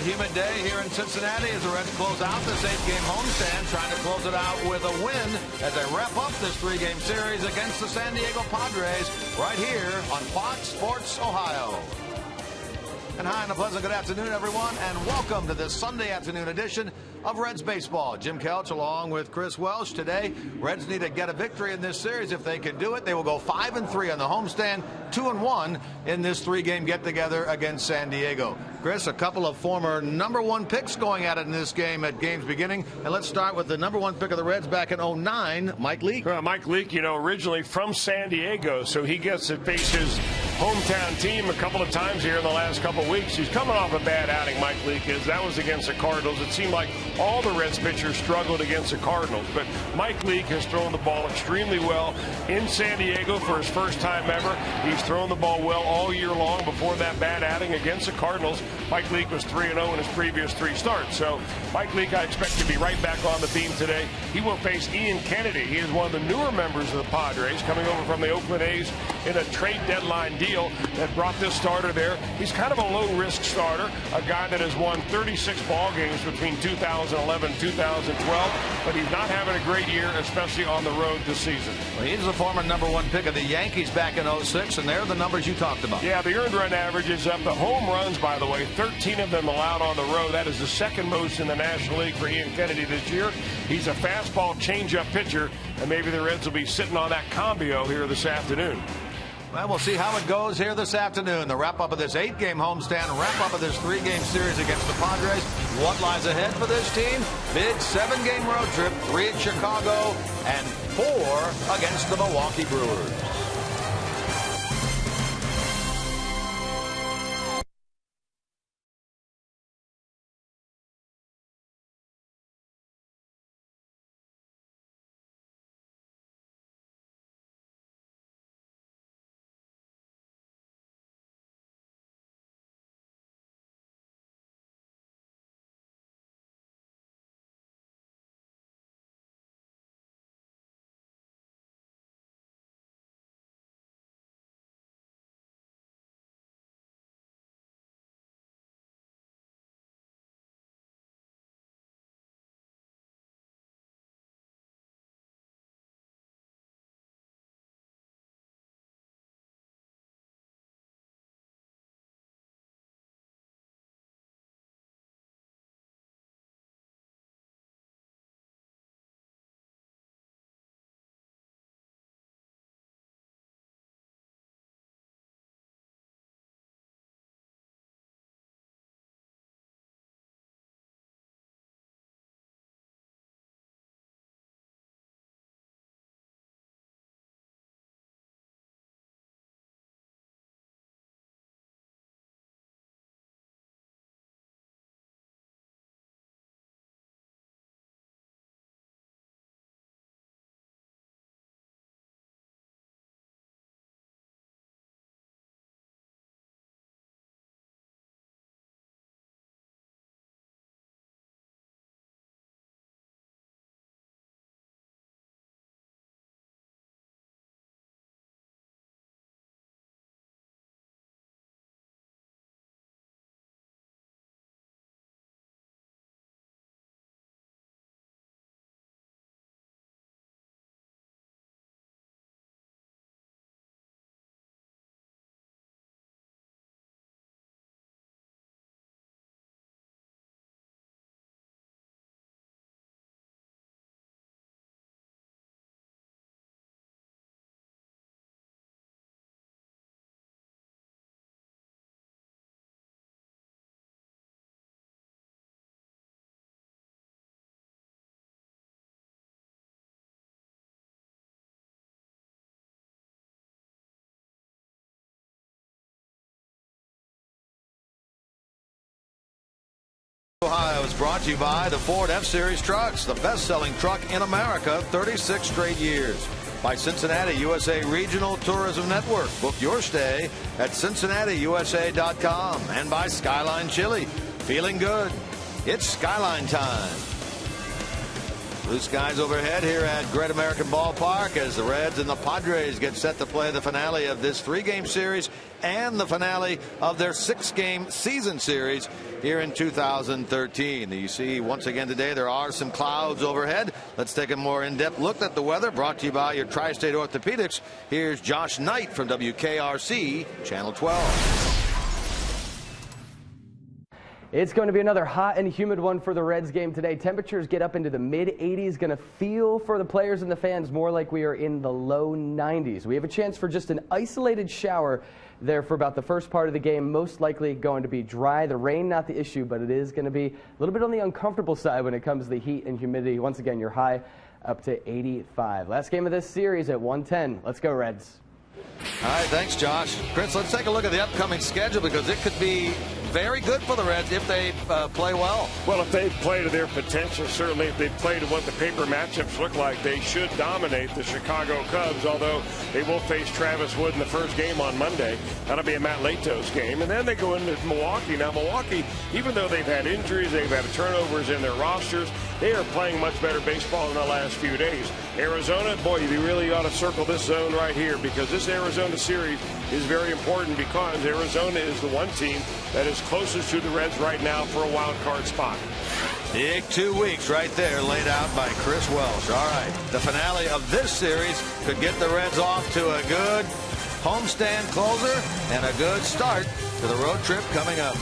humid day here in Cincinnati as the Reds close out this 8-game homestand, trying to close it out with a win as they wrap up this 3-game series against the San Diego Padres right here on Fox Sports Ohio. And hi and a pleasant good afternoon, everyone, and welcome to this Sunday afternoon edition of Reds Baseball. Jim Kelch along with Chris Welsh. Today, Reds need to get a victory in this series. If they can do it, they will go 5-3 on the homestand, 2-1 in this 3-game get-together against San Diego. Chris, a couple of former #1 picks going at it in this game at game's beginning. And let's start with the #1 pick of the Reds back in 2009, Mike Leake. Mike Leake, originally from San Diego, so he gets to face his hometown team a couple of times here in the last couple of weeks. He's coming off a bad outing, Mike Leake is. That was against the Cardinals. It seemed like all the Reds pitchers struggled against the Cardinals, but Mike Leake has thrown the ball extremely well in San Diego for his first time ever. He's thrown the ball well all year long before that bad outing against the Cardinals. Mike Leake was 3-0 in his previous 3 starts. So Mike Leake, I expect to be right back on the team today. He will face Ian Kennedy. He is one of the newer members of the Padres, coming over from the Oakland A's in a trade deadline deal that brought this starter there. He's kind of a low-risk starter, a guy that has won 36 ball games between 2011 and 2012, but he's not having a great year, especially on the road this season. Well, he's the former #1 pick of the Yankees back in 2006, and they're the numbers you talked about. Yeah, the earned run average is up. The home runs, by the way, 13 of them allowed on the road. That is the second most in the National League for Ian Kennedy this year. He's a fastball changeup pitcher, and maybe the Reds will be sitting on that combo here this afternoon. Well, we'll see how it goes here this afternoon. The wrap-up of this 8-game homestand, wrap-up of this 3-game series against the Padres. What lies ahead for this team? Big 7-game road trip, 3 at Chicago and 4 against the Milwaukee Brewers. Ohio is brought to you by the Ford F-Series trucks, the best-selling truck in America, 36 straight years. By Cincinnati USA Regional Tourism Network. Book your stay at CincinnatiUSA.com. And by Skyline Chili. Feeling good. It's Skyline time. Blue skies overhead here at Great American Ballpark as the Reds and the Padres get set to play the finale of this 3-game series and the finale of their 6-game season series here in 2013. You see once again today there are some clouds overhead. Let's take a more in-depth look at the weather, brought to you by your Tri-State Orthopedics. Here's Josh Knight from WKRC Channel 12. It's going to be another hot and humid one for the Reds game today. Temperatures get up into the mid-80s. Going to feel for the players and the fans more like we are in the low 90s. We have a chance for just an isolated shower there for about the first part of the game. Most likely going to be dry. The rain not the issue, but it is going to be a little bit on the uncomfortable side when it comes to the heat and humidity. Once again, your high up to 85. Last game of this series at 1:10. Let's go Reds. All right, thanks, Josh. Chris, let's take a look at the upcoming schedule because it could be very good for the Reds if they play well. Well, if they play to their potential, certainly if they play to what the paper matchups look like, they should dominate the Chicago Cubs, although they will face Travis Wood in the first game on Monday. That'll be a Matt Latos game. And then they go into Milwaukee. Now, Milwaukee, even though they've had injuries, they've had turnovers in their rosters, they are playing much better baseball in the last few days. Arizona, boy, you really ought to circle this zone right here because this Arizona series is very important because Arizona is the one team that is closest to the Reds right now for a wild card spot. Big 2 weeks right there laid out by Chris Welsh. All right, the finale of this series could get the Reds off to a good homestand closer and a good start to the road trip coming up.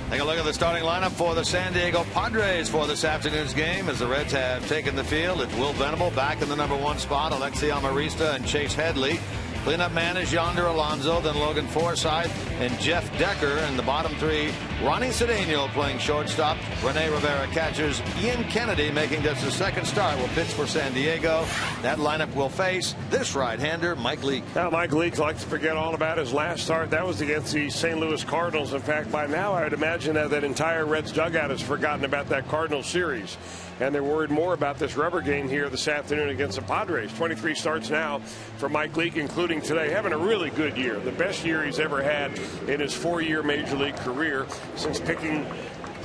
Take a look at the starting lineup for the San Diego Padres for this afternoon's game as the Reds have taken the field. It's Will Venable back in the #1 spot, Alexi Amarista and Chase Headley. Cleanup man is Yonder Alonso, then Logan Forsythe and Jeff Decker. And the bottom three, Ronnie Cedeno playing shortstop. Rene Rivera catchers. Ian Kennedy making just his second start will pitch for San Diego. That lineup will face this right-hander, Mike Leake. Now, Mike Leake likes to forget all about his last start. That was against the St. Louis Cardinals. In fact, by now, I would imagine that entire Reds dugout has forgotten about that Cardinals series. And they're worried more about this rubber game here this afternoon against the Padres. 23 starts now for Mike Leake, including today. Having a really good year. The best year he's ever had in his 4-year Major League career since picking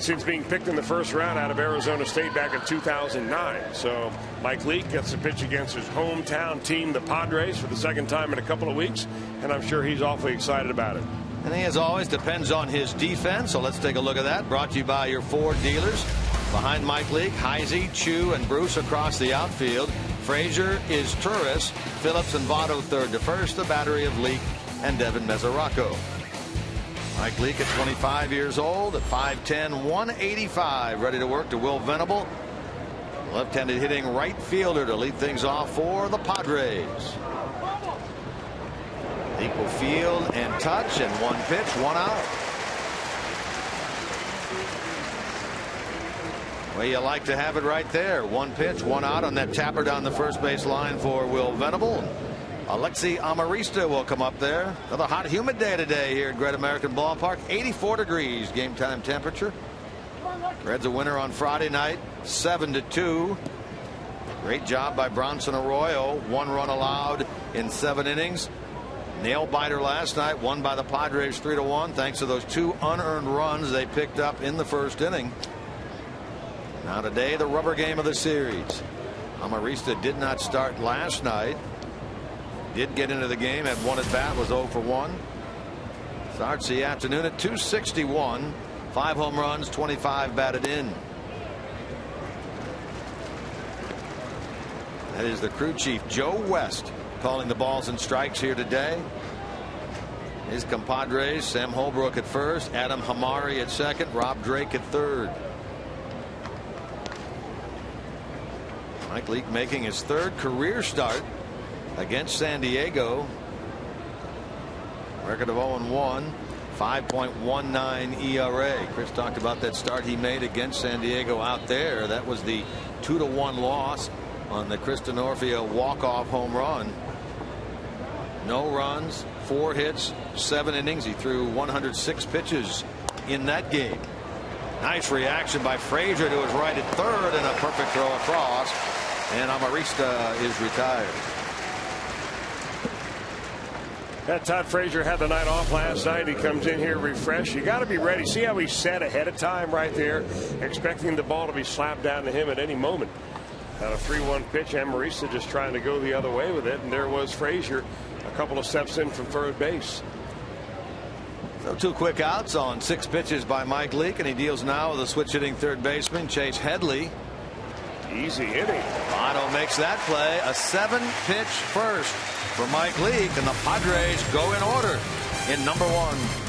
since being picked in the first round out of Arizona State back in 2009. So Mike Leake gets to pitch against his hometown team, the Padres, for the second time in a couple of weeks, and I'm sure he's awfully excited about it. And he, as always, depends on his defense. So let's take a look at that. Brought to you by your Ford dealers. Behind Mike Leake, Heisey, Chu, and Bruce across the outfield. Frazier is Turris. Phillips and Votto third to first. The battery of Leake and Devin Mesoraco. Mike Leake at 25 years old at 5'10", 185, ready to work to Will Venable. Left-handed hitting right fielder to lead things off for the Padres. Equal field and touch, and one pitch, one out. Well, you like to have it right there. One pitch, one out on that tapper down the first base line for Will Venable. Alexi Amarista will come up there. Another hot, humid day today here at Great American Ballpark. 84 degrees game time temperature. Reds a winner on Friday night, 7-2. Great job by Bronson Arroyo. 1 run allowed in 7 innings. Nail biter last night, won by the Padres 3-1, thanks to those 2 unearned runs they picked up in the first inning. Now today, the rubber game of the series. Amarista did not start last night. Did get into the game, had 1 at bat, was 0 for 1. Starts the afternoon at 261. 5 home runs, 25 batted in. That is the crew chief, Joe West, calling the balls and strikes here today. His compadres, Sam Holbrook at first, Adam Hamari at second, Rob Drake at third. Mike Leake making his 3rd career start against San Diego. Record of 0-1, 5.19 ERA. Chris talked about that start he made against San Diego out there. That was the 2-1 loss on the Chris Denorfia walk-off home run. No runs, 4 hits, 7 innings. He threw 106 pitches in that game. Nice reaction by Frazier to his right at third, and a perfect throw across. And Amarista is retired. Yeah, Todd Frazier had the night off last night. He comes in here refreshed. You got to be ready. See how he sat ahead of time right there, expecting the ball to be slapped down to him at any moment. Got a 3-1 pitch. Amarista just trying to go the other way with it, and there was Frazier a couple of steps in from third base. So 2 quick outs on 6 pitches by Mike Leake, and he deals now with a switch hitting third baseman Chase Headley. Easy hitting. Votto makes that play. A 7-pitch first for Mike Leake, and the Padres go in order in number 1.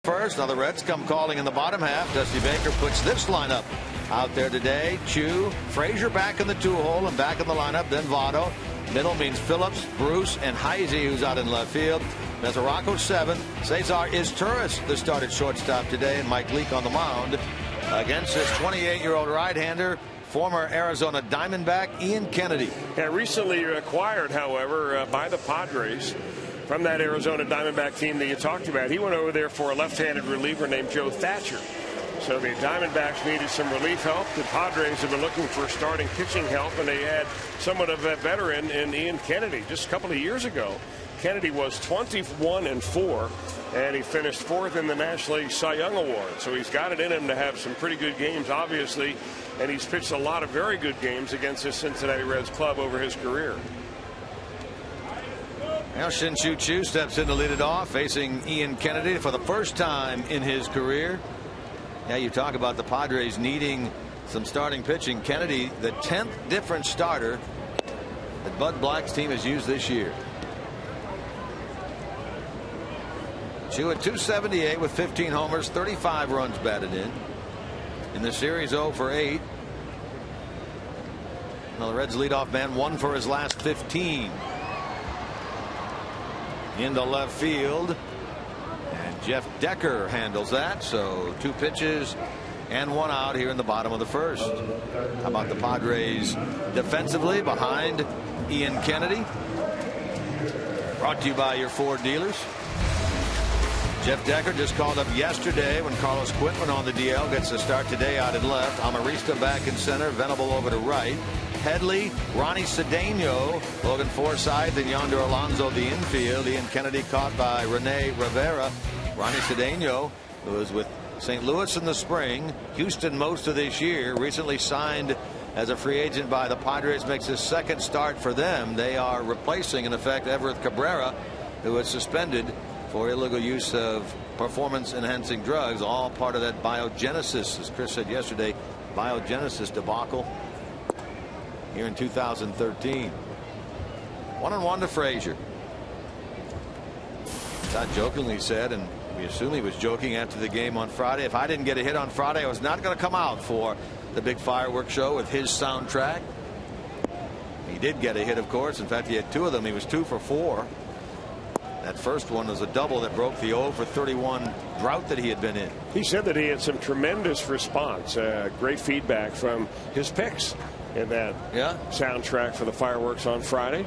First, now the Reds come calling in the bottom half. Dusty Baker puts this lineup out there today. Chu, Frazier back in the 2-hole and back in the lineup. Then Votto. Middle means Phillips, Bruce, and Heisey, who's out in left field. Mesoraco 7. Cesar is Turris, the started shortstop today, and Mike Leake on the mound against this 28-year-old right-hander, former Arizona Diamondback Ian Kennedy. Yeah, recently acquired, however, by the Padres from that Arizona Diamondback team that you talked about. He went over there for a left-handed reliever named Joe Thatcher. So the Diamondbacks needed some relief help. The Padres have been looking for starting pitching help, and they had somewhat of a veteran in Ian Kennedy. Just a couple of years ago, Kennedy was 21-4, and he finished 4th in the National League Cy Young Award. So he's got it in him to have some pretty good games, obviously, and he's pitched a lot of very good games against his Cincinnati Reds club over his career. Now Shin-Soo Choo steps in to lead it off, facing Ian Kennedy for the first time in his career. Yeah, you talk about the Padres needing some starting pitching. Kennedy, the 10th different starter that Bud Black's team has used this year. Choo at .278 with 15 homers, 35 runs batted in. In the series, 0 for 8. Now the Reds leadoff man, 1 for his last 15. Into left field, and Jeff Decker handles that. So 2 pitches and 1 out here in the bottom of the first. How about the Padres defensively behind Ian Kennedy? Brought to you by your Ford dealers. Jeff Decker just called up yesterday when Carlos Quintman on the DL gets the start today out at left. Amarista back in center. Venable over to right. Headley, Ronnie Cedeno, Logan Forsythe, and Yonder Alonso the infield. Ian Kennedy caught by Rene Rivera. Ronnie Cedeno, who was with St. Louis in the spring, Houston most of this year, recently signed as a free agent by the Padres, makes his second start for them. They are replacing, in effect, Everett Cabrera, who was suspended for illegal use of performance-enhancing drugs, all part of that biogenesis, as Chris said yesterday, biogenesis debacle here in 2013. 1-1 to Frazier. Todd jokingly said, and we assume he was joking after the game on Friday, if I didn't get a hit on Friday, I was not going to come out for the big fireworks show with his soundtrack. He did get a hit, of course. In fact, he had 2 of them. He was 2 for 4. That first one was a double that broke the 0 for 31 drought that he had been in. He said that he had some tremendous response, great feedback from his picks in that soundtrack for the fireworks on Friday.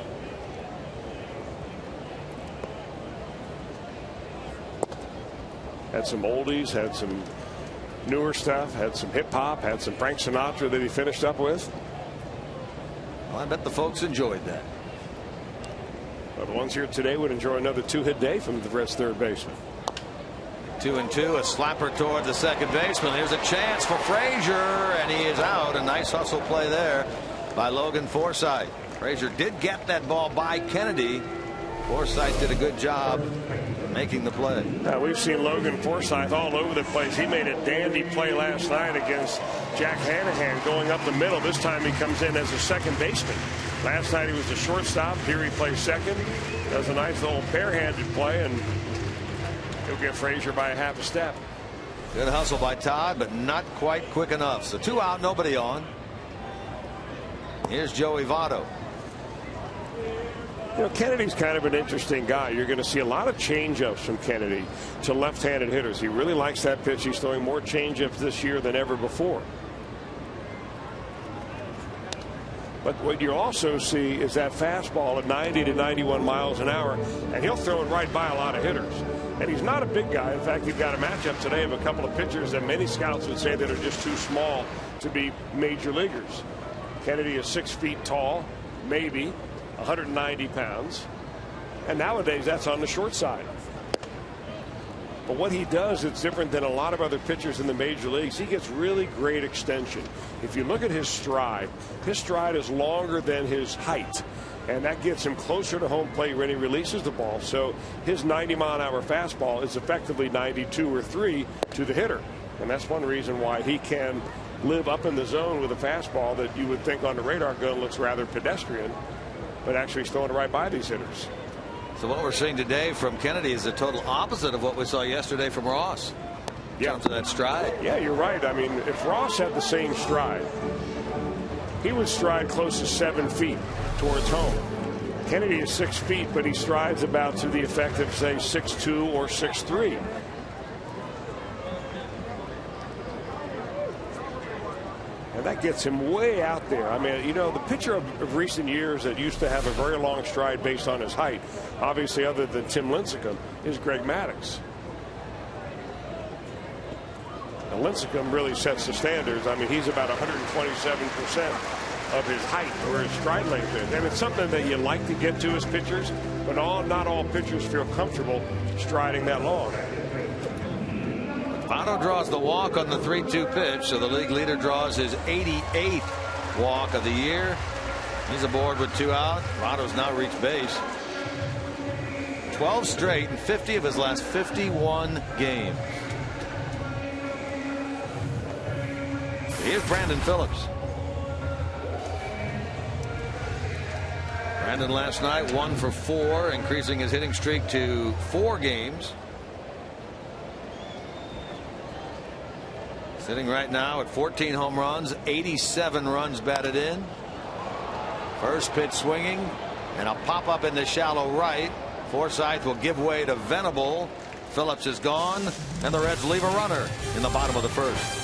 Had some oldies, had some newer stuff, had some hip hop, had some Frank Sinatra that he finished up with. Well, I bet the folks enjoyed that. But the ones here today would enjoy another 2-hit day from the Reds' third baseman. 2-2, a slapper toward the second baseman. Here's a chance for Frazier, and he is out. A nice hustle play there by Logan Forsythe. Frazier did get that ball by Kennedy. Forsythe did a good job making the play. We've seen Logan Forsythe all over the place. He made a dandy play last night against Jack Hanahan going up the middle. This time he comes in as a second baseman. Last night he was a shortstop. Here he plays second. Does a nice little barehanded play, and he'll get Frazier by a half a step. Good hustle by Todd, but not quite quick enough. So 2 out, nobody on. Here's Joey Votto. You know, Kennedy's kind of an interesting guy. You're going to see a lot of changeups from Kennedy to left-handed hitters. He really likes that pitch. He's throwing more changeups this year than ever before. But what you also see is that fastball at 90 to 91 miles an hour, and he'll throw it right by a lot of hitters. And he's not a big guy. In fact, you've got a matchup today of a couple of pitchers that many scouts would say that are just too small to be major leaguers. Kennedy is 6 feet tall, maybe 190 pounds, and nowadays that's on the short side. But what he does, it's different than a lot of other pitchers in the major leagues. He gets really great extension. If you look at his stride is longer than his height, and that gets him closer to home plate when he releases the ball. So his 90-mile-an-hour fastball is effectively 92 or 3 to the hitter, and that's one reason why he can live up in the zone with a fastball that you would think on the radar gun looks rather pedestrian, but actually he's throwing it right by these hitters. So what we're seeing today from Kennedy is the total opposite of what we saw yesterday from Ross. In terms of that stride. Yeah, you're right. I mean, if Ross had the same stride, he would stride close to 7 feet towards home. Kennedy is 6 feet, but he strides about to the effect of, say, 6'2" or 6'3". And that gets him way out there. I mean, you know, the pitcher of recent years that used to have a very long stride based on his height, obviously other than Tim Lincecum, is Greg Maddux. And Lincecum really sets the standards. I mean, he's about 127% of his height or his stride length is. And it's something that you like to get to as pitchers, but not all pitchers feel comfortable striding that long. Votto draws the walk on the 3-2 pitch, so the league leader draws his 88th walk of the year. He's aboard with 2 out. Votto's now reached base. 12 straight and 50 of his last 51 games. Here's Brandon Phillips. Brandon last night 1 for 4, increasing his hitting streak to 4 games. Sitting right now at 14 home runs, 87 runs batted in. First pitch swinging, and a pop up in the shallow right. Forsythe will give way to Venable. Phillips is gone, and the Reds leave a runner in the bottom of the first.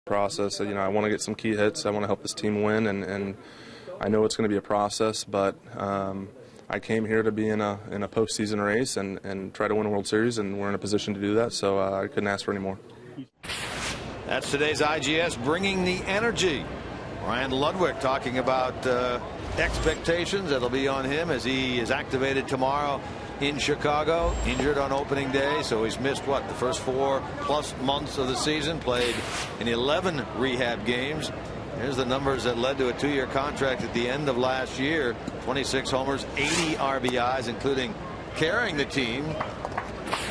Process. You know, I want to get some key hits. I want to help this team win, and I know it's going to be a process, but I came here to be in a postseason race and try to win a World Series, and we're in a position to do that, so I couldn't ask for any more. That's today's IGS, bringing the energy. Ryan Ludwig talking about expectations that'll be on him as he is activated tomorrow in Chicago, injured on opening day, so he's missed the first 4+ months of the season, played in 11 rehab games. Here's the numbers that led to a 2-year contract at the end of last year. 26 homers, 80 RBIs, including carrying the team.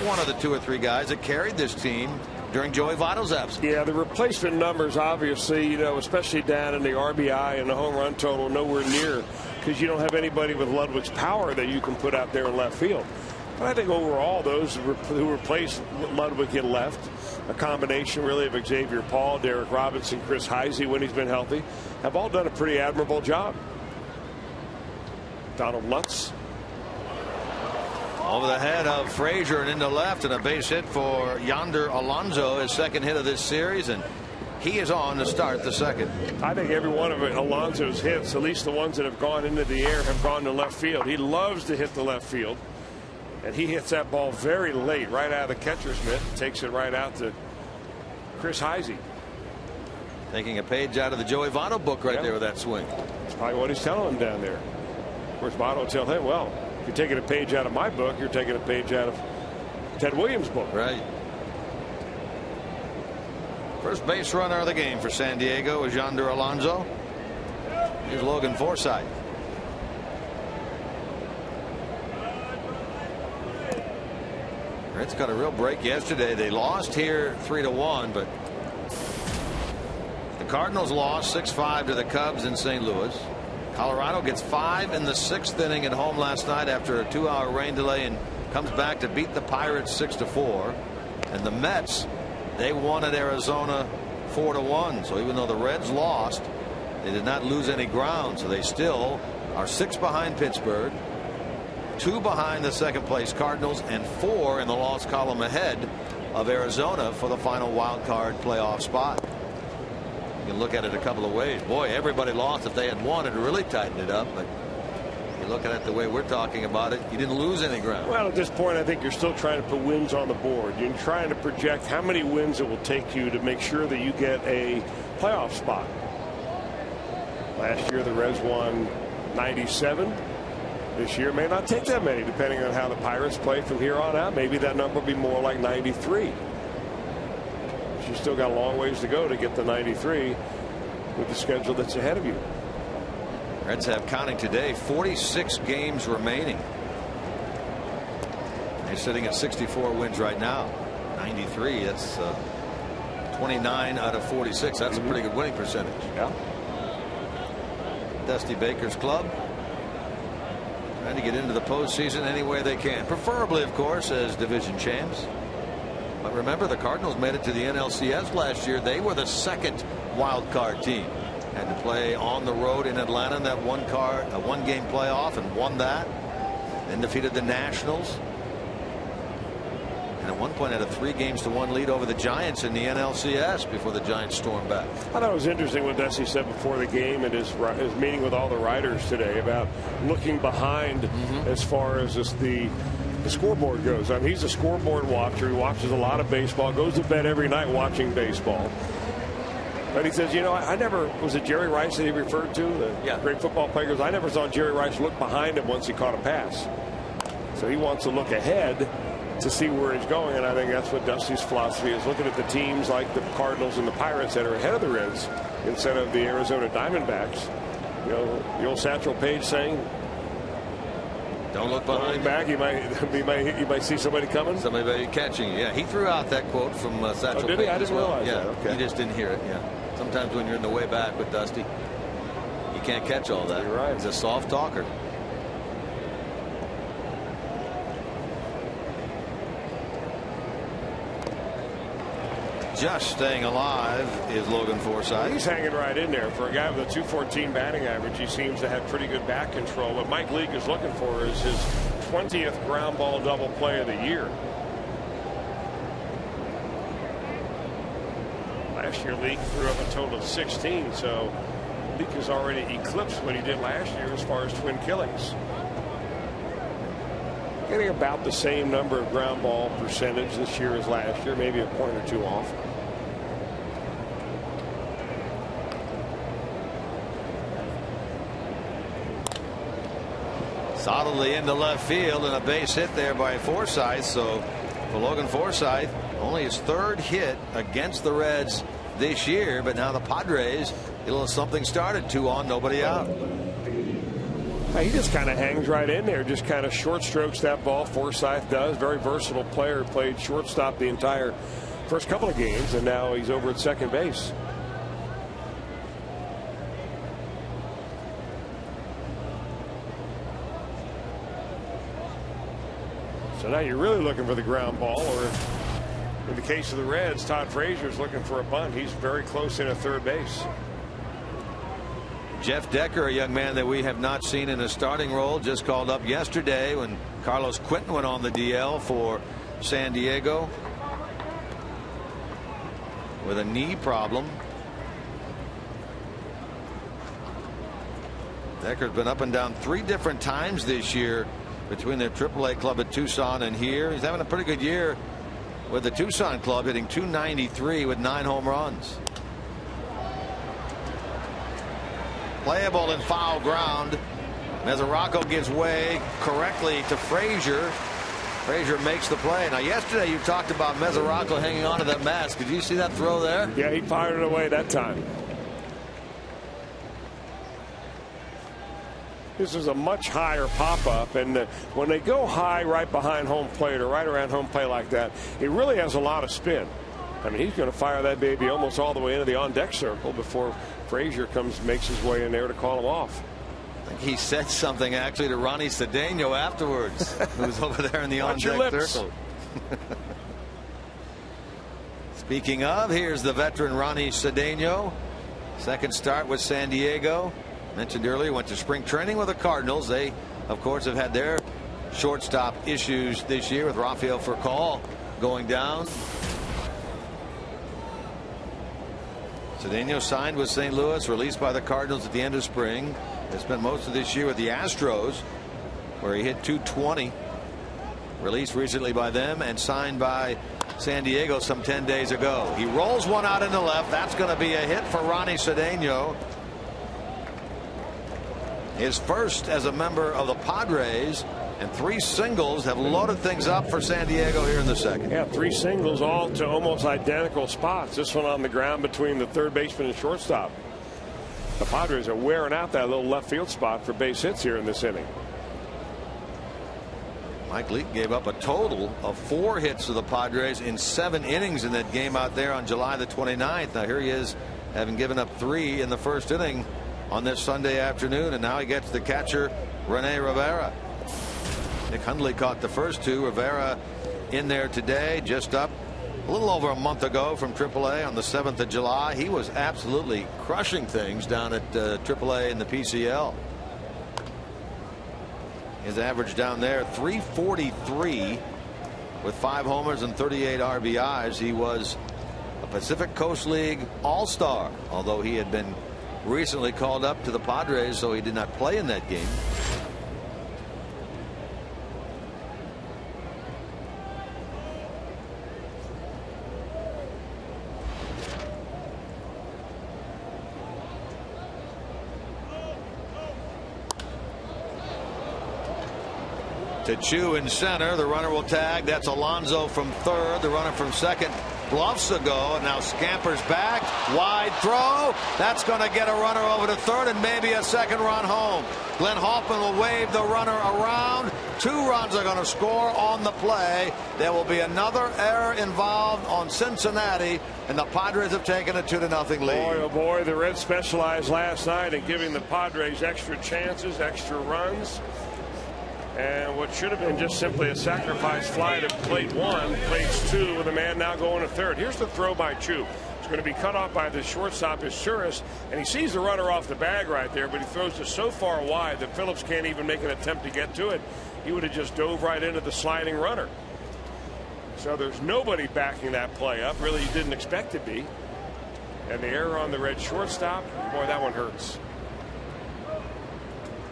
One of the 2 or 3 guys that carried this team during Joey Votto's absence. Yeah, the replacement numbers, obviously, you know, especially down in the RBI and the home run total, nowhere near, because you don't have anybody with Ludwig's power that you can put out there in left field. But I think overall, those who replaced Ludwig in left, a combination really of Xavier Paul, Derek Robinson, Chris Heisey when he's been healthy, have all done a pretty admirable job. Donald Lutz. Over the head of Frazier and into left, and a base hit for Yonder Alonso, his second hit of this series, and he is on to start the second. I think every one of Alonso's hits, at least the ones that have gone into the air, have gone to left field. He loves to hit the left field, and he hits that ball very late, right out of the catcher's mitt, takes it right out to Chris Heisey. Taking a page out of the Joey Votto book right there with that swing. That's probably what he's telling him down there. Of course, Votto will tell him, well, if you're taking a page out of my book, you're taking a page out of Ted Williams' book. Right. First base runner of the game for San Diego is Yonder Alonso. Here's Logan Forsythe. Reds got a real break yesterday. They lost here 3-1, but the Cardinals lost 6-5 to the Cubs in St. Louis. Colorado gets 5 in the 6th inning at home last night after a 2-hour rain delay and comes back to beat the Pirates 6-4. And the Mets, they won at Arizona 4-1. So even though the Reds lost, they did not lose any ground. So they still are 6 behind Pittsburgh, 2 behind the second place Cardinals, and 4 in the loss column ahead of Arizona for the final wild card playoff spot. You can look at it a couple of ways. Boy, everybody lost. If they had won, it would really tighten it up. But you look at it the way we're talking about it, you didn't lose any ground. Well, at this point, I think you're still trying to put wins on the board. You're trying to project how many wins it will take you to make sure that you get a playoff spot. Last year, the Reds won 97. This year may not take that many, depending on how the Pirates play from here on out. Maybe that number will be more like 93. But you still got a long ways to go to get the 93 with the schedule that's ahead of you. Reds have, counting today, 46 games remaining. They're sitting at 64 wins right now. 93, that's 29 out of 46. That's a pretty good winning percentage. Yeah. Dusty Baker's club trying to get into the postseason any way they can, preferably, of course, as division champs. But remember, the Cardinals made it to the NLCS last year. They were the second wild card team. Had to play on the road in Atlanta in that one-game playoff and won that. Then defeated the Nationals. And at one point had a 3-1 lead over the Giants in the NLCS before the Giants stormed back. I thought it was interesting what Dusty said before the game and his meeting with all the writers today about looking behind as far as the scoreboard goes. I mean, he's a scoreboard watcher. He watches a lot of baseball, goes to bed every night watching baseball. But he says, you know, I never, was it Jerry Rice that he referred to, the great football players? I never saw Jerry Rice look behind him once he caught a pass. So he wants to look ahead to see where he's going, and I think that's what Dusty's philosophy is, looking at the teams like the Cardinals and the Pirates that are ahead of the Reds instead of the Arizona Diamondbacks. You know, the old Satchel Paige saying, don't look behind back. You might see somebody coming. Somebody catching you. Yeah, he threw out that quote from Satchel Paige. Did he? I didn't realize that. Okay. You just didn't hear it. Yeah. Sometimes when you're in the way back with Dusty, you can't catch all that. You're right. He's a soft talker. Just staying alive is Logan Forsythe. He's hanging right in there. For a guy with a .214 batting average, he seems to have pretty good bat control. What Mike Leake is looking for is his 20th ground ball double play of the year. Last year, Leake threw up a total of 16, so Leake has already eclipsed what he did last year as far as twin killings. Getting about the same number of ground ball percentage this year as last year, maybe a point or two off. Solidly into left field, and a base hit there by Forsythe. So for Logan Forsythe, only his 3rd hit against the Reds this year, but now the Padres, a little something started. 2 on, nobody out. He just kind of hangs right in there, just kind of short strokes that ball. Forsythe does. Very versatile player. Played shortstop the entire first couple of games, and now he's over at second base. So now you're really looking for the ground ball, or in the case of the Reds, Todd Frazier's looking for a bunt. He's very close in at third base. Jeff Decker, a young man that we have not seen in a starting role, just called up yesterday when Carlos Quentin went on the DL for San Diego with a knee problem. Decker's been up and down 3 different times this year between their AAA club at Tucson and here. He's having a pretty good year with the Tucson club, hitting .293 with 9 home runs. Playable in foul ground. Mesoraco gives way correctly to Frazier. Frazier makes the play. Now, yesterday you talked about Mesoraco hanging on to that mask. Did you see that throw there? Yeah, he fired it away that time. This is a much higher pop-up, and when they go high right behind home plate or right around home plate like that, it really has a lot of spin. I mean, he's going to fire that baby almost all the way into the on-deck circle before Frazier makes his way in there to call him off. I think he said something actually to Ronnie Cedeno afterwards, who's over there in the on-deck circle. Speaking of, here's the veteran Ronnie Cedeno. Second start with San Diego. Mentioned earlier, went to spring training with the Cardinals. They, of course, have had their shortstop issues this year with Rafael Furcal going down. Cedeno signed with St. Louis, released by the Cardinals at the end of spring. Has spent most of this year with the Astros, where he hit .220. Released recently by them and signed by San Diego some 10 days ago. He rolls one out in the left. That's going to be a hit for Ronnie Cedeno. His first as a member of the Padres, and 3 singles have loaded things up for San Diego here in the second. Yeah, 3 singles, all to almost identical spots. This one on the ground between the third baseman and shortstop. The Padres are wearing out that little left field spot for base hits here in this inning. Mike Leake gave up a total of 4 hits to the Padres in 7 innings in that game out there on July the 29th. Now here he is, having given up 3 in the first inning on this Sunday afternoon, and now he gets the catcher Rene Rivera. Nick Hundley caught the first 2. Rivera in there today, just up a little over a month ago from AAA on the 7th of July. He was absolutely crushing things down at AAA in the PCL. His average down there, .343 with 5 homers and 38 RBIs. He was a Pacific Coast League All-Star, although he had been recently called up to the Padres, so he did not play in that game. To Chu in center. The runner will tag. That's Alonso from third. The runner from second bluffs a go and now scampers back. Wide throw. That's going to get a runner over to third and maybe a second run home. Glenn Hoffman will wave the runner around. 2 runs are going to score on the play. There will be another error involved on Cincinnati, and the Padres have taken a 2-0 lead. Boy, oh boy, the Reds specialized last night in giving the Padres extra chances, extra runs. And what should have been just simply a sacrifice fly to plate 1, plates 2 with a man now going to third. Here's the throw by Chu. It's going to be cut off by the shortstop, Isurus, and he sees the runner off the bag right there, but he throws it so far wide that Phillips can't even make an attempt to get to it. He would have just dove right into the sliding runner. So there's nobody backing that play up. Really, you didn't expect to be. And the error on the Red shortstop, boy, that one hurts.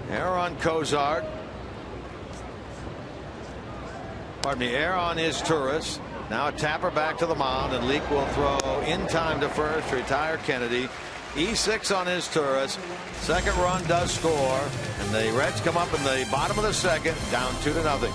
Error on Cozart. Pardon me, error on Isurus. Now a tapper back to the mound, and Leake will throw in time to first to retire Kennedy. E6 on Isurus. Second run does score, and the Reds come up in the bottom of the second, down 2-0.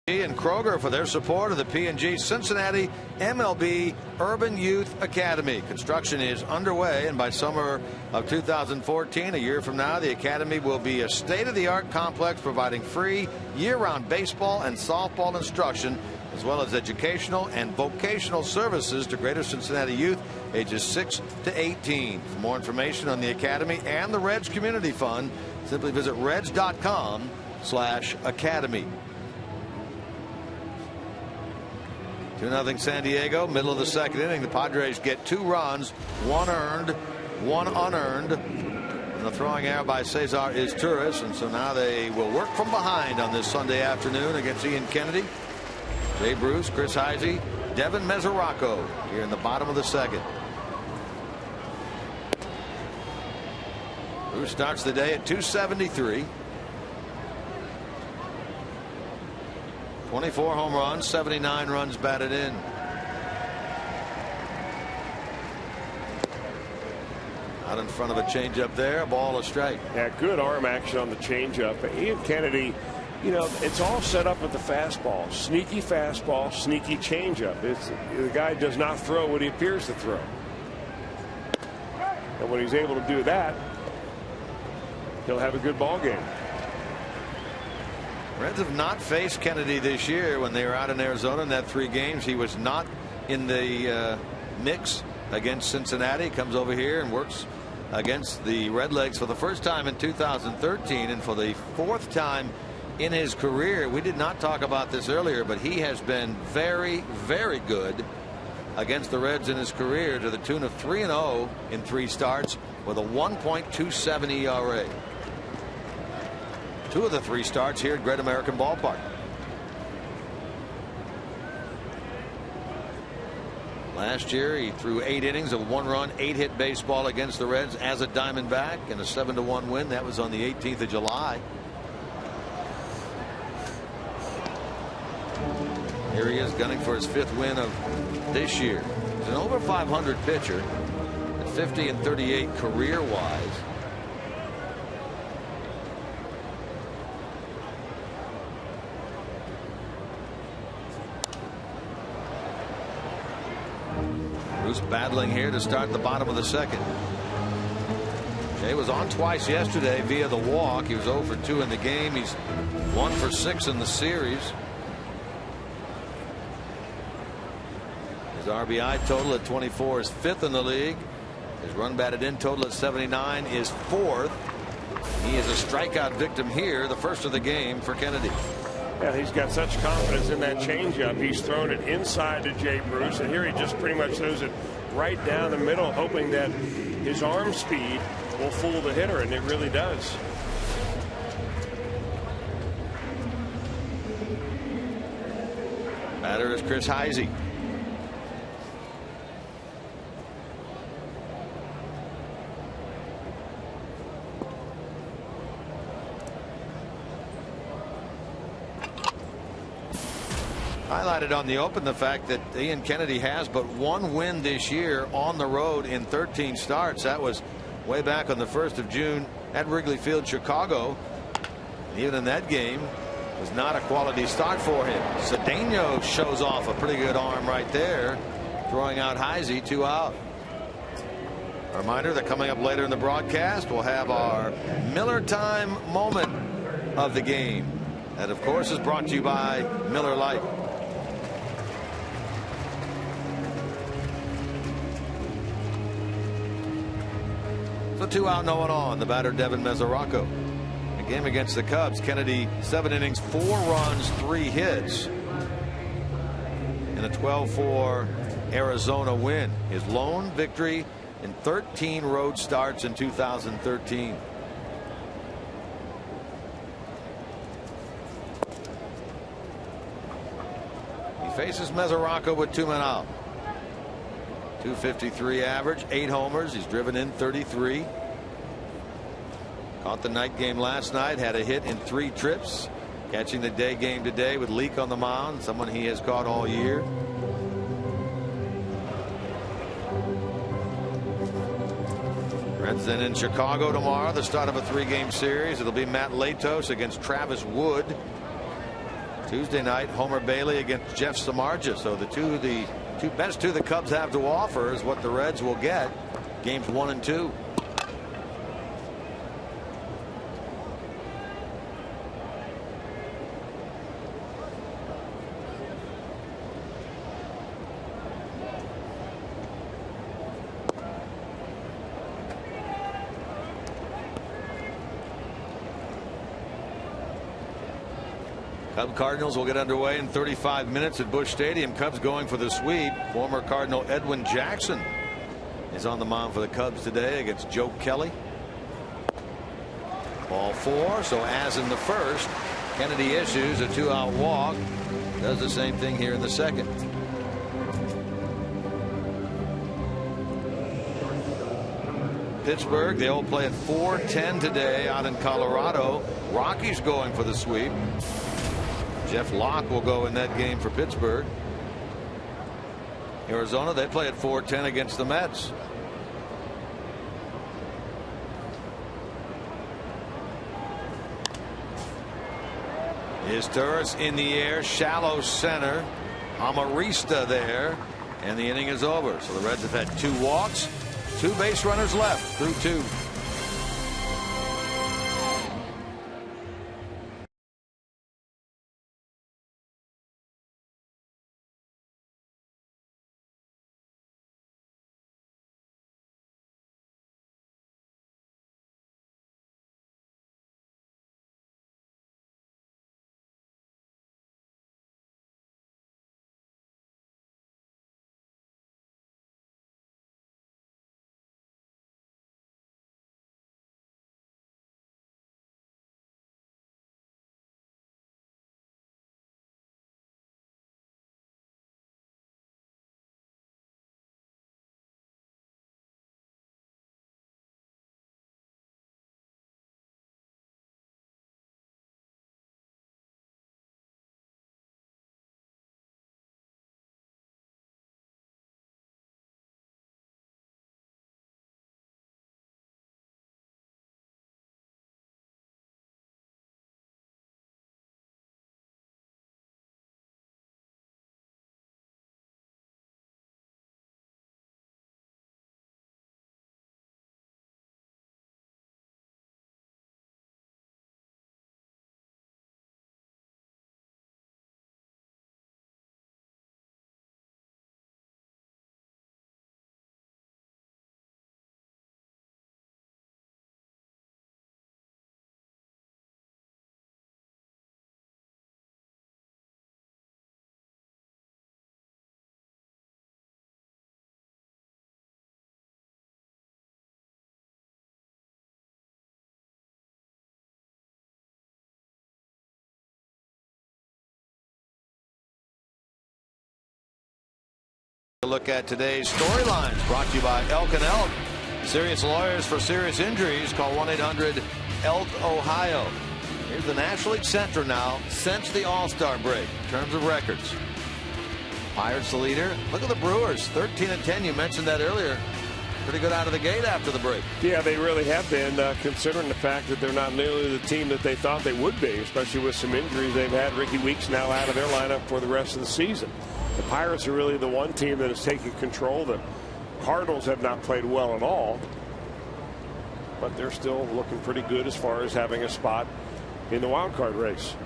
And Kroger for their support of the P&G Cincinnati MLB Urban Youth Academy. Construction is underway, and by summer of 2014, a year from now, the academy will be a state-of-the-art complex providing free year-round baseball and softball instruction, as well as educational and vocational services to Greater Cincinnati youth ages 6 to 18. For more information on the academy and the Reds Community Fund, simply visit reds.com/academy. 2-0 San Diego, middle of the second inning. The Padres get 2 runs, 1 earned, 1 unearned. And the throwing error by Cesar is Turris, and so now they will work from behind on this Sunday afternoon against Ian Kennedy, Jay Bruce, Chris Heisey, Devin Mesoraco here in the bottom of the second. Bruce starts the day at 273. 24 home runs, 79 runs batted in. Out in front of a changeup there, a ball, a strike. Yeah, good arm action on the changeup. Ian Kennedy, you know, it's all set up with the fastball. Sneaky fastball, sneaky changeup. The guy does not throw what he appears to throw. And when he's able to do that, he'll have a good ball game. Reds have not faced Kennedy this year. When they were out in Arizona in that 3 games, he was not in the mix against Cincinnati. Comes over here and works against the Redlegs for the first time in 2013, and for the 4th time in his career. We did not talk about this earlier, but he has been very, very good against the Reds in his career, to the tune of 3-0 in 3 starts with a 1.27 ERA. 2 of the 3 starts here at Great American Ballpark. Last year he threw 8 innings of 1-run, 8-hit baseball against the Reds as a Diamondback in a 7-1 win. That was on the 18th of July. Here he is gunning for his 5th win of this year. He's an over 500 pitcher at 50 and 38 career wise. Bruce battling here to start the bottom of the second. Jay was on twice yesterday via the walk. He was 0 for 2 in the game. He's 1 for 6 in the series. His RBI total at 24 is 5th in the league. His run batted in total at 79 is 4th. He is a strikeout victim here, the first of the game for Kennedy. Yeah, he's got such confidence in that changeup. He's thrown it inside to Jay Bruce, and here he just pretty much throws it right down the middle, hoping that his arm speed will fool the hitter, and it really does. Batter is Chris Heisey. Highlighted on the open the fact that Ian Kennedy has but 1 win this year on the road in 13 starts. That was way back on the 1st of June at Wrigley Field, Chicago. And even in that game, it was not a quality start for him. Cedeno shows off a pretty good arm right there, throwing out Heisey, 2 out. A reminder that coming up later in the broadcast, we'll have our Miller Time moment of the game. That, of course, is brought to you by Miller Lite. So 2 out, no one on. The batter, Devin Mesoraco. A game against the Cubs. Kennedy, 7 innings, 4 runs, 3 hits in a 12-4 Arizona win. His lone victory in 13 road starts in 2013. He faces Mesoraco with 2 men out. 253 average, 8 homers. He's driven in 33. Caught the night game last night, had a hit in 3 trips. Catching the day game today with Leake on the mound, someone he has caught all year. Reds then in Chicago tomorrow, the start of a 3-game series. It'll be Matt Latos against Travis Wood. Tuesday night, Homer Bailey against Jeff Samardzija. So the two best the Cubs have to offer is what the Reds will get. Games 1 and 2. Cub Cardinals will get underway in 35 minutes at Busch Stadium. Cubs going for the sweep. Former Cardinal Edwin Jackson is on the mound for the Cubs today against Joe Kelly. Ball 4. So as in the first, Kennedy issues a 2-out walk. Does the same thing here in the second. Pittsburgh, they'll play at 4:10 today out in Colorado. Rockies going for the sweep. Jeff Locke will go in that game for Pittsburgh. Arizona, they play at 4:10 against the Mets. Is Turris in the air, shallow center. Amarista there, and the inning is over. So the Reds have had 2 walks, 2 base runners left through 2. Look at today's storylines brought to you by Elk & Elk. Serious lawyers for serious injuries. Call 1-800-ELK-OHIO. Here's the National League Center now since the All-Star break in terms of records. Pirates the leader. Look at the Brewers, 13-10. You mentioned that earlier. Pretty good out of the gate after the break. Yeah, they really have been, considering the fact that they're not nearly the team that they thought they would be, especially with some injuries they've had. Ricky Weeks now out of their lineup for the rest of the season. The Pirates are really the one team that is taking control. The Cardinals have not played well at all, but they're still looking pretty good as far as having a spot in the wild card race.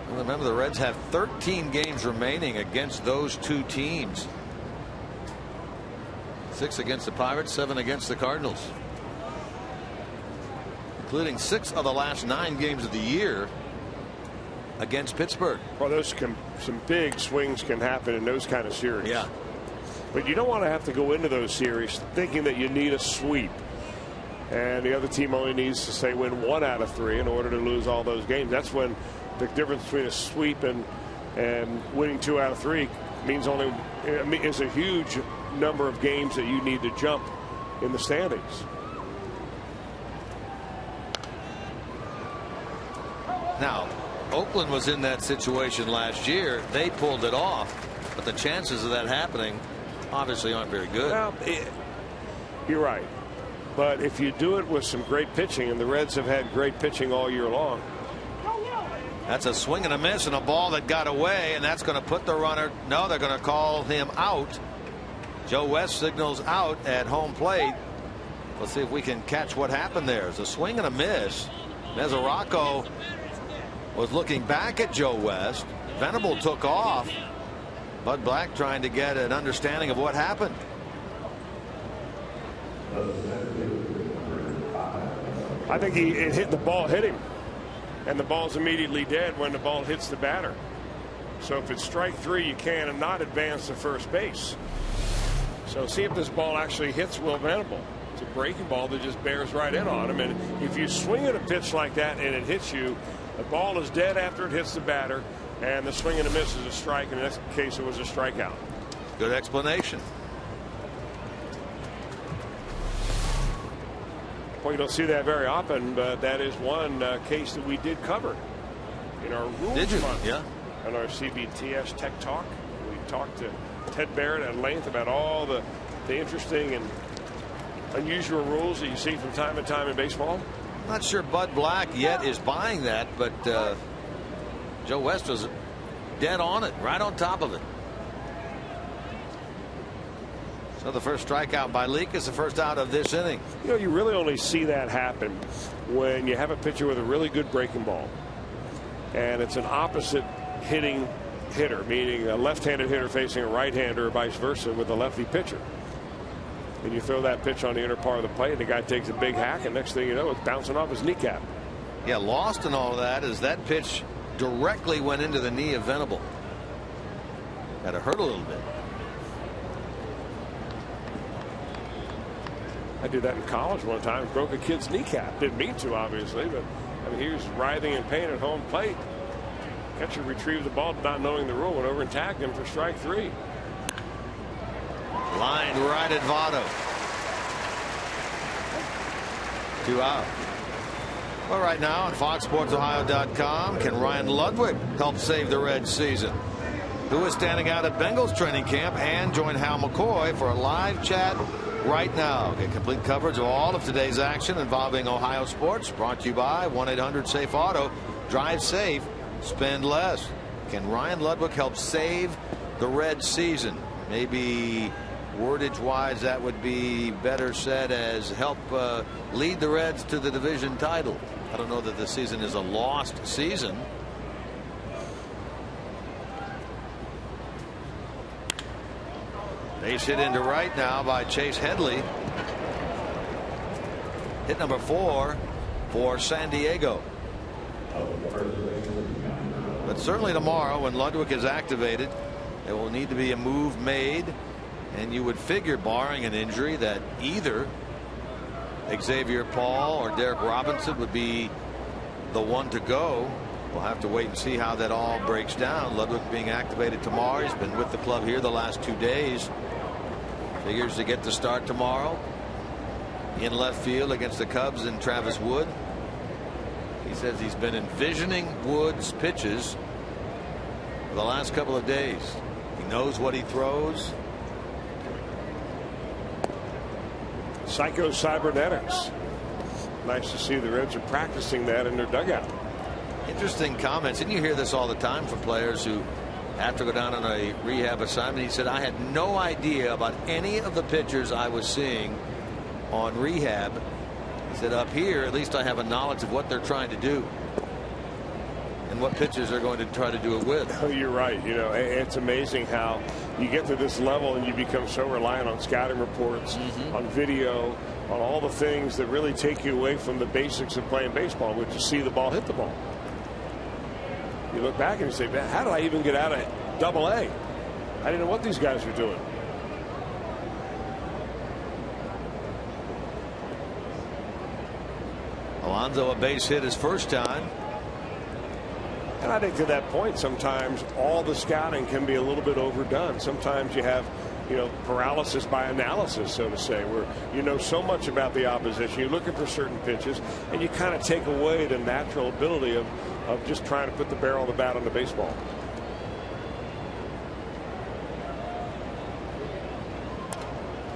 Well, remember, the Reds have 13 games remaining against those 2 teams. 6 against the Pirates, 7 against the Cardinals, including 6 of the last 9 games of the year against Pittsburgh. Well, some big swings can happen in those kind of series. Yeah. But you don't want to have to go into those series thinking that you need a sweep. And the other team only needs to, say, win 1 out of 3 in order to lose all those games. That's when the difference between a sweep and winning 2 out of 3 means is a huge number of games that you need to jump in the standings. Now, Oakland was in that situation last year. They pulled it off, but the chances of that happening obviously aren't very good. Well, you're right. But if you do it with some great pitching, and the Reds have had great pitching all year long, That's a swing and a miss and a ball that got away, and that's going to put the runner. No, they're going to call him out. Joe West signals out at home plate. Let's see if we can catch what happened there. It's a swing and a miss. Mesoraco was looking back at Joe West. Venable took off. Bud Black trying to get an understanding of what happened. I think it hit the ball, hit him, and the ball's immediately dead when the ball hits the batter. So if it's strike 3, you can not advance to first base. So see if this ball actually hits Will Venable. It's a breaking ball that just bears right in on him, and if you swing at a pitch like that and it hits you, the ball is dead after it hits the batter, and the swing and a miss is a strike. In this case, it was a strikeout. Good explanation. Well, you don't see that very often, but that is one case that we did cover in our rules month. Yeah. On our CBTS Tech Talk. We talked to Ted Barrett at length about all the interesting and unusual rules that you see from time to time in baseball. I'm not sure Bud Black yet is buying that, but Joe West was dead on it, right on top of it. So the first strikeout by Leake is the first out of this inning. You know, you really only see that happen when you have a pitcher with a really good breaking ball, and it's an opposite hitting hitter, meaning a left-handed hitter facing a right-hander or vice versa with a lefty pitcher. And you throw that pitch on the inner part of the plate, and the guy takes a big hack, and next thing you know, it's bouncing off his kneecap. Yeah, lost in all of that is that pitch directly went into the knee of Venable. Had to hurt a little bit. I did that in college one time. Broke a kid's kneecap. Didn't mean to, obviously, but I mean, he was writhing in pain at home plate. Catcher retrieved the ball, not knowing the rule, went over and tagged him for strike 3. Lined right at Votto. 2 out. Well, right now on FoxSportsOhio.com, can Ryan Ludwig help save the Reds season? Who is standing out at Bengals training camp? And join Hal McCoy for a live chat right now. Get complete coverage of all of today's action involving Ohio sports. Brought to you by 1-800-SAFE-AUTO. Drive safe, spend less. Can Ryan Ludwig help save the Reds season? Maybe wordage wise that would be better said as help lead the Reds to the division title. I don't know that the season is a lost season. Base hit into right now by Chase Headley. Hit number 4 for San Diego. But certainly tomorrow when Ludwig is activated, there will need to be a move made, and you would figure, barring an injury, that either Xavier Paul or Derek Robinson would be the one to go. We'll have to wait and see how that all breaks down. Ludwig being activated tomorrow. He's been with the club here the last 2 days. Figures to get the start tomorrow in left field against the Cubs and Travis Wood. He says he's been envisioning Wood's pitches for the last couple of days. He knows what he throws. Psycho cybernetics. Nice to see the Reds are practicing that in their dugout. Interesting comments, and you hear this all the time from players who have to go down on a rehab assignment. He said, I had no idea about any of the pitchers I was seeing on rehab. He said, up here at least I have a knowledge of what they're trying to do and what pitches they're going to try to do it with. Oh, you're right. You know, it's amazing how you get to this level and you become so reliant on scouting reports, on video, on all the things that really take you away from the basics of playing baseball, which is see the ball hit the ball. You look back and you say, man, how did I even get out of Double-A? I didn't know what these guys were doing. Alonso a base hit his first time. And I think to that point, sometimes all the scouting can be a little bit overdone. Sometimes you have, you know, paralysis by analysis, so to say, where you know so much about the opposition, you're looking for certain pitches, and you kind of take away the natural ability of just trying to put the barrel of the bat on the baseball.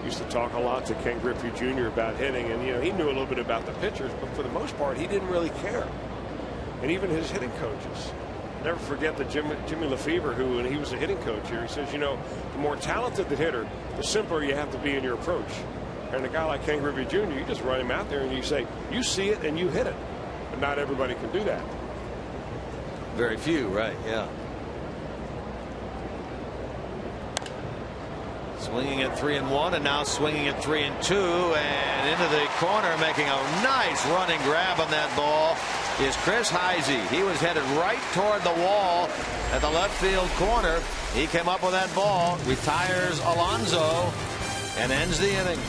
Used to talk a lot to Ken Griffey Jr. about hitting, and you know he knew a little bit about the pitchers, but for the most part he didn't really care. and even his hitting coaches. Never forget that Jimmy Lefebvre, who, when he was a hitting coach here, he says, you know, the more talented the hitter, the simpler you have to be in your approach. And a guy like Ken Griffey Jr., you just run him out there and you say, you see it and you hit it. But not everybody can do that. Very few, right? Yeah. Swinging at 3-1, and now swinging at 3-2, and into the corner, making a nice running grab on that ball is Chris Heisey. He was headed right toward the wall at the left field corner. He came up with that ball, retires Alonso, and ends the inning.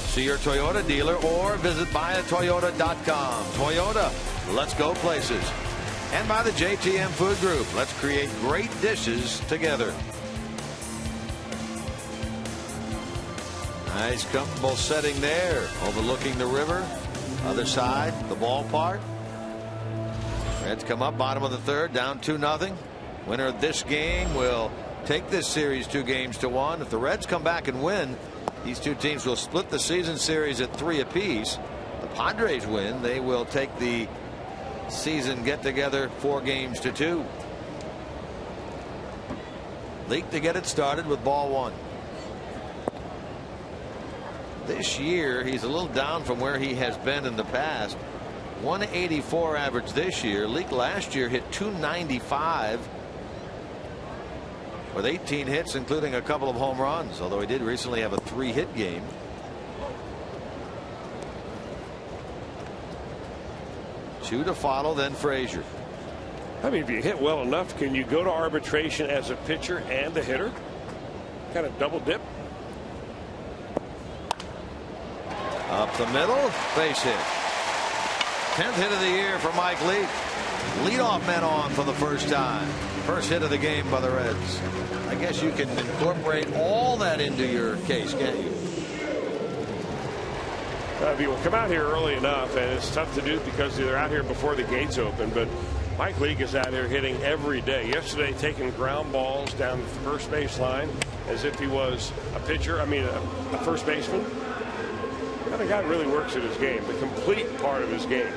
See your Toyota dealer or visit buyatoyota.com. Toyota, let's go places. And by the JTM Food Group, let's create great dishes together. Nice comfortable setting there, overlooking the river. Other side, the ballpark. Reds come up bottom of the third, down 2-0. Winner of this game will take this series 2-1. If the Reds come back and win, these two teams will split the season series at 3 apiece. The Padres win, they will take the season get together 4-2. Leak to get it started with ball 1. This year he's a little down from where he has been in the past. 184 average this year. Leak last year hit 295 with 18 hits, including a couple of home runs, although he did recently have a 3-hit game. Two to follow, then Frazier. I mean, if you hit well enough, can you go to arbitration as a pitcher and a hitter? Kind of double dip. Up the middle, base hit. 10th hit of the year for Mike Leake. Leadoff man on for the first time. First hit of the game by the Reds. I guess you can incorporate all that into your case, can't you? If you will come out here early enough, and it's tough to do because they're out here before the gates open, but Mike Leake is out here hitting every day. Yesterday, taking ground balls down the first base line as if he was a pitcher, a first baseman. That guy really works at his game, the complete part of his game.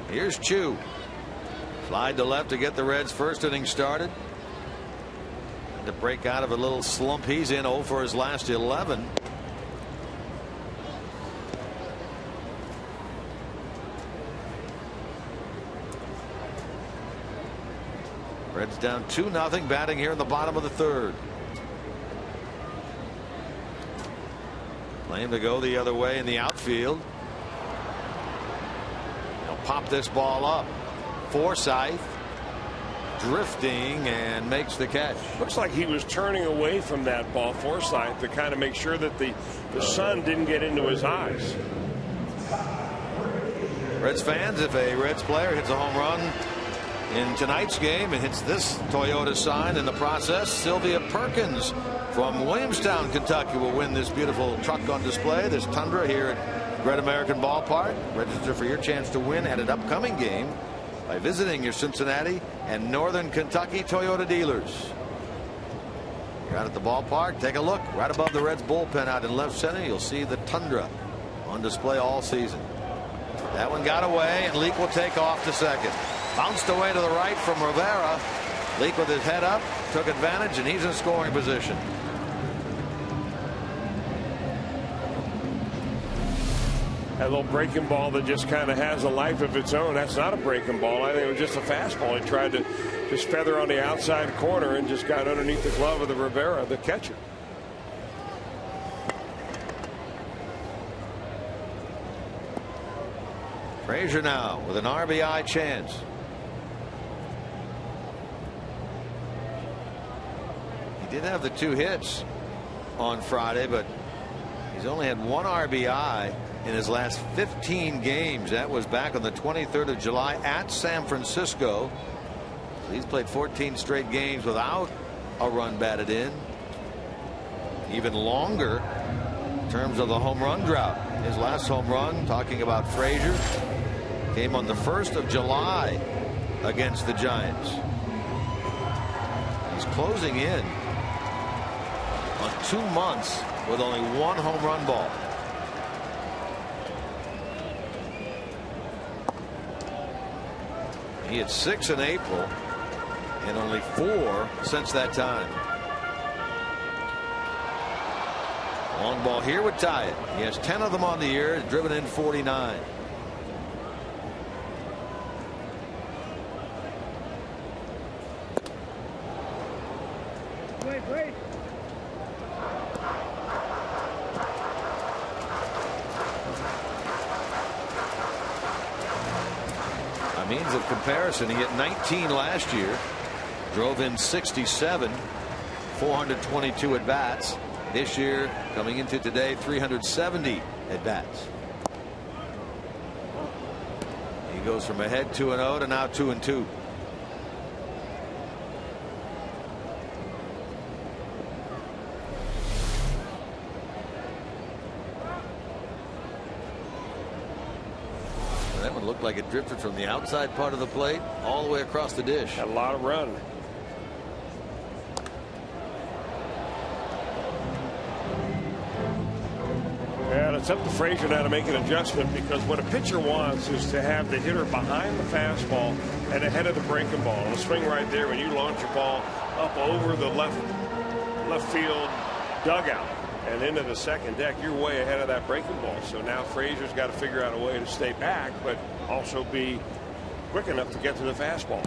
Here's Chu. Slide to left to get the Reds' first inning started. And to break out of a little slump he's in, 0 for his last 11. Reds down 2-0, batting here in the bottom of the third. Lane to go the other way in the outfield. He'll pop this ball up. Forsythe drifting and makes the catch. Looks like he was turning away from that ball, Forsythe, to kind of make sure that the sun didn't get into his eyes. Reds fans, if a Reds player hits a home run in tonight's game and hits this Toyota sign in the process, Sylvia Perkins from Williamstown, Kentucky, will win this beautiful truck on display, this Tundra here at Great American Ballpark. Register for your chance to win at an upcoming game by visiting your Cincinnati and Northern Kentucky Toyota dealers. You're out at the ballpark, take a look. Right above the Reds bullpen out in left center, you'll see the Tundra on display all season. That one got away, and Leake will take off to second. Bounced away to the right from Rivera. Leake with his head up took advantage, and he's in scoring position. That little breaking ball that just kind of has a life of its own. That's not a breaking ball. I think it was just a fastball. He tried to just feather on the outside corner and just got underneath the glove of the Rivera, the catcher. Frazier now with an RBI chance. He did have the 2 hits on Friday, but he's only had 1 RBI in his last 15 games. That was back on the 23rd of July at San Francisco. He's played 14 straight games without a run batted in. Even longer in terms of the home run drought. His last home run, talking about Frazier, came on the 1st of July against the Giants. He's closing in on 2 months with only 1 home run ball. He had 6 in April and only 4 since that time. Long ball here would tie it. He has 10 of them on the year, driven in 49. Wait. By means of comparison, he hit 19 last year, drove in 67, 422 at bats. This year, coming into today, 370 at bats. He goes from ahead 2-0 to now 2-2. That one looked like it drifted from the outside part of the plate all the way across the dish. Had a lot of run. And it's up to Frazier now to make an adjustment, because what a pitcher wants is to have the hitter behind the fastball and ahead of the breaking ball. And a swing right there, when you launch your ball up over the left field dugout and into the second deck, you're way ahead of that breaking ball. So now Frazier's got to figure out a way to stay back, but also be quick enough to get to the fastball.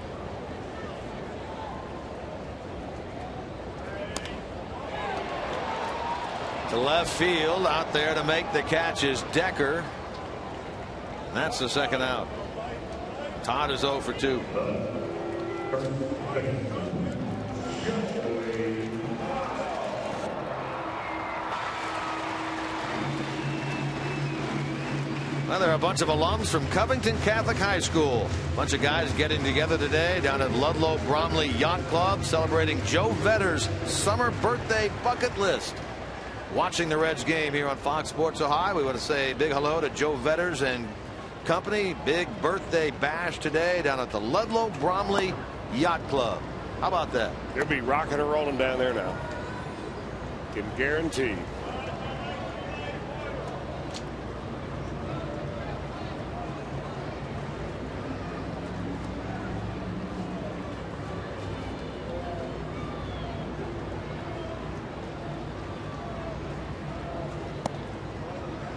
To left field, out there to make the catch is Decker. And that's the second out. Todd is 0 for 2. Well, there are a bunch of alums from Covington Catholic High School. A bunch of guys getting together today down at Ludlow Bromley Yacht Club, celebrating Joe Vedder's summer birthday bucket list. Watching the Reds game here on Fox Sports Ohio, we want to say a big hello to Joe Vedders and company. Big birthday bash today down at the Ludlow Bromley Yacht Club. How about that? They'll be rocking and rolling down there now. Can guarantee.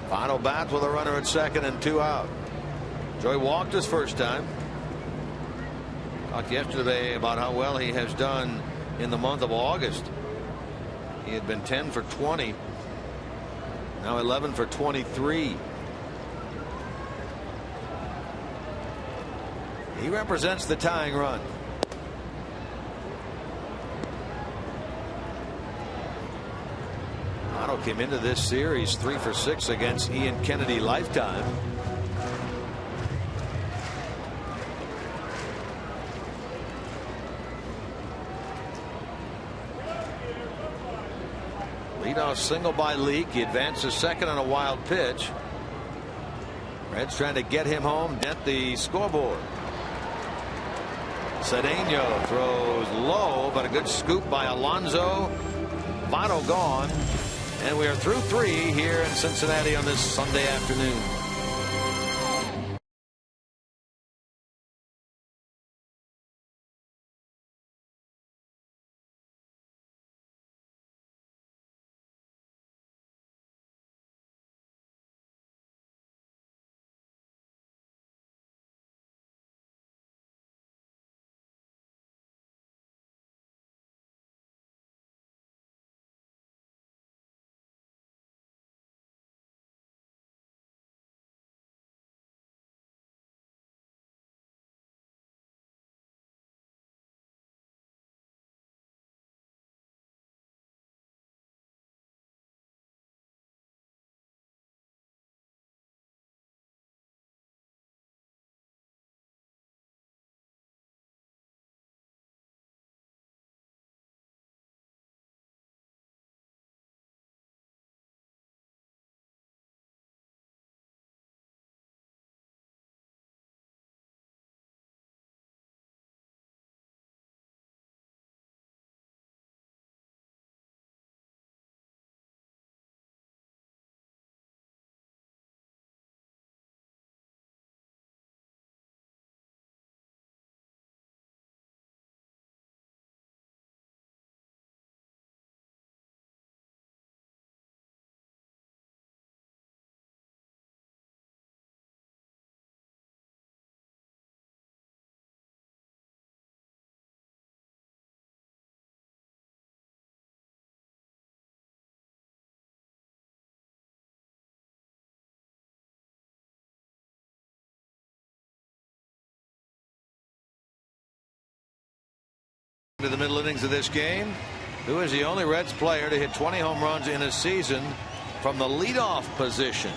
Final bat with a runner at second and 2 out. Joey walked his first time. Talked yesterday about how well he has done in the month of August. He had been 10 for 20. Now 11 for 23. He represents the tying run. Otto came into this series 3 for 6 against Ian Kennedy lifetime. Leadoff single by Leake. He advances second on a wild pitch. Reds trying to get him home, dent the scoreboard. Cedeno throws low, but a good scoop by Alonso. Votto gone, and we are through 3 here in Cincinnati on this Sunday afternoon. To the middle innings of this game, who is the only Reds player to hit 20 home runs in a season from the leadoff position.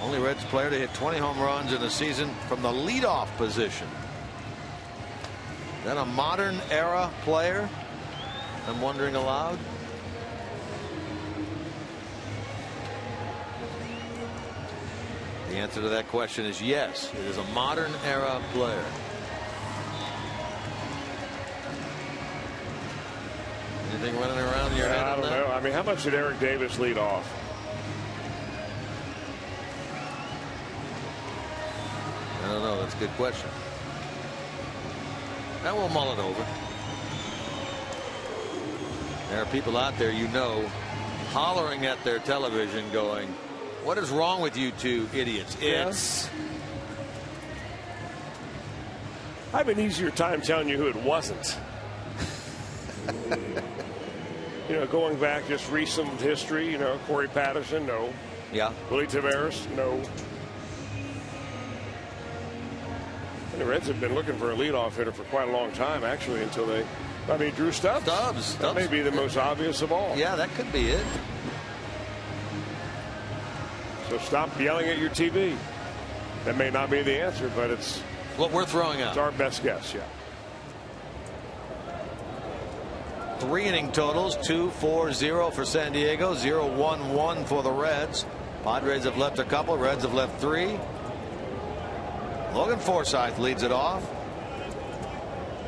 Only Reds player to hit 20 home runs in a season from the leadoff position. Then a modern era player, I'm wondering aloud. The answer to that question is yes. It is a modern era player. Anything running around in your head? I don't know. I mean, how much did Eric Davis lead off? I don't know. That's a good question. Now we'll mull it over. There are people out there, you know, hollering at their television going, what is wrong with you two idiots? It's. I have an easier time telling you who it wasn't. You know, going back just recent history, you know, Corey Patterson, no. Yeah. Willie Taveras, no. And the Reds have been looking for a leadoff hitter for quite a long time, actually, until they, I mean, Drew Stubbs. That may be the most obvious of all. Yeah, that could be it. So stop yelling at your TV. That may not be the answer, but it's what we're throwing out. It's our best guess, yeah. 3 inning totals, 2-4-0 for San Diego, 0-1-1 for the Reds. Padres have left a couple, Reds have left 3. Logan Forsythe leads it off.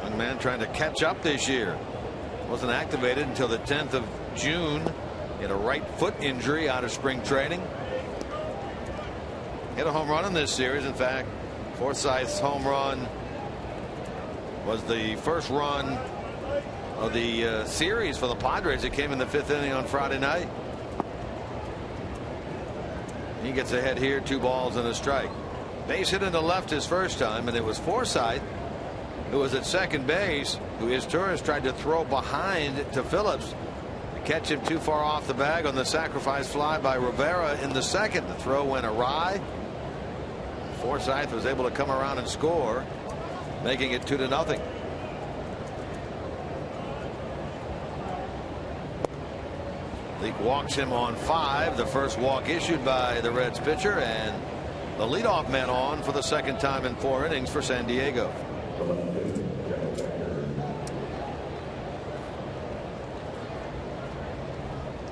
Young man trying to catch up this year. Wasn't activated until the 10th of June. He had a right foot injury out of spring training. Hit a home run in this series. In fact, Forsythe's home run was the first run of the series for the Padres. It came in the 5th inning on Friday night. He gets ahead here, 2 balls and a strike. Base hit into left his first time, and it was Forsythe who was at second base, who his tourist tried to throw behind to Phillips to catch him too far off the bag on the sacrifice fly by Rivera in the second. The throw went awry. Forsythe was able to come around and score, making it 2-0. Leake walks him on 5. The first walk issued by the Reds pitcher, and the leadoff man on for the second time in 4 innings for San Diego.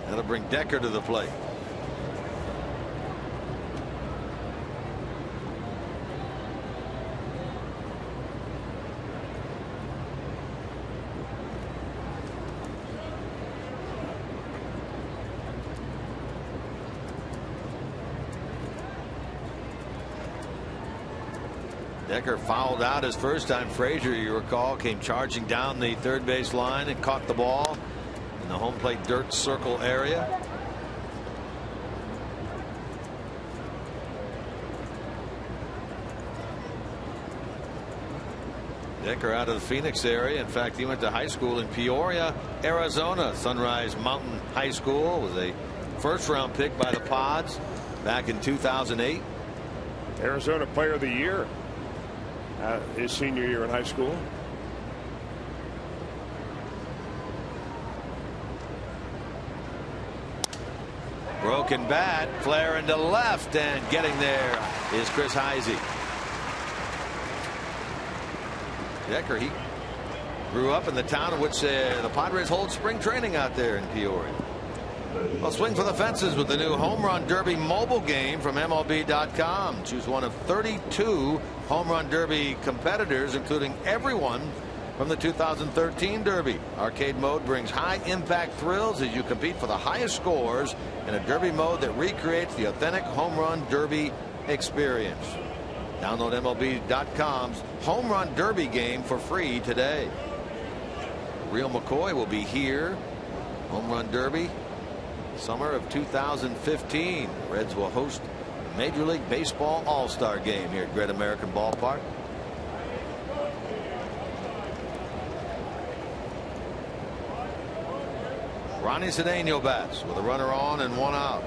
That'll bring Decker to the plate. Decker fouled out his first time. Frazier, you recall, came charging down the third base line and caught the ball in the home plate dirt circle area. Decker out of the Phoenix area. In fact, he went to high school in Peoria, Arizona. Sunrise Mountain High School. Was a first-round pick by the Pods back in 2008. Arizona Player of the Year his senior year in high school. Broken bat, flare into left, and getting there is Chris Heisey. Decker, he grew up in the town in which the Padres hold spring training out there in Peoria. Well, swing for the fences with the new Home Run Derby mobile game from MLB.com. Choose one of 32 Home Run Derby competitors, including everyone from the 2013 Derby. Arcade mode brings high-impact thrills as you compete for the highest scores in a Derby mode that recreates the authentic Home Run Derby experience. Download MLB.com's Home Run Derby game for free today. Real McCoy will be here. Home Run Derby, summer of 2015. Reds will host the Major League Baseball All-Star Game here at Great American Ballpark. Ronnie Cedeno bats with a runner on and 1 out.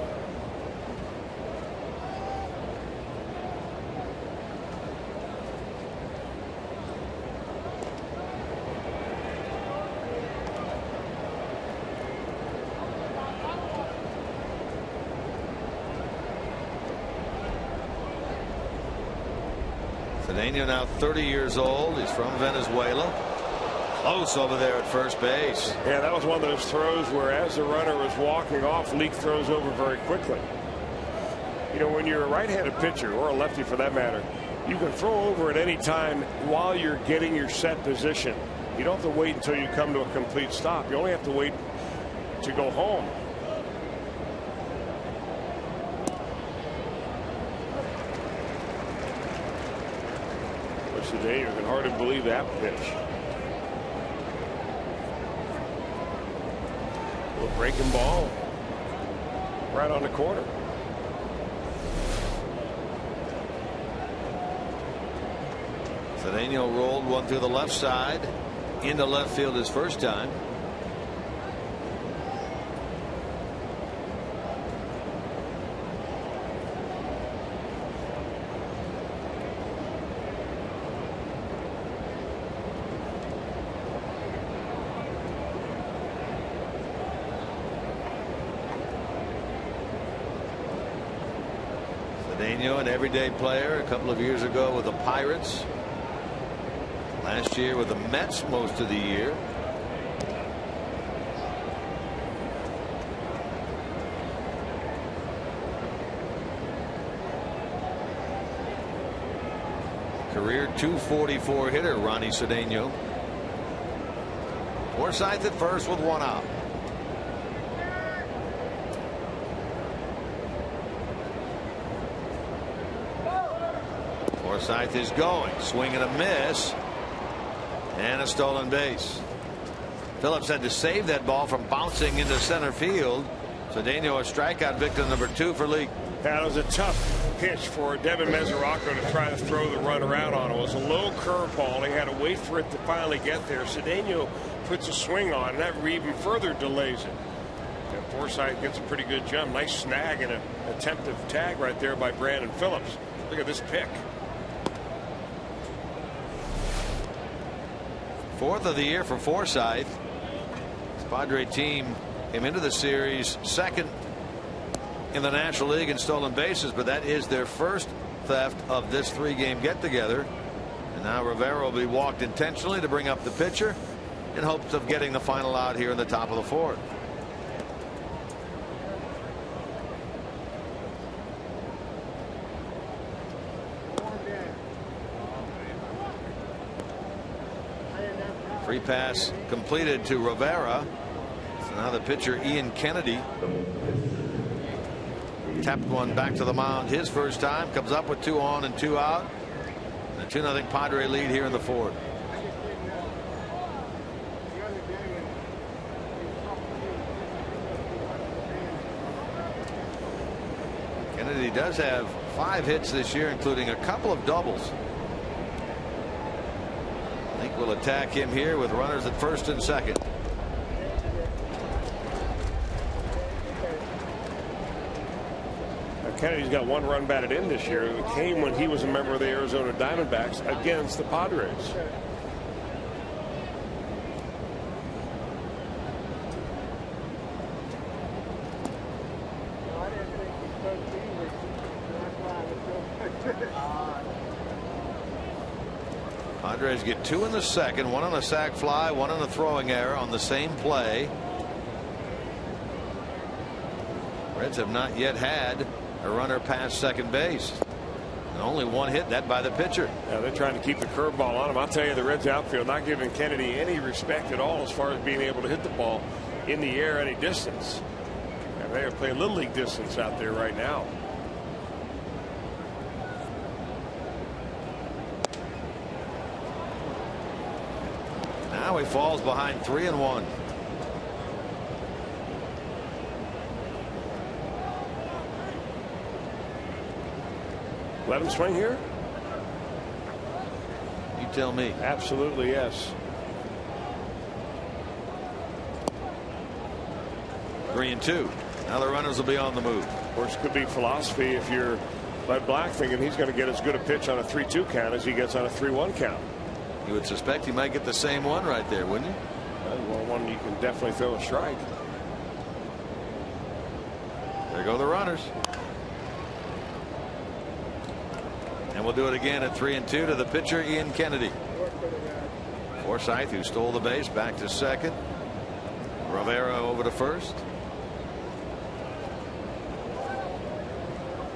Cedeno now 30 years old. He's from Venezuela. Close over there at first base. Yeah, that was one of those throws where as the runner was walking off, Leake throws over very quickly. You know, when you're a right-handed pitcher, or a lefty for that matter, you can throw over at any time while you're getting your set position. You don't have to wait until you come to a complete stop. You only have to wait to go home. Today, you can hardly believe that pitch. A little breaking ball right on the corner. Cedeno rolled one through the left side into left field his first time. Cedeno, an everyday player, a couple of years ago with the Pirates. Last year with the Mets most of the year. Career .244 hitter, Ronnie Cedeno. Forsythe at first with 1 out. Forsythe is going. Swing and a miss. And a stolen base. Phillips had to save that ball from bouncing into center field. Cedeno a strikeout victim number 2 for Leake. That was a tough pitch for Devin Mesoraco to try to throw the runner out on. It was a low curveball. He had to wait for it to finally get there. Cedeno puts a swing on, and that even further delays it. And Forsythe gets a pretty good jump. Nice snag and an attempted tag right there by Brandon Phillips. Look at this pick. 4th of the year for Forsythe. This Padre team came into the series second in the National League in stolen bases, but that is their first theft of this 3-game get-together. And now Rivera will be walked intentionally to bring up the pitcher in hopes of getting the final out here in the top of the 4th. Free pass completed to Rivera. So now the pitcher Ian Kennedy tapped one back to the mound his first time. Comes up with 2 on and 2 out. And a 2-0 Padre lead here in the 4th. Kennedy does have 5 hits this year, including a couple of doubles. I think we'll attack him here with runners at first and second. Now Kennedy's got 1 run batted in this year. It came when he was a member of the Arizona Diamondbacks against the Padres. Padres get 2 in the second, 1 on a sac fly, 1 on a throwing error on the same play. Reds have not yet had a runner past second base. And only 1 hit, that by the pitcher. Yeah, they're trying to keep the curveball on him. I'll tell you, the Reds outfield not giving Kennedy any respect at all as far as being able to hit the ball in the air any distance. And they are playing little league distance out there right now. Now he falls behind 3-1. Let him swing here? You tell me. Absolutely, yes. 3-2. Now the runners will be on the move. Of course, it could be philosophy if you're Bud Black thinking he's going to get as good a pitch on a 3-2 count as he gets on a 3-1 count. You would suspect he might get the same one right there, wouldn't you? Well, one you can definitely throw a strike. There go the runners. And we'll do it again at 3-2 to the pitcher Ian Kennedy. Forsythe, who stole the base, back to second. Rivera over to first.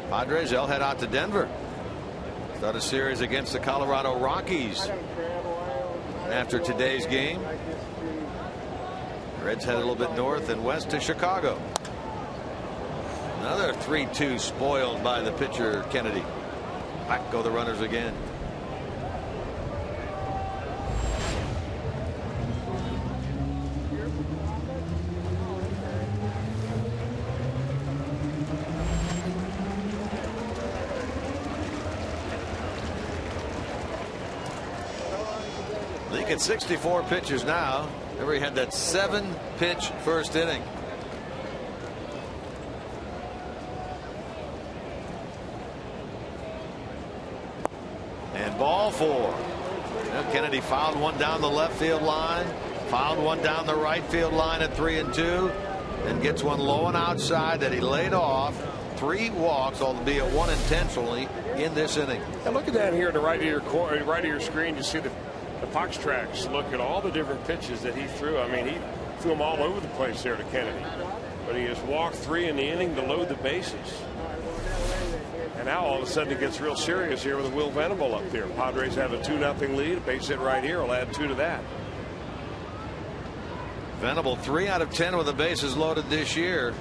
Padres, they'll head out to Denver. Start a series against the Colorado Rockies after today's game. Reds head a little bit north and west to Chicago. Another 3-2 spoiled by the pitcher Kennedy. Back go the runners again. League at 64 pitches now. Remember, he had that 7-pitch first inning. And ball 4. Now Kennedy fouled one down the left field line, fouled one down the right field line at 3-2, and gets one low and outside that he laid off. 3 walks, albeit 1 intentionally, in this inning. And look at that here to the right of your screen. You see the Fox tracks. Look at all the different pitches that he threw. I mean, he threw them all over the place there to Kennedy. But he has walked 3 in the inning to load the bases. And now all of a sudden it gets real serious here with Will Venable up there. Padres have a 2-0 lead. A base hit right here will add 2 to that. Venable 3 out of 10 with the bases loaded this year.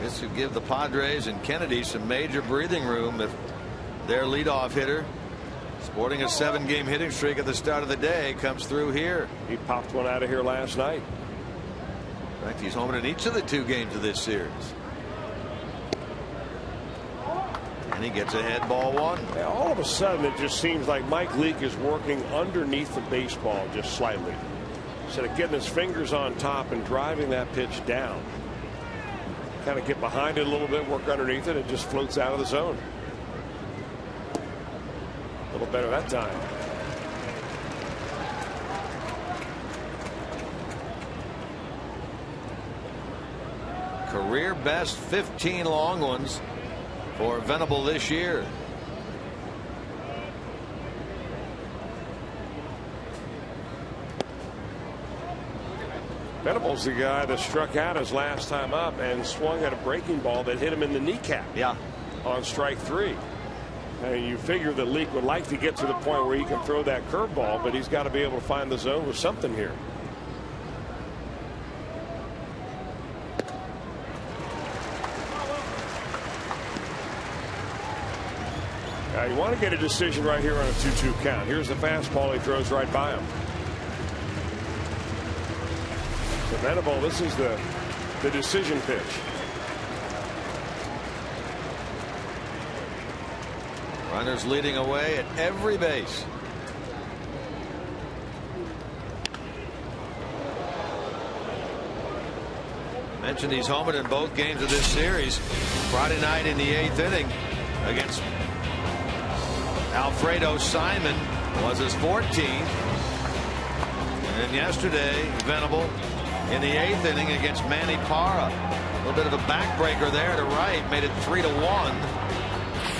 This would give the Padres and Kennedy some major breathing room if their leadoff hitter, sporting a 7-game hitting streak at the start of the day, comes through here. He popped one out of here last night. In fact, he's homered in each of the 2 games of this series. And he gets ahead, ball 1. Yeah, all of a sudden it just seems like Mike Leake is working underneath the baseball just slightly. Instead of getting his fingers on top and driving that pitch down. Kind of get behind it a little bit, work underneath it, it just floats out of the zone. A little better that time. Career best 15 long ones for Venable this year. Venable's the guy that struck out his last time up and swung at a breaking ball that hit him in the kneecap. Yeah. On strike 3. And you figure that Leake would like to get to the point where he can throw that curveball, but he's got to be able to find the zone with something here. Now you want to get a decision right here on a 2-2 count. Here's the fastball. He throws right by him. So Venable, this is the decision pitch. Runners leading away at every base. Mentioned he's homered in both games of this series. Friday night in the 8th inning against Alfredo Simon was his 14th. And yesterday, Venable in the 8th inning against Manny Parra. A little bit of a backbreaker there to right, made it 3-1.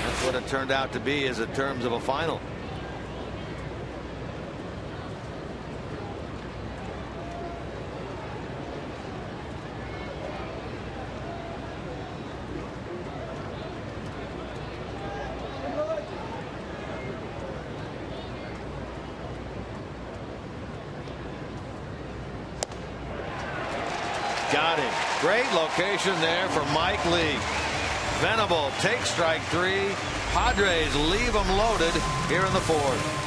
That's what it turned out to be as in terms of a final. Got him. Great location there for Mike Leake. Venable takes strike 3. Padres leave them loaded here in the 4th.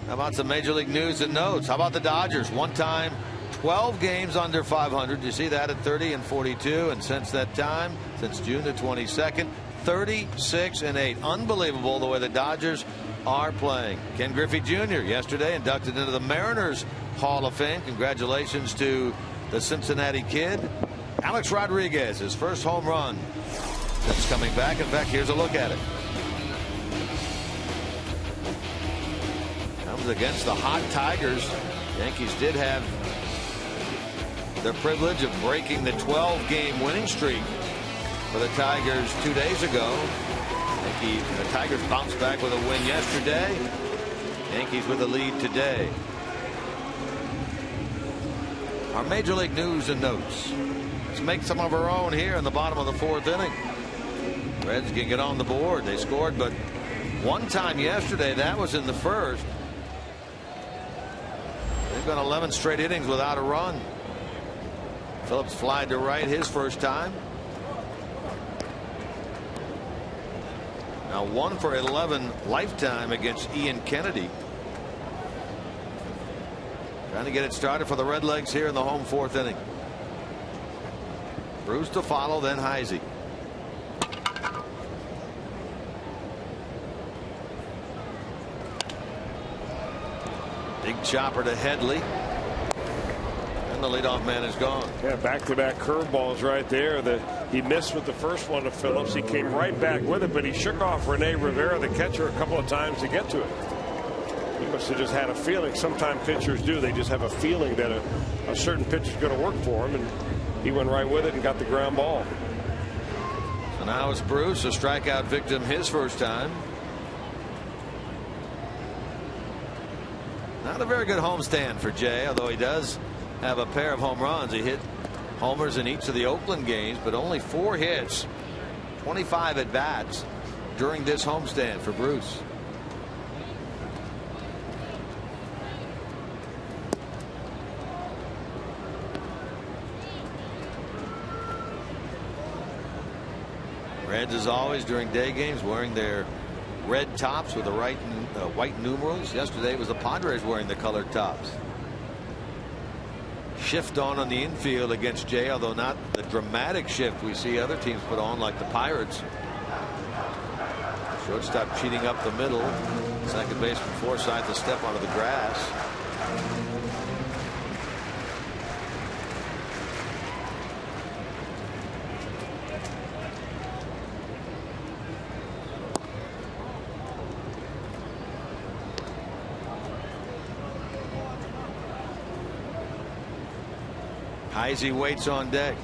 How about some Major League news and notes? How about the Dodgers? One time, 12 games under 500. You see that at 30-42. And since that time, since June the 22nd, 36-8. Unbelievable the way the Dodgers are playing. Ken Griffey Jr. yesterday inducted into the Mariners Hall of Fame. Congratulations to the Cincinnati Kid. Alex Rodriguez, his first home run since coming back. In fact, here's a look at it. Comes against the hot Tigers. Yankees did have the privilege of breaking the 12-game winning streak for the Tigers 2 days ago. The Tigers bounced back with a win yesterday. Yankees with a lead today. Our Major League news and notes. Let's make some of our own here in the bottom of the 4th inning. Reds can get on the board. They scored, but one time yesterday, that was in the 1st. They've gone 11 straight innings without a run. Phillips flied to right his first time. Now 1 for 11 lifetime against Ian Kennedy. Trying to get it started for the Redlegs here in the home 4th inning. Bruce to follow, then Heisey. Big chopper to Headley. And the leadoff man is gone. Yeah, back-to-back curveballs right there. He missed with the first one to Phillips. He came right back with it, but he shook off Rene Rivera, the catcher, a couple of times to get to it. He must have just had a feeling. Sometimes pitchers do. They just have a feeling that a certain pitch is going to work for him, and he went right with it and got the ground ball. So now it's Bruce, a strikeout victim his first time. Not a very good homestand for Jay, although he does have a pair of home runs. He hit homers in each of the Oakland games, but only 4 hits, 25 at bats during this homestand for Bruce. Reds, as always, during day games, wearing their red tops with the white numerals. Yesterday it was the Padres wearing the colored tops. Shift on the infield against Jay, although not the dramatic shift we see other teams put on, like the Pirates. Shortstop cheating up the middle. Second baseman Forsythe to step onto the grass. Heisey waits on deck.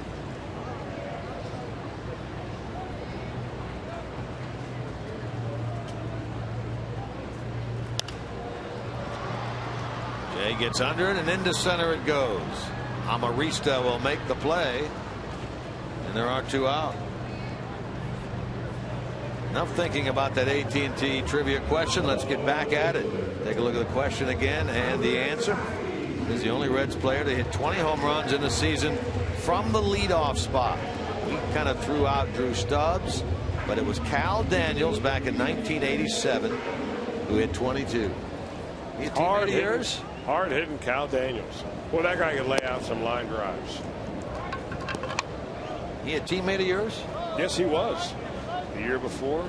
Jay gets under it, and into center it goes. Amarista will make the play, and there are 2 out. Enough thinking about that AT&T trivia question. Let's get back at it. Take a look at the question again, and the answer is the only Reds player to hit 20 home runs in a season from the leadoff spot. We kind of threw out Drew Stubbs, but it was Cal Daniels back in 1987 who hit 22. Hard hitting Cal Daniels. Well, that guy can lay out some line drives. He a teammate of yours? Yes, he was. The year before.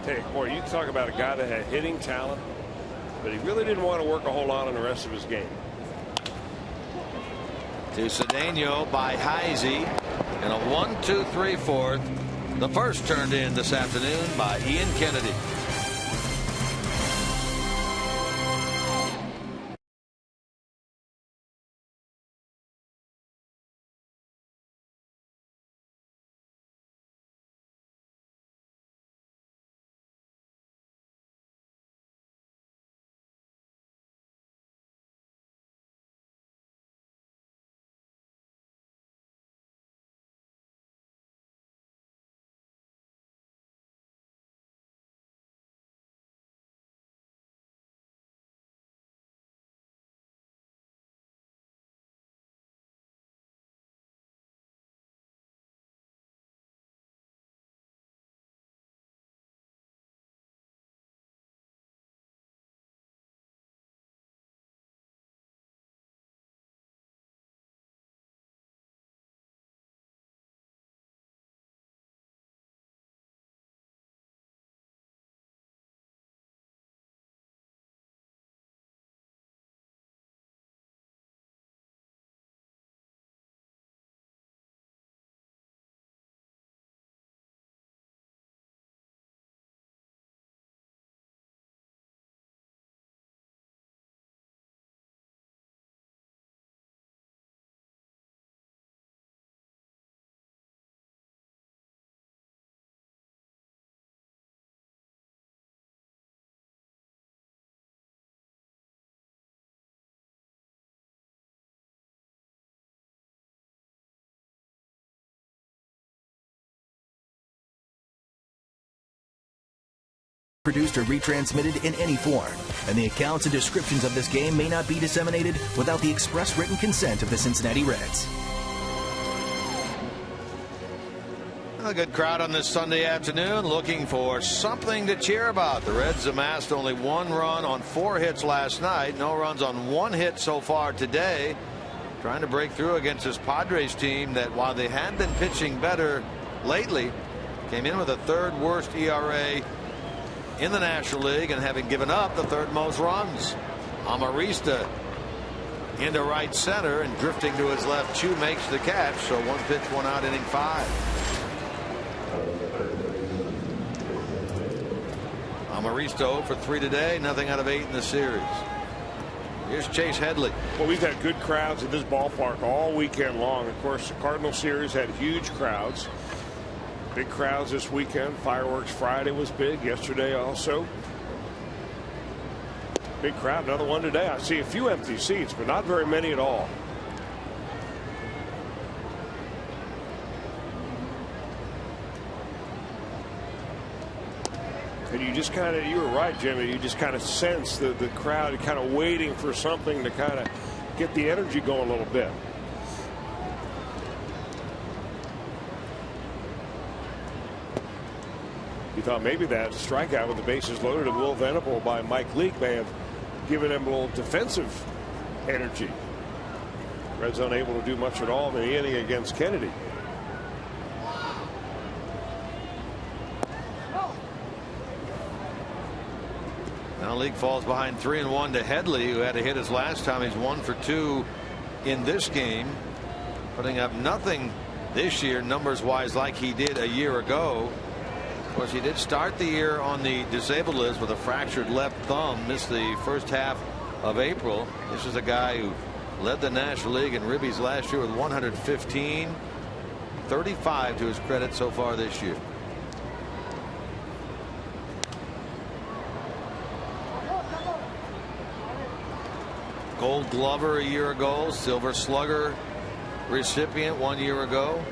Hey, boy, you talk about a guy that had hitting talent, but he really didn't want to work a whole lot on the rest of his game. To Cedeno by Heisey, and a 1-2-3-4. The first turned in this afternoon by Ian Kennedy. Produced or retransmitted in any form, and the accounts and descriptions of this game may not be disseminated without the express written consent of the Cincinnati Reds. A good crowd on this Sunday afternoon looking for something to cheer about. The Reds amassed only 1 run on 4 hits last night. No runs on 1 hit so far today. Trying to break through against this Padres team that, while they had been pitching better lately, came in with the 3rd worst ERA in the National League and having given up the 3rd most runs. Amarista into right center, and drifting to his left, Chu makes the catch. So 1 pitch, 1 out, inning 5. Amarista 0 for 3 today, nothing out of 8 in the series. Here's Chase Headley. Well, we've had good crowds at this ballpark all weekend long. Of course, the Cardinal series had huge crowds. Big crowds this weekend. Fireworks Friday was big. Yesterday also. Big crowd. Another one today. I see a few empty seats, but not very many at all. And you just kind of, you were right, Jimmy, you just kind of sense the crowd kind of waiting for something to kind of get the energy going a little bit. You thought maybe that strikeout with the bases loaded of Will Venable by Mike Leake may have given him a little defensive energy. Reds unable to do much at all in the inning against Kennedy. Now Leake falls behind 3-1 to Headley, who had a hit his last time. He's 1 for 2 in this game, putting up nothing this year numbers wise like he did a year ago. Of course, he did start the year on the disabled list with a fractured left thumb, missed the first half of April. This is a guy who led the National League in ribbies last year with 115, 35 to his credit so far this year. Gold Glover a year ago, Silver Slugger recipient 1 year ago.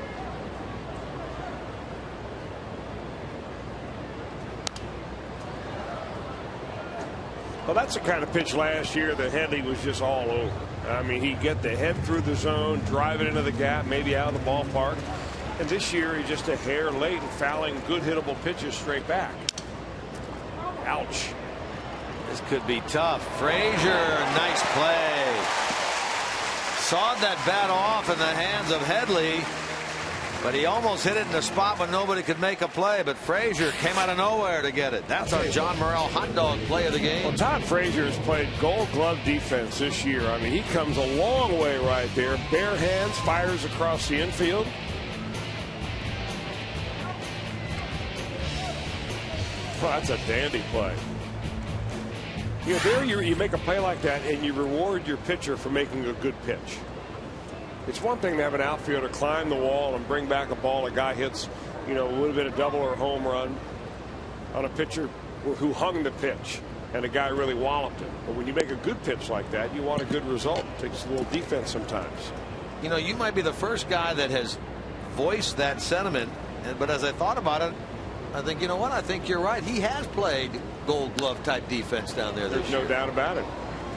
Well, that's the kind of pitch last year that Headley was just all over. I mean, he'd get the head through the zone, drive it into the gap, maybe out of the ballpark. And this year, he's just a hair late and fouling good hittable pitches straight back. Ouch. This could be tough. Frazier, nice play. Sawed that bat off in the hands of Headley, but he almost hit it in a spot when nobody could make a play. But Frazier came out of nowhere to get it. That's our John Morrell hot dog play of the game. Well, Todd Frazier has played Gold Glove defense this year. I mean, he comes a long way right there. Bare hands, fires across the infield. Well, that's a dandy play. You know, there you make a play like that and you reward your pitcher for making a good pitch. It's one thing to have an outfielder climb the wall and bring back a ball a guy hits, you know, would have been a double or a home run on a pitcher who hung the pitch and a guy really walloped it. But when you make a good pitch like that, you want a good result. It takes a little defense sometimes. You know, you might be the first guy that has voiced that sentiment, but as I thought about it, I think, you know what, I think you're right. He has played Gold Glove type defense down there. There's no doubt about it.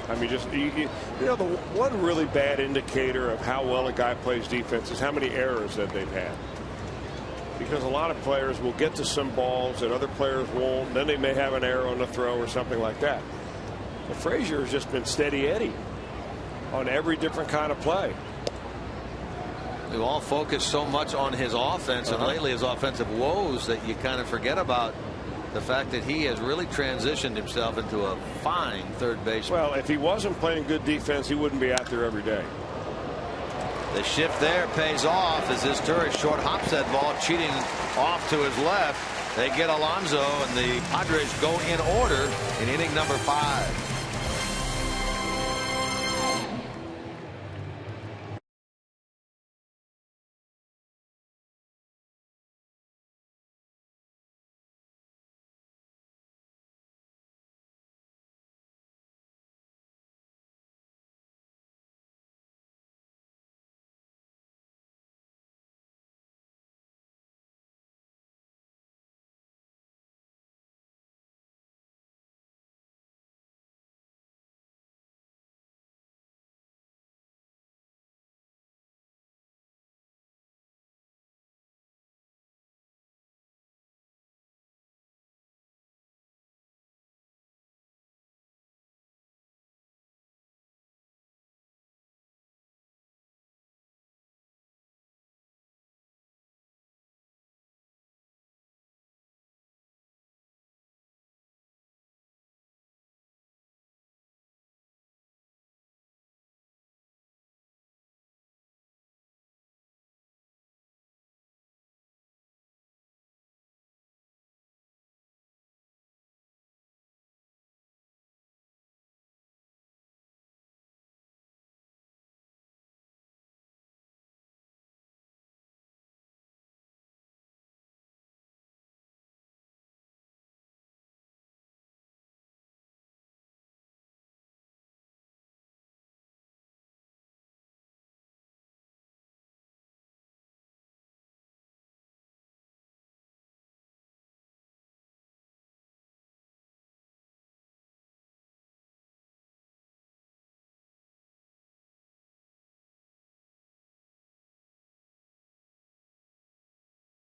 I mean, just you know, the one really bad indicator of how well a guy plays defense is how many errors that they've had. Because a lot of players will get to some balls that other players won't. Then they may have an error on the throw or something like that. But Frazier has just been steady Eddie on every different kind of play. We all focus so much on his offense and lately his offensive woes that you kind of forget about the fact that he has really transitioned himself into a fine third baseman. Well, if he wasn't playing good defense, he wouldn't be out there every day. The shift there pays off as this Turris short hops that ball, cheating off to his left. They get Alonso, and the Padres go in order in inning number 5.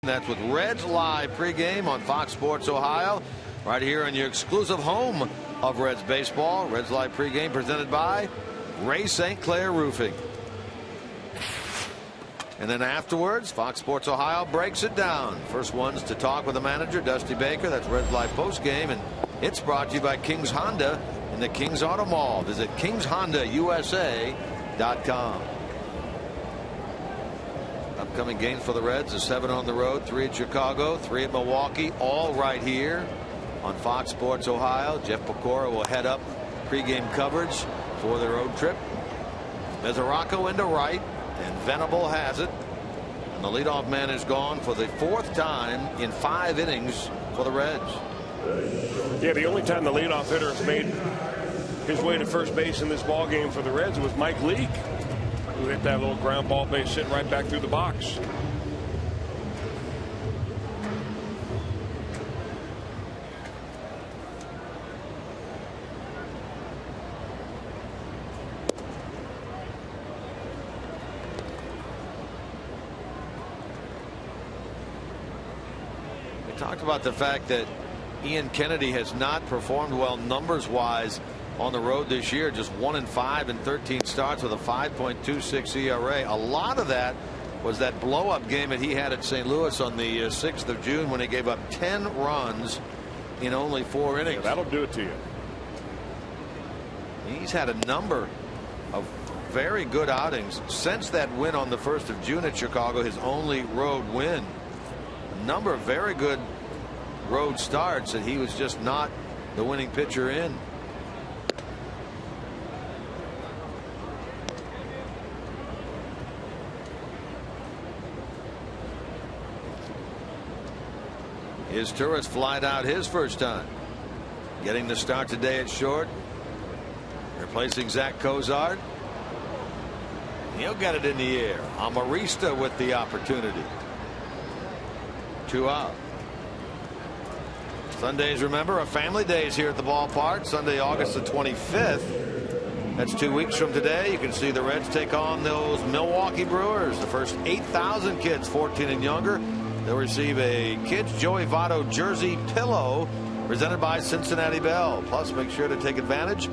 That's with Reds Live pregame on Fox Sports Ohio, right here on your exclusive home of Reds baseball. Reds Live pregame presented by Ray St. Clair Roofing. And then afterwards, Fox Sports Ohio breaks it down. First ones to talk with the manager, Dusty Baker. That's Reds Live postgame, and it's brought to you by Kings Honda in the Kings Auto Mall. Visit KingsHondaUSA.com. Upcoming games for the Reds is 7 on the road, 3 at Chicago, 3 at Milwaukee, all right here on Fox Sports Ohio. Jeff Pecora will head up pregame coverage for the road trip. Mesoraco into right, and Venable has it. And the leadoff man is gone for the 4th time in 5 innings for the Reds. Yeah, the only time the leadoff hitter has made his way to first base in this ball game for the Reds was Mike Leake, who hit that little ground ball base hit right back through the box. We talked about the fact that Ian Kennedy has not performed well numbers wise on the road this year. Just 1-5 in 13 starts with a 5.26 ERA. A lot of that was that blow up game that he had at St. Louis on the 6th of June when he gave up 10 runs in only 4 innings. Yeah, that'll do it to you. He's had a number of very good outings since that win on the 1st of June at Chicago, his only road win. A number of very good road starts, and he was just not the winning pitcher in. His Turris flied out his first time. Getting the start today at short. Replacing Zach Cozart. He'll get it in the air. Amarista with the opportunity. 2 out. Sundays, remember, are family days here at the ballpark. Sunday, August the 25th. That's 2 weeks from today. You can see the Reds take on those Milwaukee Brewers. The first 8,000 kids 14 and younger. They'll receive a Kids Joey Votto jersey pillow presented by Cincinnati Bell. Plus, make sure to take advantage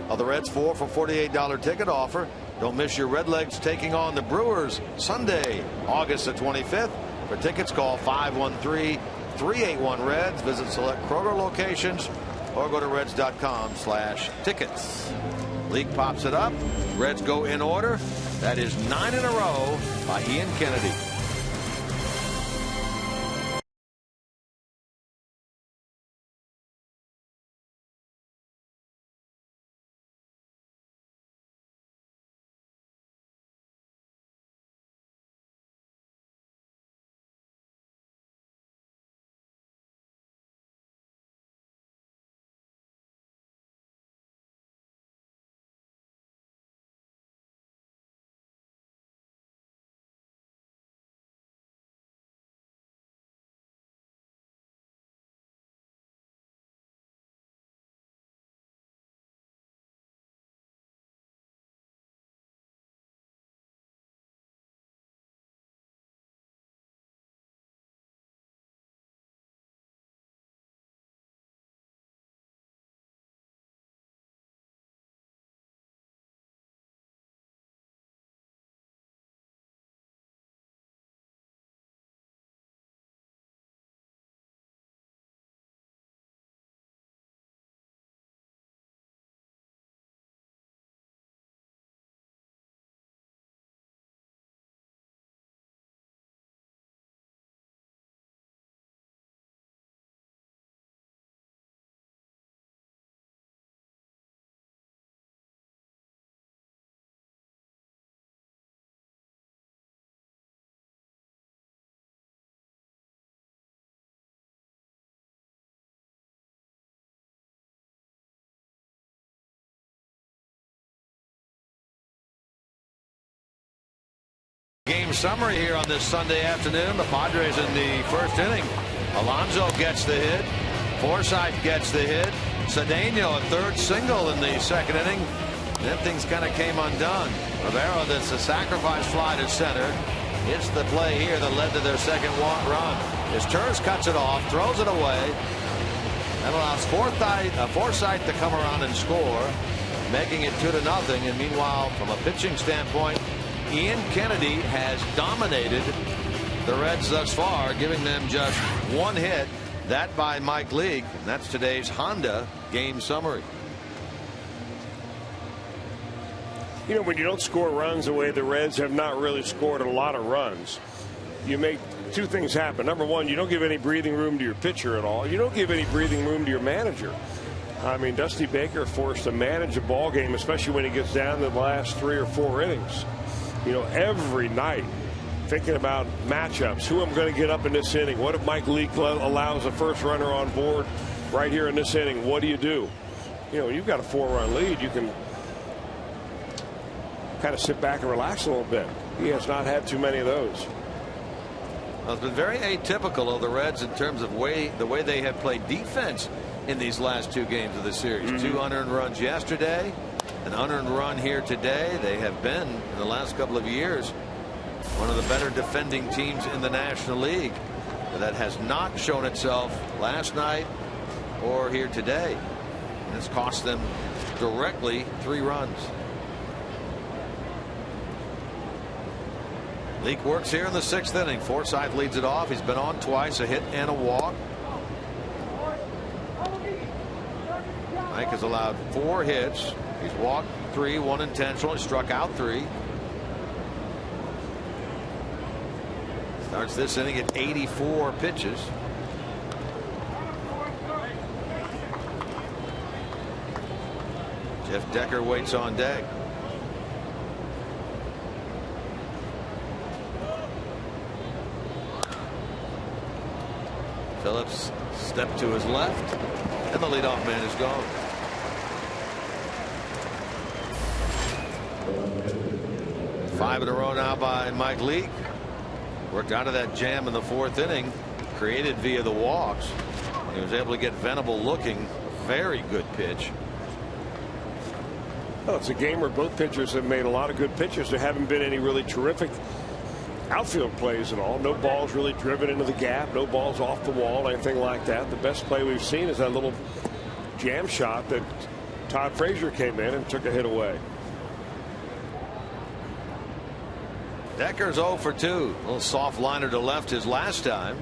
of the Reds 4 for $48 ticket offer. Don't miss your Redlegs taking on the Brewers Sunday, August the 25th. For tickets, call 513-381-REDS. Visit select Kroger locations or go to reds.com/tickets. League pops it up. Reds go in order. That is 9 in a row by Ian Kennedy. Game summary here on this Sunday afternoon. The Padres in the first inning. Alonso gets the hit. Forsythe gets the hit. Cedeno, a third single in the second inning. Then things kind of came undone. Rivera, that's a sacrifice fly to center. It's the play here that led to their second run. As Turns cuts it off, throws it away. That allows Forsythe to come around and score, making it 2-0. And meanwhile, from a pitching standpoint, Ian Kennedy has dominated the Reds thus far, giving them just one hit. That by Mike Leake. And that's today's Honda game summary. You know, when you don't score runs the way the Reds have not really scored a lot of runs, you make two things happen. Number one, you don't give any breathing room to your pitcher at all. You don't give any breathing room to your manager. I mean, Dusty Baker forced to manage a ball game, especially when he gets down to the last 3 or 4 innings. You know, every night thinking about matchups. Who I'm going to get up in this inning? What if Mike Leake allows a first runner on board right here in this inning? What do? You know, you've got a 4-run lead. You can kind of sit back and relax a little bit. He has not had too many of those. Well, it's been very atypical of the Reds in terms of the way they have played defense in these last 2 games of the series. 2 unearned runs yesterday, an unearned run here today. They have been, in the last couple of years, one of the better defending teams in the National League. But that has not shown itself last night or here today. And it's cost them directly 3 runs. Leake works here in the 6th inning. Forsythe leads it off. He's been on twice, a hit and a walk. Mike has allowed 4 hits. He's walked 3, 1 intentional. He struck out 3. Starts this inning at 84 pitches. Jeff Decker waits on deck. Phillips stepped to his left, and the leadoff man is gone. Five in a row now by Mike Leake. Worked out of that jam in the 4th inning, created via the walks. He was able to get Venable looking. Very good pitch. Well, it's a game where both pitchers have made a lot of good pitches. There haven't been any really terrific outfield plays at all. No balls really driven into the gap. No balls off the wall, anything like that. The best play we've seen is that little jam shot that Todd Frazier came in and took a hit away. Decker's 0 for 2. A little soft liner to left his last time.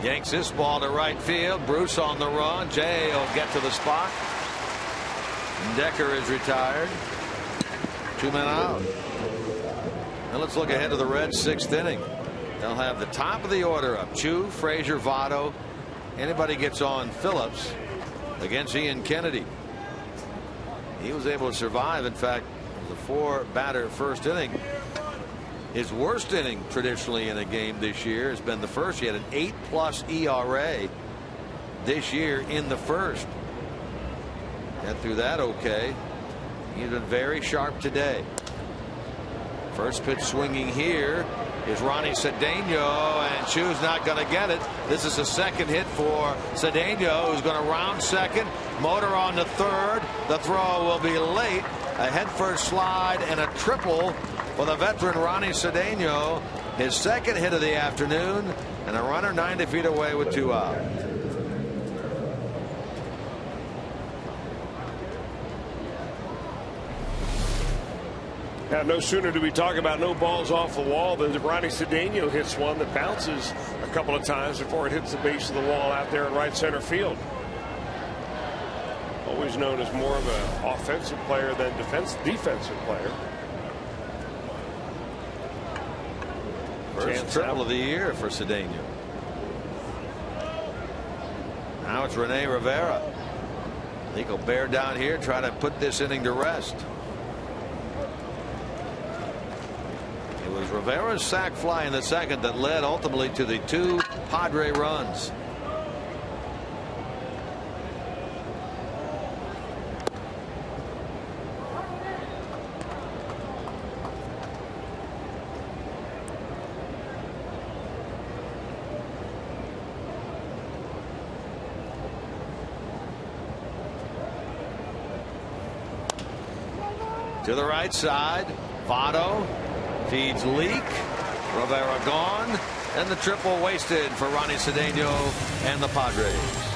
Yanks this ball to right field. Bruce on the run. Jay will get to the spot. Decker is retired. 2 men out. Now let's look ahead to the Reds' 6th inning. They'll have the top of the order up. Chu, Frazier, Votto. Anybody gets on Phillips against Ian Kennedy. He was able to survive. In fact, the 4-batter 1st inning. His worst inning traditionally in a game this year has been the 1st. He had an 8+ ERA this year in the 1st. Got through that okay. He's been very sharp today. First pitch swinging here is Ronnie Cedeno, and Chu's not going to get it. This is a 2nd hit for Cedeno, who's going to round 2nd. Motor on the 3rd. The throw will be late. A head-first slide and a triple for the veteran Ronnie Cedeno. His 2nd hit of the afternoon, and a runner 90 feet away with 2 out. Now, no sooner do we talk about no balls off the wall than Ronnie Cedeno hits one that bounces a couple of times before it hits the base of the wall out there in right center field. Always known as more of an offensive player than defensive player. First triple of the year for Cedeno. Now it's Rene Rivera. He will bear down here, try to put this inning to rest. It was Rivera's sac fly in the 2nd that led ultimately to the 2 Padre runs. To the right side, Votto Feeds Leak. Rivera gone. And the triple wasted for Ronnie Cedeno and the Padres.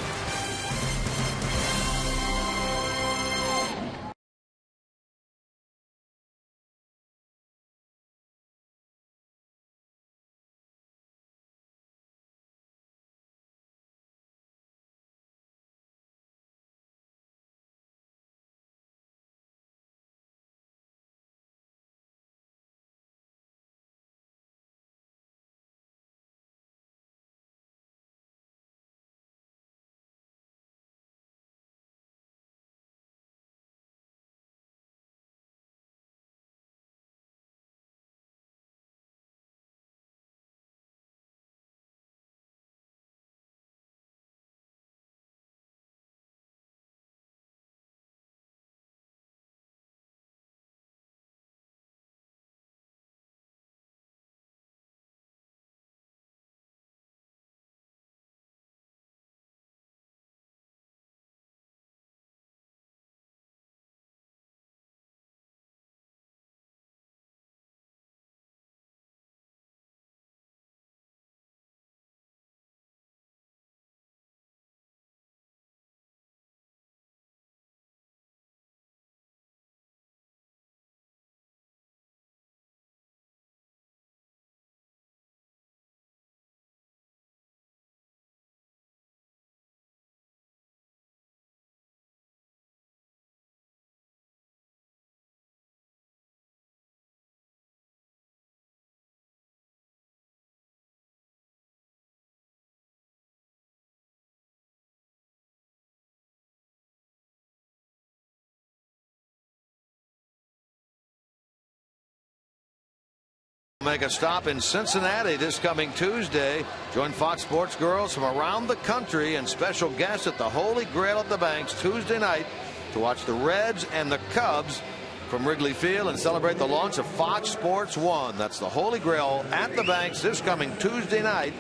Make a stop in Cincinnati this coming Tuesday. Join Fox Sports girls from around the country and special guests at the Holy Grail at the Banks Tuesday night to watch the Reds and the Cubs from Wrigley Field and celebrate the launch of Fox Sports 1. That's the Holy Grail at the Banks this coming Tuesday night.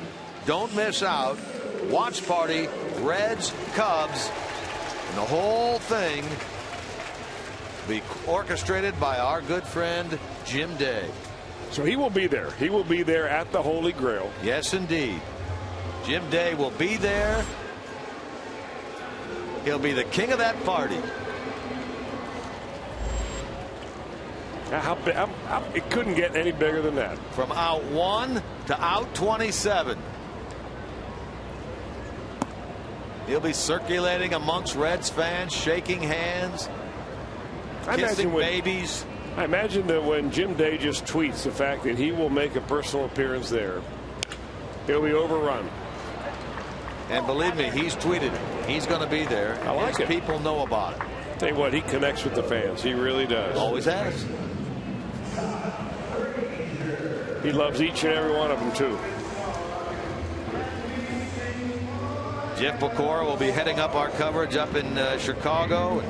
Don't miss out. Watch party, Reds, Cubs, and the whole thing be orchestrated by our good friend Jim Day. So he will be there. He will be there at the Holy Grail. Yes, indeed. Jim Day will be there. He'll be the king of that party. It couldn't get any bigger than that. From out 1 to out 27. He'll be circulating amongst Reds fans, shaking hands, kissing babies. I imagine that when Jim Day just tweets the fact that he will make a personal appearance there, he'll be overrun. And believe me, he's tweeted it. He's going to be there. I like it. People know about it. Tell you what, he connects with the fans. He really does. Always has. He loves each and every one of them, too. Jeff Pecora will be heading up our coverage up in Chicago.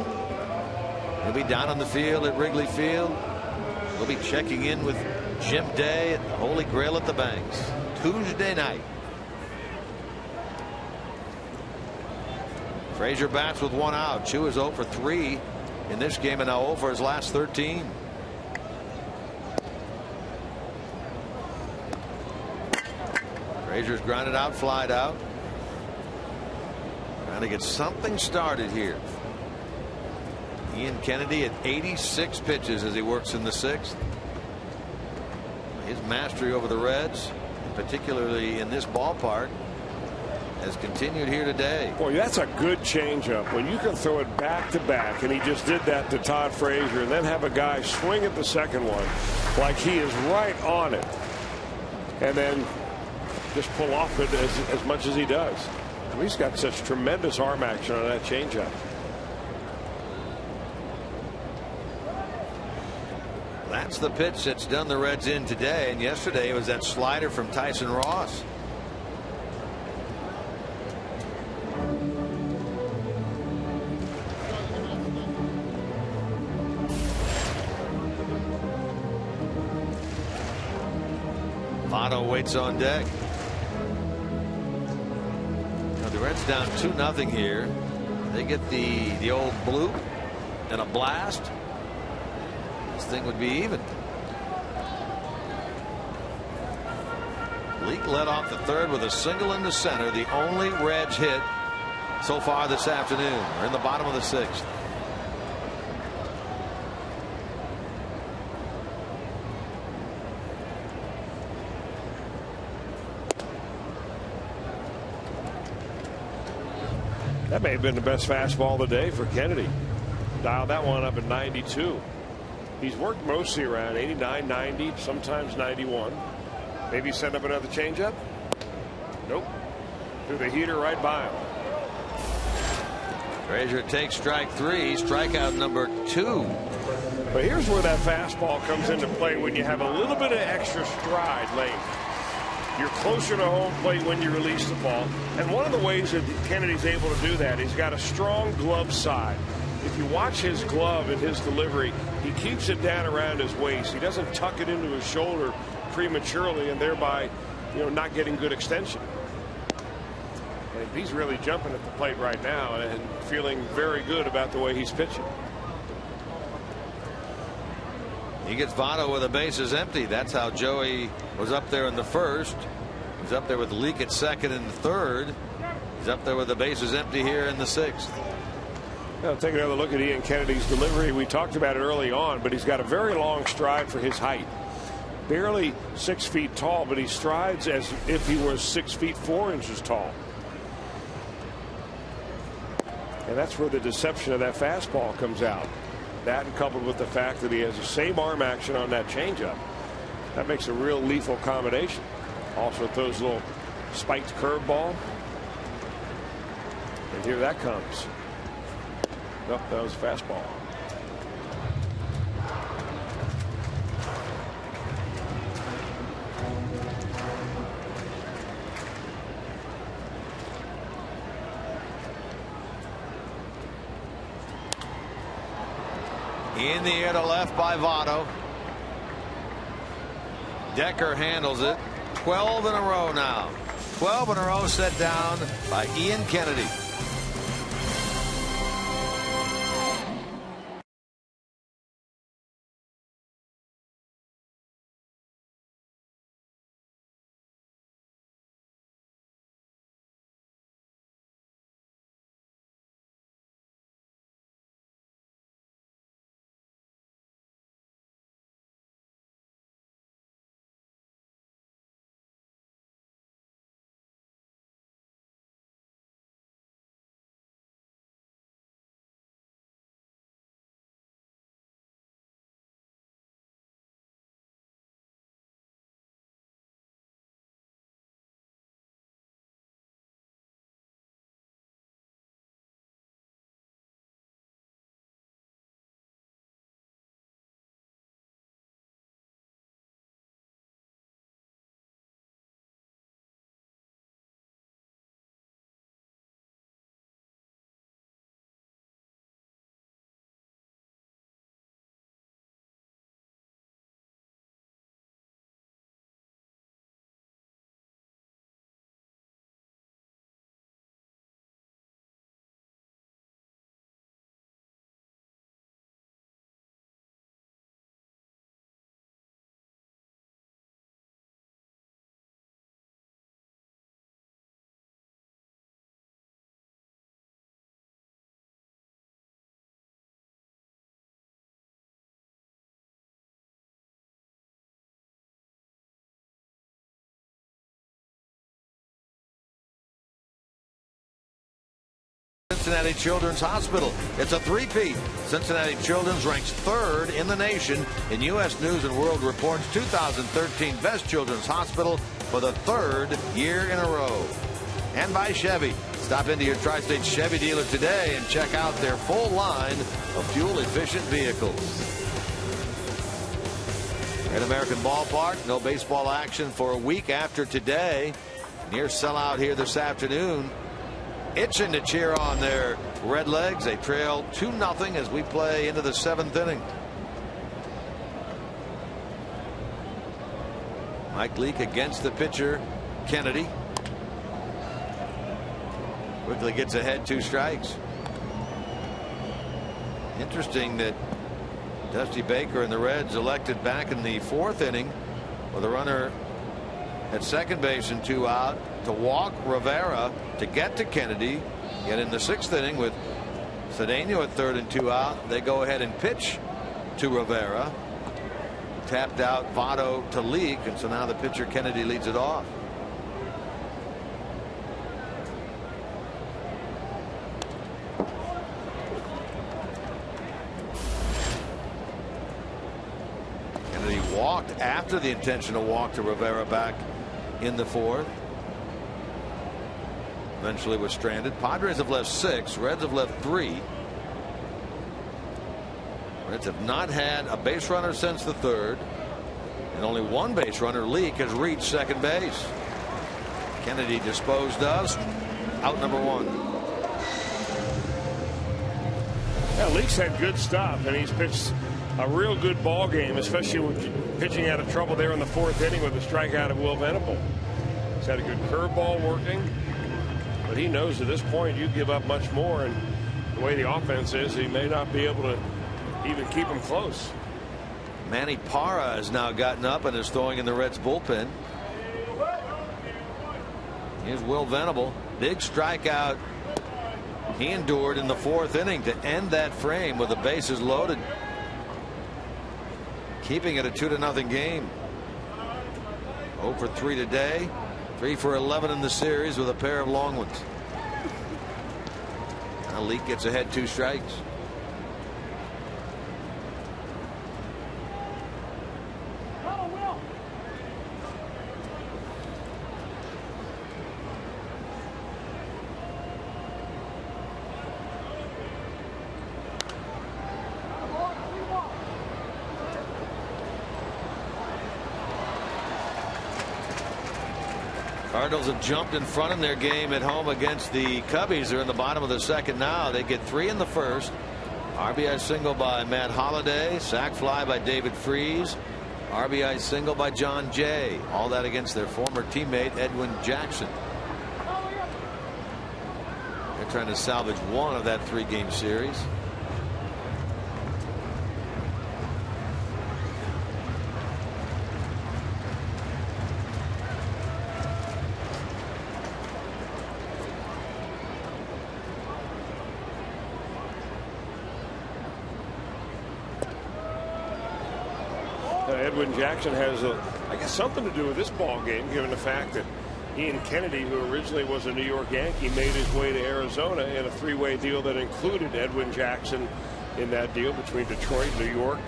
He'll be down on the field at Wrigley Field. We'll be checking in with Jim Day at the Holy Grail at the Banks Tuesday night. Frazier bats with 1 out. Chu is 0 for 3 in this game and now 0 for his last 13. Frazier's grounded out, flied out. Trying to get something started here. Ian Kennedy at 86 pitches as he works in the 6th. His mastery over the Reds, particularly in this ballpark, has continued here today. Boy, that's a good changeup. When you can throw it back to back, and he just did that to Todd Frazier, and then have a guy swing at the second one like he is right on it, and then just pull off it as much as he does. I mean, he's got such tremendous arm action on that changeup. That's the pitch that's done the Reds in today, and yesterday it was that slider from Tyson Ross. Votto waits on deck. Now the Reds down 2-0 here. They get the old bloop and a blast. Thing would be even. Leake led off the third with a single in the center, the only Reds hit so far this afternoon. We're in the bottom of the sixth. That may have been the best fastball of the day for Kennedy. Dialed that one up at 92. He's worked mostly around 89, 90, sometimes 91. Maybe set up another changeup. Nope. Threw the heater right by him. Frazier takes strike three, strikeout number 2. But here's where that fastball comes into play when you have a little bit of extra stride length. You're closer to home plate when you release the ball. And one of the ways that Kennedy's able to do that, he's got a strong glove side. If you watch his glove and his delivery, he keeps it down around his waist. He doesn't tuck it into his shoulder prematurely and thereby, not getting good extension. And he's really jumping at the plate right now and feeling very good about the way he's pitching. He gets Votto with the bases empty. That's how Joey was up there in the first. He's up there with Leake at second and third. He's up there with the bases empty here in the sixth. Now take another look at Ian Kennedy's delivery. We talked about it early on, but he's got a very long stride for his height. Barely 6 feet tall, but he strides as if he was 6 feet 4 inches tall. And that's where the deception of that fastball comes out. That, and coupled with the fact that he has the same arm action on that changeup, that makes a real lethal combination. Also throws a little spiked curveball. And here that comes. Nope, that was a fastball. In the air to left by Votto. Decker handles it. 12 in a row now. 12 in a row set down by Ian Kennedy. Cincinnati Children's Hospital. It's a three-peat. Cincinnati Children's ranks 3rd in the nation in U.S. News and World Report's 2013 Best Children's Hospital for the 3rd year in a row. And by Chevy. Stop into your Tri-State Chevy dealer today and check out their full line of fuel-efficient vehicles. At American Ballpark, no baseball action for a week after today. Near sellout here this afternoon. Itching to cheer on their Red Legs. They trail 2-0 as we play into the 7th inning. Mike Leake against the pitcher, Kennedy. Quickly gets ahead, 2 strikes. Interesting that Dusty Baker and the Reds elected back in the 4th inning with a runner at second base and 2 out to walk Rivera to get to Kennedy. Yet in the 6th inning with Cedeno at 3rd and 2 out, they go ahead and pitch to Rivera. Tapped out Votto to Leake, and so now the pitcher Kennedy leads it off. Kennedy walked after the intentional walk to Rivera back in the 4th. Eventually was stranded. Padres have left 6. Reds have left 3. Reds have not had a base runner since the 3rd. And only one base runner, Leake, has reached second base. Kennedy disposed of. Out number 1. Yeah, Leake's had good stuff, and he's pitched a real good ball game, especially with pitching out of trouble there in the 4th inning with a strikeout of Will Venable. He's had a good curveball working, but he knows at this point you give up much more, and the way the offense is, he may not be able to even keep him close. Manny Parra has now gotten up and is throwing in the Reds bullpen. Here's Will Venable. Big strikeout he endured in the 4th inning to end that frame with the bases loaded, keeping it a 2-0 game. 0 for 3 today, 3 for 11 in the series with a pair of long ones. Now Leake gets ahead 2 strikes. Cardinals have jumped in front in their game at home against the Cubbies. They're in the bottom of the 2nd now. They get 3 in the 1st. RBI single by Matt Holliday. Sac fly by David Freese. RBI single by John Jay. All that against their former teammate Edwin Jackson. They're trying to salvage 1 of that 3-game series. Edwin Jackson has, I guess, something to do with this ball game, given the fact that he and Kennedy, who originally was a New York Yankee, made his way to Arizona in a 3-way deal that included Edwin Jackson in that deal between Detroit, New York,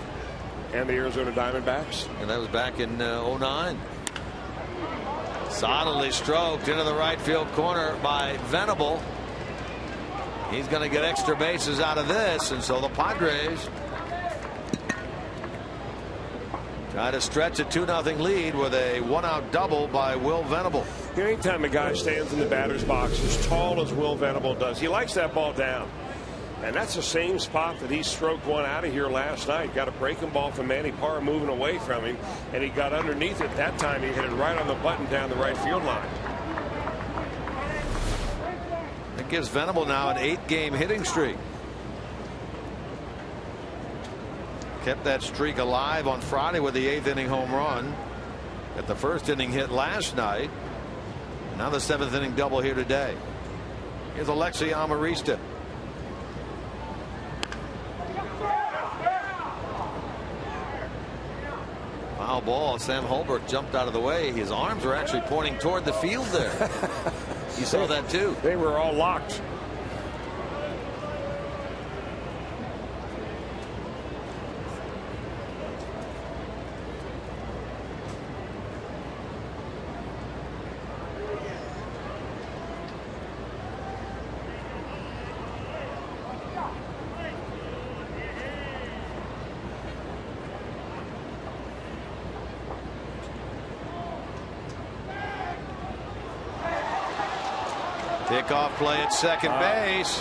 and the Arizona Diamondbacks. And that was back in 09. Solidly stroked into the right field corner by Venable. He's going to get extra bases out of this, and so the Padres try to stretch a 2-0 lead with a 1-out double by Will Venable. Anytime a guy stands in the batter's box as tall as Will Venable does, he likes that ball down. And that's the same spot that he stroked one out of here last night. Got a breaking ball from Manny Parra moving away from him, and he got underneath it. That time he hit it right on the button down the right field line. That gives Venable now an 8-game hitting streak. Kept that streak alive on Friday with the 8th inning home run. Got the 1st inning hit last night. Now the 7th inning double here today. Here's Alexi Amarista. Foul ball. Sam Holbrook jumped out of the way. His arms were actually pointing toward the field there. You saw that too. They were all locked. Kickoff play at second base.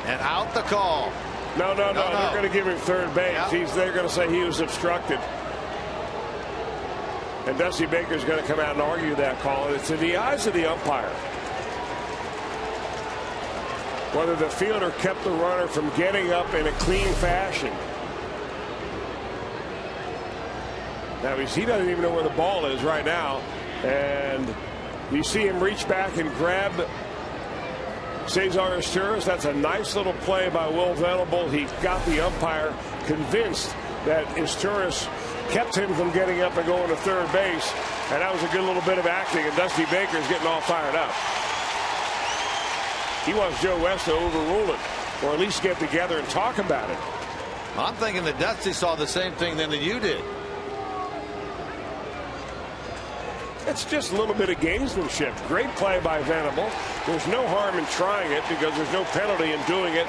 And out the call. No. They're going to give him third base. Yep. They're going to say he was obstructed. And Dusty Baker's going to come out and argue that call. It's in the eyes of the umpire. Whether the fielder kept the runner from getting up in a clean fashion. Now he doesn't even know where the ball is right now. And you see him reach back and grab Cesar Izturis. That's a nice little play by Will Venable. He got the umpire convinced that Izturis kept him from getting up and going to third base. And that was a good little bit of acting. And Dusty Baker's getting all fired up. He wants Joe West to overrule it, or at least get together and talk about it. I'm thinking that Dusty saw the same thing then that you did. It's just a little bit of gamesmanship. Great play by Venable. There's no harm in trying it because there's no penalty in doing it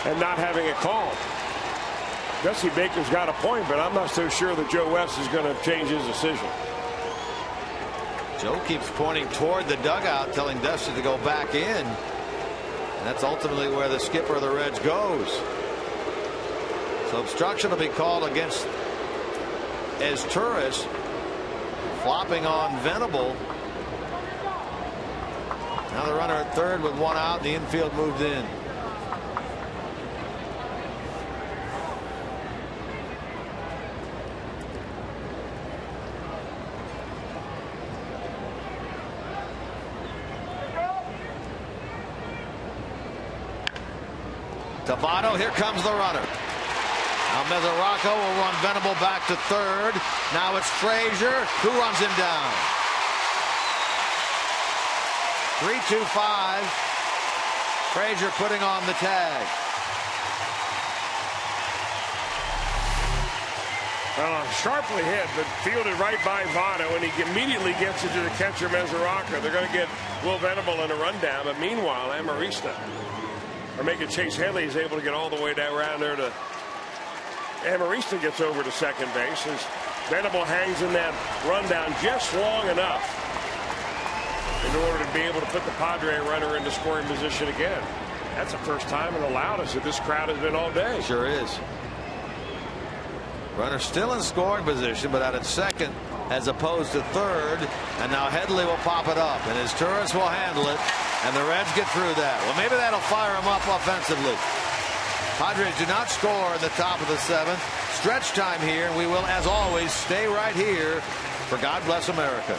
and not having a call. Dusty Baker's got a point, but I'm not so sure that Joe West is going to change his decision. Joe keeps pointing toward the dugout, telling Dusty to go back in. And that's ultimately where the skipper of the Reds goes. So obstruction will be called against Izturis, flopping on Venable. Now the runner at third with one out. The infield moved in. Tabano, here comes the runner. Now Mesoraco will run Venable back to third. Now it's Frazier who runs him down. 3-2-5. Frazier putting on the tag. Sharply hit, but fielded right by Votto, and he immediately gets it to the catcher Mesoraco. They're going to get Will Venable in a rundown, but meanwhile, Amarista, or make it Chase Headley, is able to get all the way down around there to Amarista gets over to second base as Venable hangs in that rundown just long enough in order to be able to put the Padre runner into scoring position again. That's the first time in the loudest that this crowd has been all day. Sure is. Runner still in scoring position, but out at second as opposed to third. And now Headley will pop it up, and Izturis will handle it, and the Reds get through that. Well, maybe that'll fire him up offensively. Padres do not score in the top of the seventh. Stretch time here, and we will, as always, stay right here for God Bless America.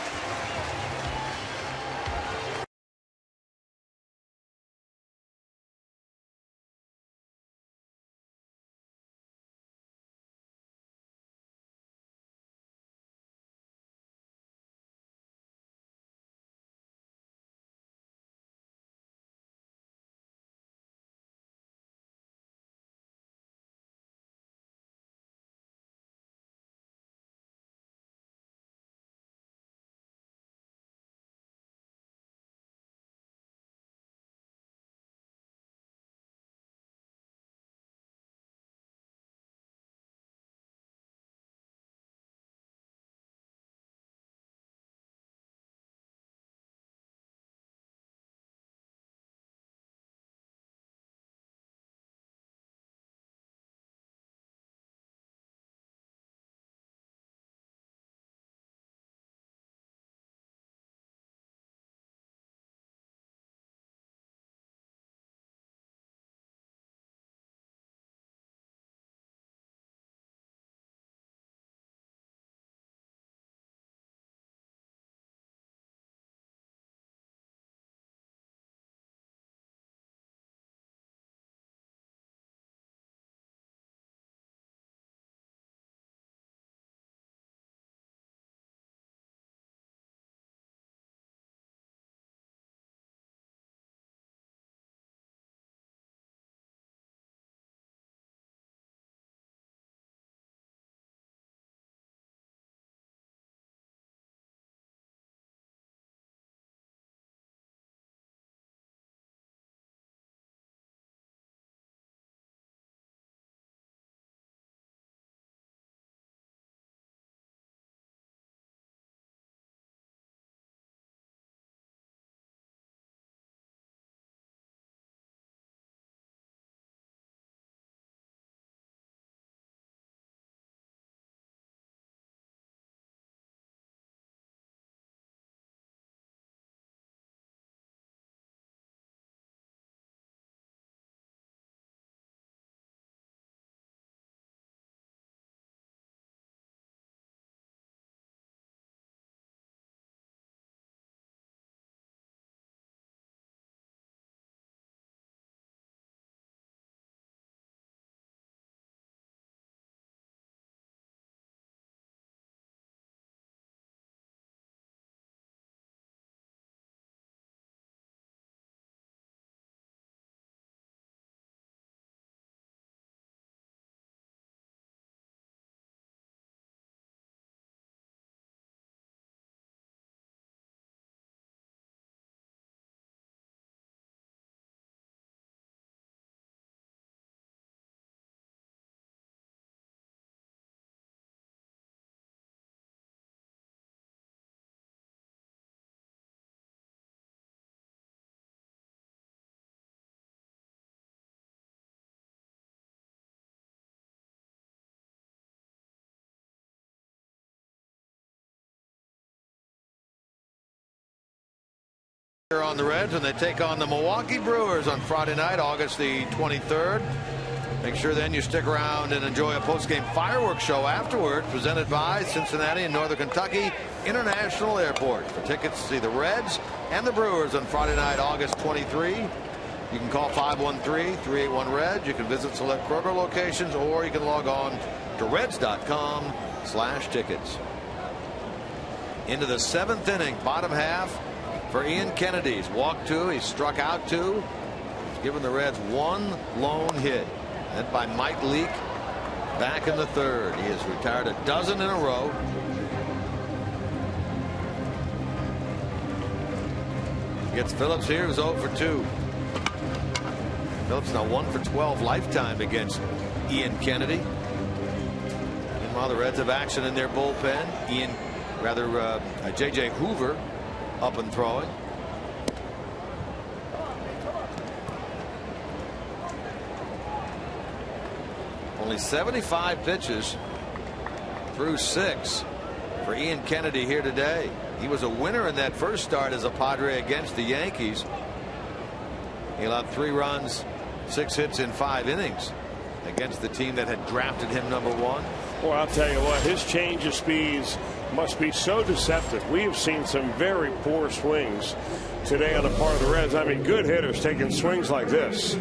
Here on the Reds, and they take on the Milwaukee Brewers on Friday night, August the 23rd. Make sure then you stick around and enjoy a post-game fireworks show afterwards, presented by Cincinnati and Northern Kentucky International Airport. For tickets to see the Reds and the Brewers on Friday night, August 23, you can call 513-381-RED. You can visit select Kroger locations, or you can log on to reds.com/tickets. Into the 7th inning, bottom half for Ian Kennedy. He's walked 2, he's struck out 2. He's given the Reds 1 lone hit. Led by Mike Leake back in the 3rd. He has retired a dozen in a row. Gets Phillips here, who's 0 for 2. Phillips now 1 for 12 lifetime against Ian Kennedy. Meanwhile, the Reds have action in their bullpen. J.J. Hoover up and throwing. Only 75 pitches through 6 for Ian Kennedy here today. He was a winner in that first start as a Padre against the Yankees. He allowed 3 runs, 6 hits in 5 innings against the team that had drafted him #1. Well, I'll tell you what, his change of speeds must be so deceptive. We have seen some very poor swings today on the part of the Reds. I mean, good hitters taking swings like this.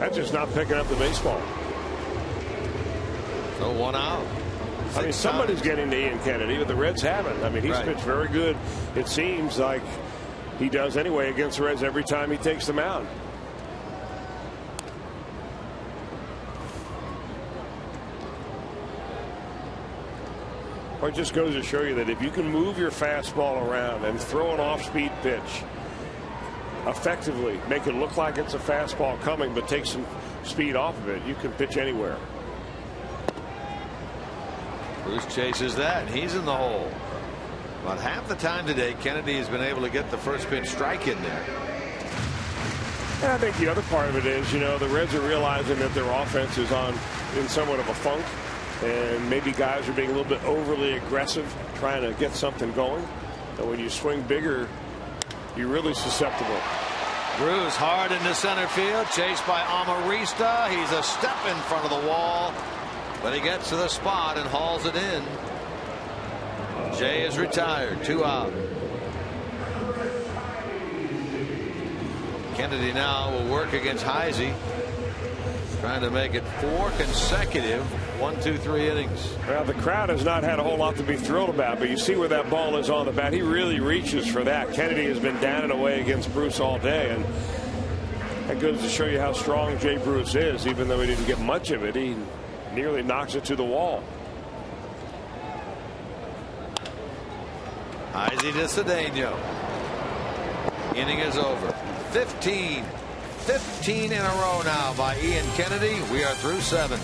That's just not picking up the baseball. So 1 out. I mean, somebody's getting to Ian Kennedy, but the Reds haven't. I mean, he's pitched very good. It seems like he does anyway against the Reds every time he takes them out. Well, it just goes to show you that if you can move your fastball around and throw an off-speed pitch effectively, make it look like it's a fastball coming, but take some speed off of it, you can pitch anywhere. Bruce chases that, and he's in the hole. About half the time today, Kennedy has been able to get the first pitch strike in there. And I think the other part of it is, you know, the Reds are realizing that their offense is in somewhat of a funk, and maybe guys are being a little bit overly aggressive trying to get something going. And when you swing bigger, you're really susceptible. Bruce hard into center field, chased by Amarista. He's a step in front of the wall, but he gets to the spot and hauls it in. Jay is retired, 2 out. Kennedy now will work against Heisey, trying to make it 4 consecutive 1-2-3 innings. Well, the crowd has not had a whole lot to be thrilled about, but you see where that ball is on the bat. He really reaches for that. Kennedy has been down and away against Bruce all day, and that goes to show you how strong Jay Bruce is. Even though he didn't get much of it, he nearly knocks it to the wall. Heisey to Cedeno. Inning is over. 15 in a row now by Ian Kennedy. We are through 7.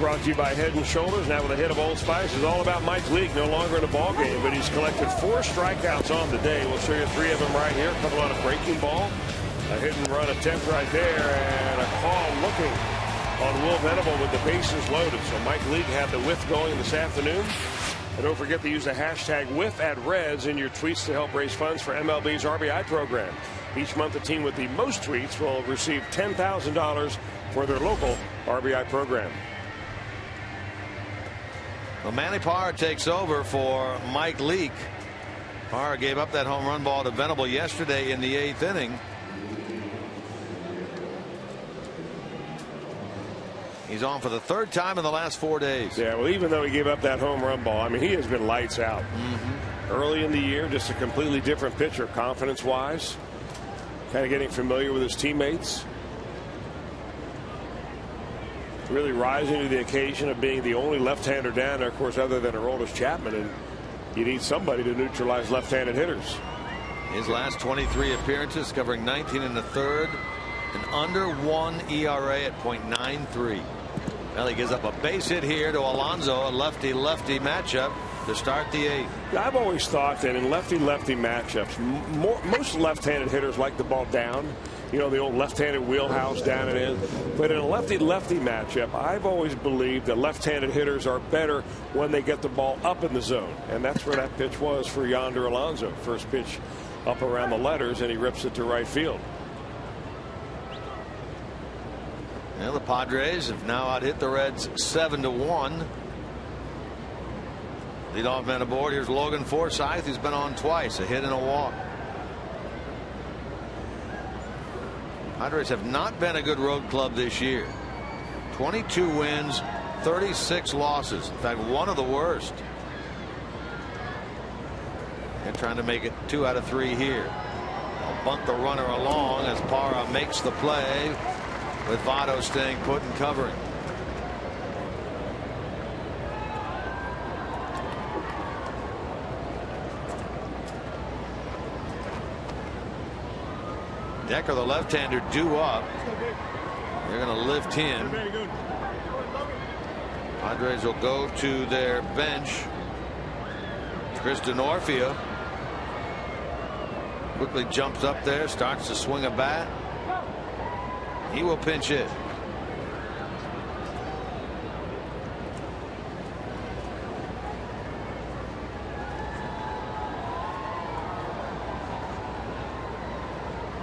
brought to you by Head & Shoulders. Now with a hit of Old Spice. It's all about Mike Leake. No longer in a ball game, but he's collected 4 strikeouts on the day. We'll show you 3 of them right here. A couple on a breaking ball. A hit and run attempt right there, and a call looking on Will Venable with the bases loaded. So Mike Leake had the whiff going this afternoon. And don't forget to use the hashtag #WhiffAtReds in your tweets to help raise funds for MLB's RBI program. Each month, the team with the most tweets will receive $10,000 for their local RBI program. Well, Manny Parra takes over for Mike Leake. Parra gave up that home run ball to Venable yesterday in the 8th inning. He's on for the 3rd time in the last 4 days. Yeah, well, even though he gave up that home run ball, I mean, he has been lights out. Early in the year, just a completely different pitcher, confidence-wise. Kind of getting familiar with his teammates. Really rising to the occasion of being the only left-hander down there, of course, other than Aroldis Chapman. And you need somebody to neutralize left-handed hitters. His last 23 appearances, covering 19 1/3, an under 1 ERA at .93. Well, he gives up a base hit here to Alonso, a lefty-lefty matchup to start the 8th. I've always thought that in lefty-lefty matchups, most left-handed hitters like the ball down. You know, the old left-handed wheelhouse down and in. But in a lefty-lefty matchup, I've always believed that left-handed hitters are better when they get the ball up in the zone. And that's where that pitch was for Yonder Alonso. First pitch up around the letters, and he rips it to right field. Well, the Padres have now out-hit the Reds 7-1. Leadoff man aboard. Here's Logan Forsythe, who's been on twice, a hit and a walk. Padres have not been a good road club this year. 22 wins, 36 losses. In fact, one of the worst. They're trying to make it 2 out of 3 here. They'll bunt the runner along as Parra makes the play, with Votto staying put and covering. Decker, the left-hander, due up. They're going to lift him. Padres will go to their bench. Chris Denorfia quickly jumps up there, starts to swing a bat. He will pinch hit.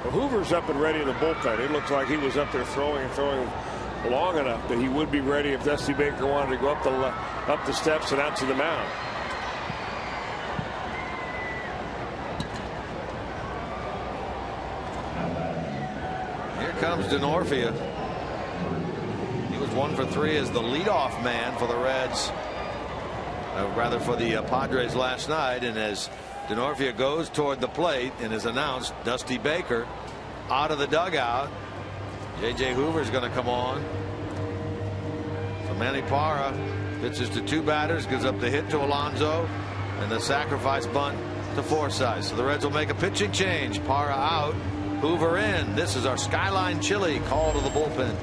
Well, Hoover's up and ready in the bullpen. It looks like he was up there throwing long enough that he would be ready if Dusty Baker wanted to go up the steps and out to the mound. Comes Denorfia. He was 1 for 3 as the leadoff man for the Reds, rather for the Padres last night. And as Denorfia goes toward the plate and is announced, Dusty Baker out of the dugout. J.J. Hoover's going to come on. So Manny Parra pitches to 2 batters, gives up the hit to Alonso, and the sacrifice bunt to Forsythe. So the Reds will make a pitching change. Parra out, Hoover in. This is our Skyline Chili call to the bullpen.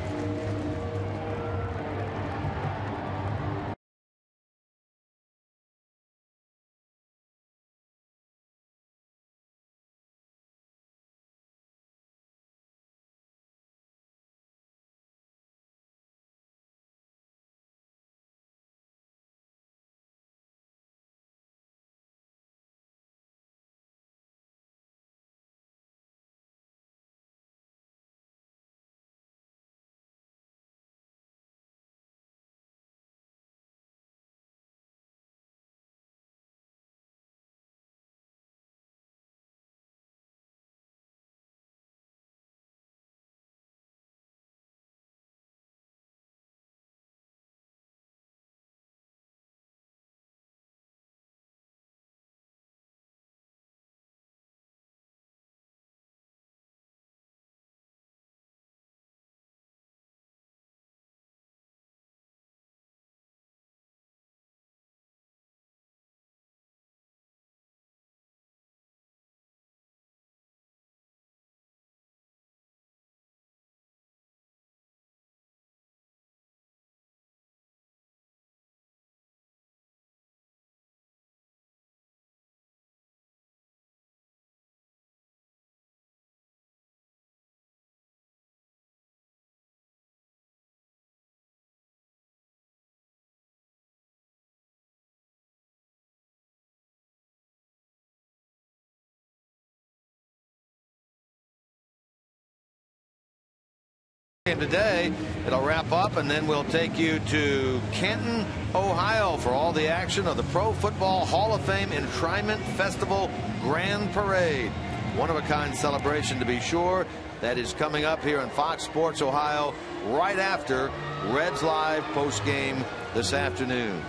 Today, it'll wrap up, and then we'll take you to Canton, Ohio for all the action of the Pro Football Hall of Fame Enshrinement Festival Grand Parade. One-of-a-kind celebration, to be sure. That is coming up here on Fox Sports Ohio right after Reds Live post-game this afternoon.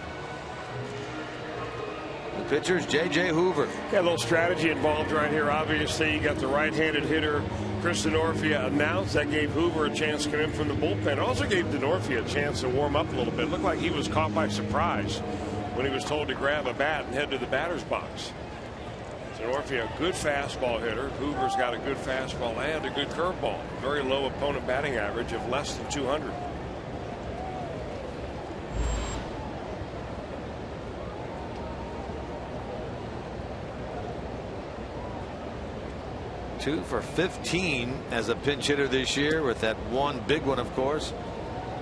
The pitcher's J.J. Hoover. Got a little strategy involved right here. Obviously, you got the right-handed hitter, Chris Denorfia, announced. That gave Hoover a chance to come in from the bullpen. It also gave Denorfia a chance to warm up a little bit. It looked like he was caught by surprise when he was told to grab a bat and head to the batter's box. Denorfia, a good fastball hitter. Hoover's got a good fastball and a good curveball. Very low opponent batting average of less than 200. Two for 15 as a pinch hitter this year, with that one big one, of course,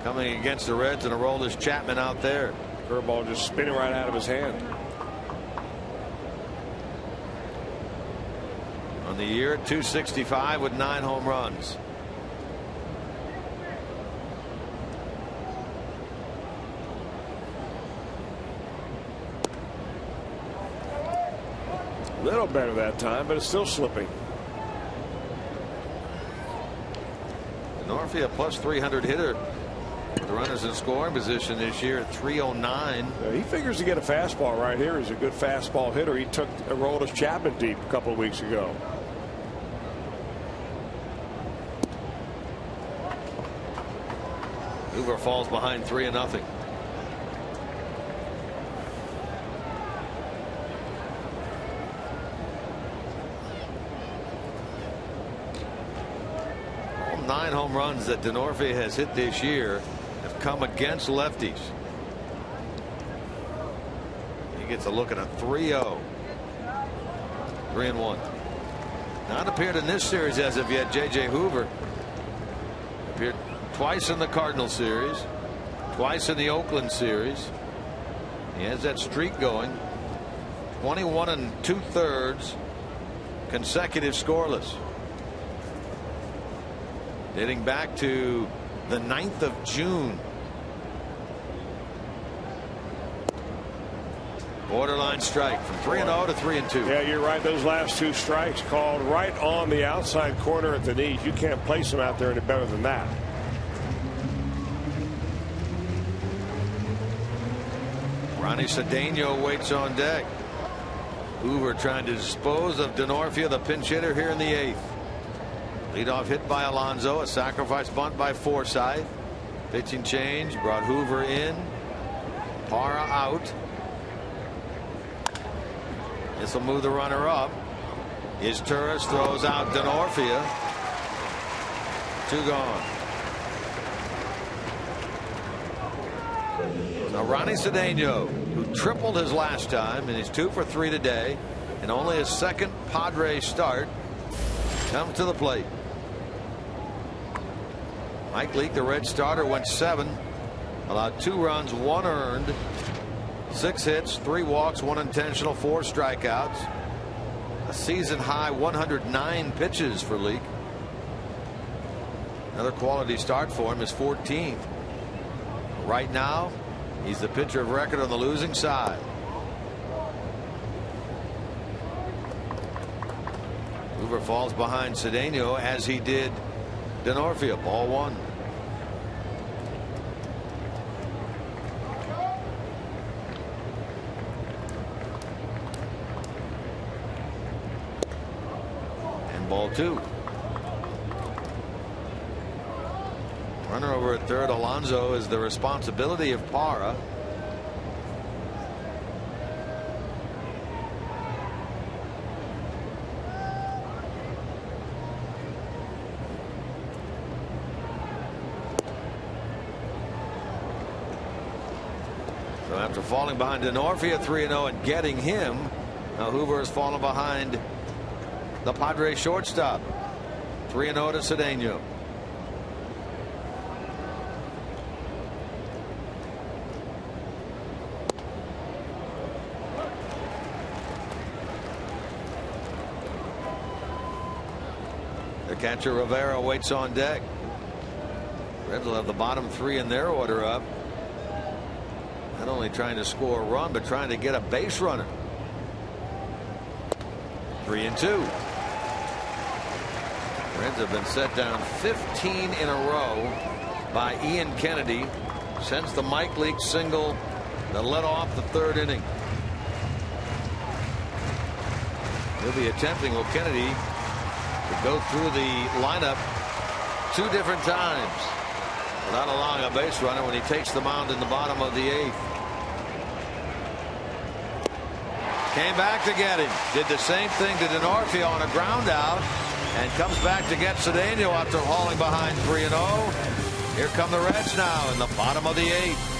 coming against the Reds, and a roller's Chapman out there. Curveball just spinning right out of his hand. On the year, 265 with 9 home runs. A little better that time, but it's still slipping. Denorfia plus 300 hitter. The runners in scoring position this year at 309. He figures to get a fastball right here. He's a good fastball hitter. He took a Aroldis Chapman deep a couple of weeks ago. Hoover falls behind 3-0. All 9 home runs that Denorfia has hit this year have come against lefties. He gets a look at a 3-0. 3-1. Not appeared in this series as of yet. J.J. Hoover appeared twice in the Cardinal series, twice in the Oakland series. He has that streak going. 21 2/3 consecutive scoreless, dating back to the 9th of June. Borderline strike from 3-0 to 3-2. Yeah, you're right. Those last 2 strikes called right on the outside corner at the knees. You can't place them out there any better than that. Ronnie Cedeno waits on deck. Hoover trying to dispose of Denorfia, the pinch hitter, here in the 8th. Leadoff hit by Alonso, a sacrifice bunt by Forsythe. Pitching change brought Hoover in. Parra out. This will move the runner up. Izturis throws out Denorfia. 2 gone. Now Ronnie Cedeno, who tripled his last time and is 2 for 3 today, and only his 2nd Padres start, comes to the plate. Mike Leake, the Red starter, went 7, allowed 2 runs, 1 earned, 6 hits, 3 walks, 1 intentional, 4 strikeouts. A season high 109 pitches for Leake. Another quality start for him, his 14th. Right now, he's the pitcher of record on the losing side. Hoover falls behind Cedeno, as he did Denorfia. Ball 1. And ball 2. Runner over at third. Alonso is the responsibility of Parra. So after falling behind Denorfia 3-0 and getting him, now Hoover has fallen behind the Padres shortstop. 3-0 to Cedeno. The catcher Rivera waits on deck. Reds will have the bottom three in their order up. Not only trying to score a run, but trying to get a base runner. 3-2. Reds have been set down 15 in a row by Ian Kennedy since the Mike Leake single that led off the third inning. He'll be attempting, well, Kennedy, to go through the lineup 2 different times without allowing a base runner when he takes the mound in the bottom of the 8th. Came back to get him. Did the same thing to D'Onofrio on a ground out, and comes back to get Cedeno after hauling behind 3-0. Here come the Reds now in the bottom of the 8th.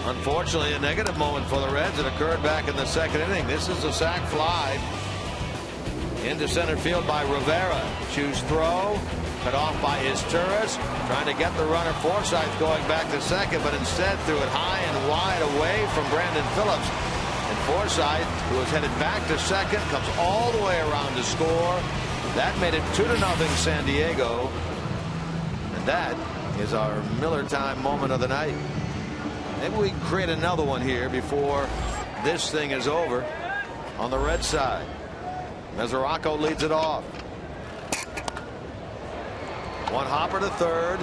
Unfortunately, a negative moment for the Reds. It occurred back in the second inning. This is a sac fly into center field by Rivera. Choose throw, cut off by Izturis, trying to get the runner Forsythe going back to second, but instead threw it high and wide away from Brandon Phillips. And Forsythe, who was headed back to second, comes all the way around to score. That made it 2-0 San Diego. And that is our Miller time moment of the night. Maybe we can create another one here before this thing is over on the Red side. Mesoraco leads it off. One hopper to third.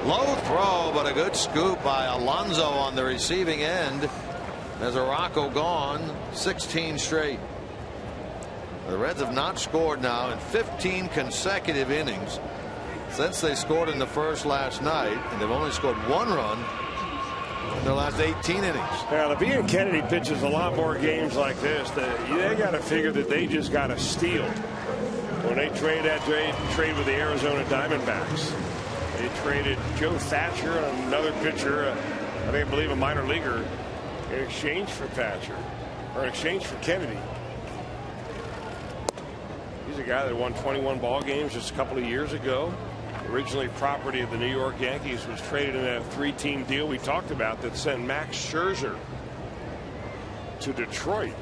Low throw, but a good scoop by Alonso on the receiving end. Mesoraco gone 16 straight. The Reds have not scored now in 15 consecutive innings since they scored in the first last night, and they've only scored 1 run in their last 18 innings. Now, if Ian Kennedy pitches a lot more games like this, they got to figure that they just got to steal. When they trade with the Arizona Diamondbacks, they traded Joe Thatcher, another pitcher, I believe a minor leaguer, in exchange for Thatcher, or in exchange for Kennedy. He's a guy that won 21 ball games just a couple of years ago. Originally property of the New York Yankees, was traded in a 3-team deal we talked about that sent Max Scherzer to Detroit.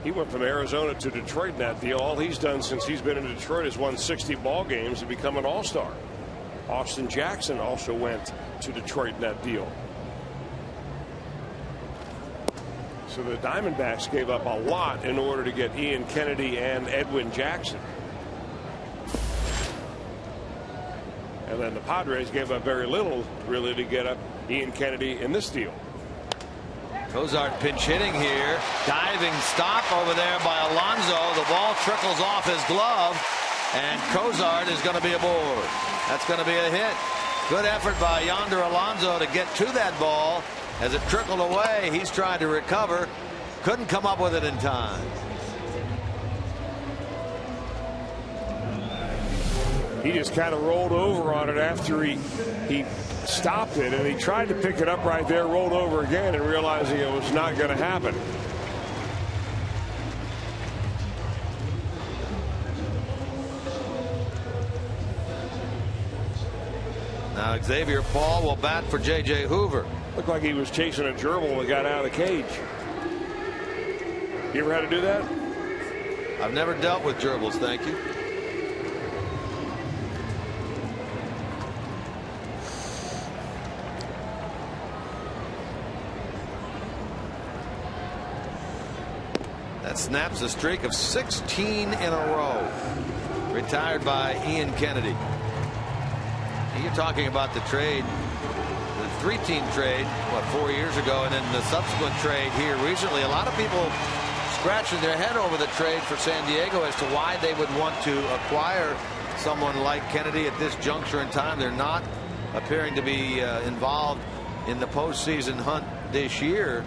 He went from Arizona to Detroit in that deal. All he's done since he's been in Detroit is won 60 ball games and become an all-star. Austin Jackson also went to Detroit in that deal. So the Diamondbacks gave up a lot in order to get Ian Kennedy and Edwin Jackson. And then the Padres gave up very little, really, to get up Ian Kennedy in this deal. Cozart pinch hitting here. Diving stop over there by Alonso. The ball trickles off his glove, and Cozart is going to be aboard. That's going to be a hit. Good effort by Yonder Alonso to get to that ball. As it trickled away, he's trying to recover. Couldn't come up with it in time. He just kind of rolled over on it after he stopped it, and he tried to pick it up right there, rolled over again, and realizing it was not going to happen. Now Xavier Paul will bat for J.J. Hoover. Looked like he was chasing a gerbil that got out of the cage. You ever had to do that? I've never dealt with gerbils, thank you. That snaps a streak of 16 in a row. Retired by Ian Kennedy. You're talking about the trade, the 3-team trade, 4 years ago, and then the subsequent trade here recently. A lot of people scratching their head over the trade for San Diego as to why they would want to acquire someone like Kennedy at this juncture in time. They're not appearing to be involved in the postseason hunt this year.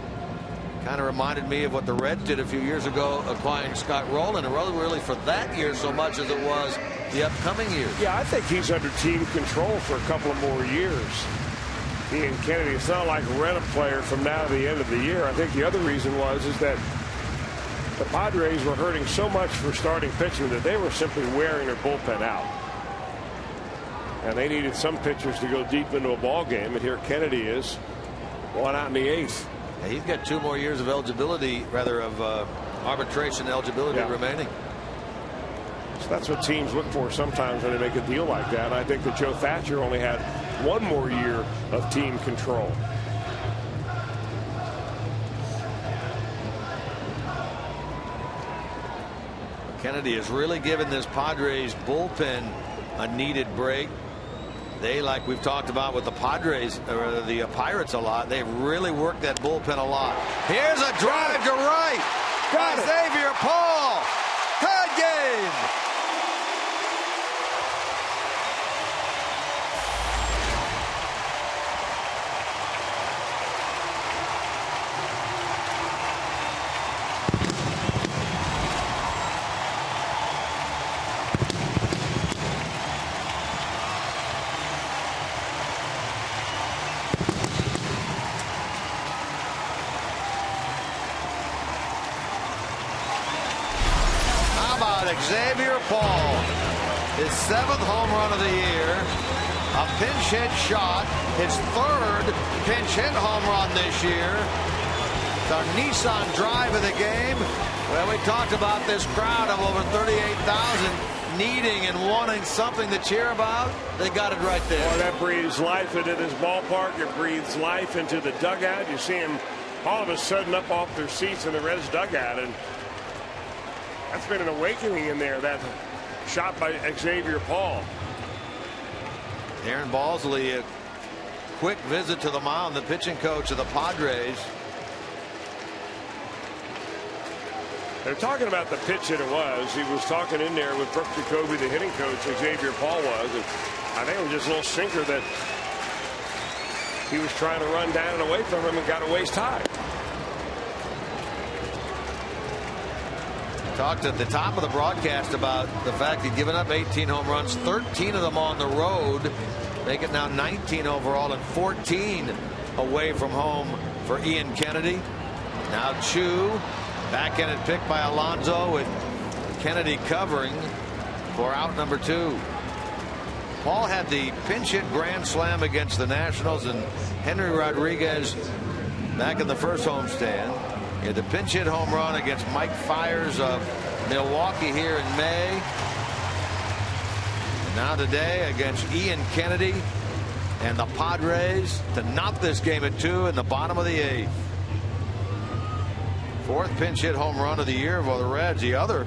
Kind of reminded me of what the Reds did a few years ago, acquiring Scott Rowland. It wasn't really for that year so much as it was the upcoming year. Yeah, I think he's under team control for a couple of more years. Ian Kennedy, it's not like rent a player from now to the end of the year. I think the other reason is that the Padres were hurting so much for starting pitching that they were simply wearing their bullpen out. And they needed some pitchers to go deep into a ball game, and here Kennedy is, one out in the 8th. Yeah, he's got 2 more years of eligibility, rather of arbitration eligibility remaining. So that's what teams look for sometimes when they make a deal like that. And I think that Joe Thatcher only had 1 more year of team control. Kennedy has really given this Padres bullpen a needed break. They, like we've talked about with the Padres or the Pirates a lot, they've really worked that bullpen a lot. Here's a drive to right. Got Xavier Paul. Tied game. Xavier Paul, his 7th home run of the year, a pinch hit shot, his 3rd pinch hit home run this year. The Nissan drive of the game. Well, we talked about this crowd of over 38,000 needing and wanting something to cheer about. They got it right there. Well, that breathes life into this ballpark. It breathes life into the dugout. You see them all of a sudden up off their seats in the Reds dugout, and that's been an awakening in there, that shot by Xavier Paul. Aaron Balsley, a quick visit to the mound, the pitching coach of the Padres. They're talking about the pitch that it was. He was talking in there with Brooke Jacoby, the hitting coach, Xavier Paul was. And I think it was just a little sinker that he was trying to run down and away from him and got it waist high. Talked at the top of the broadcast about the fact he'd given up 18 home runs, 13 of them on the road, make it now 19 overall and 14 away from home for Ian Kennedy. Now Chu, backhanded pick by Alonso with Kennedy covering for out number 2. Paul had the pinch hit grand slam against the Nationals and Henry Rodriguez back in the first homestand. He had the pinch hit home run against Mike Fiers of Milwaukee here in May. And now today against Ian Kennedy and the Padres to knot this game at 2 in the bottom of the 8th. 4th pinch hit home run of the year for the Reds. The other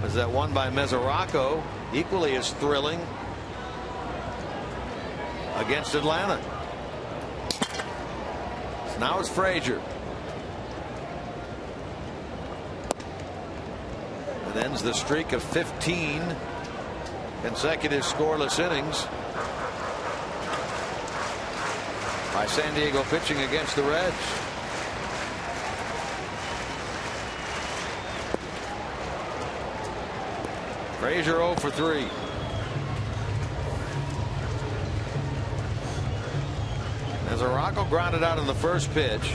was that one by Mesoraco, equally as thrilling against Atlanta. So now it's Frazier. It ends the streak of 15 consecutive scoreless innings by San Diego pitching against the Reds. Frazier 0 for 3. As Araujo grounded out on the first pitch,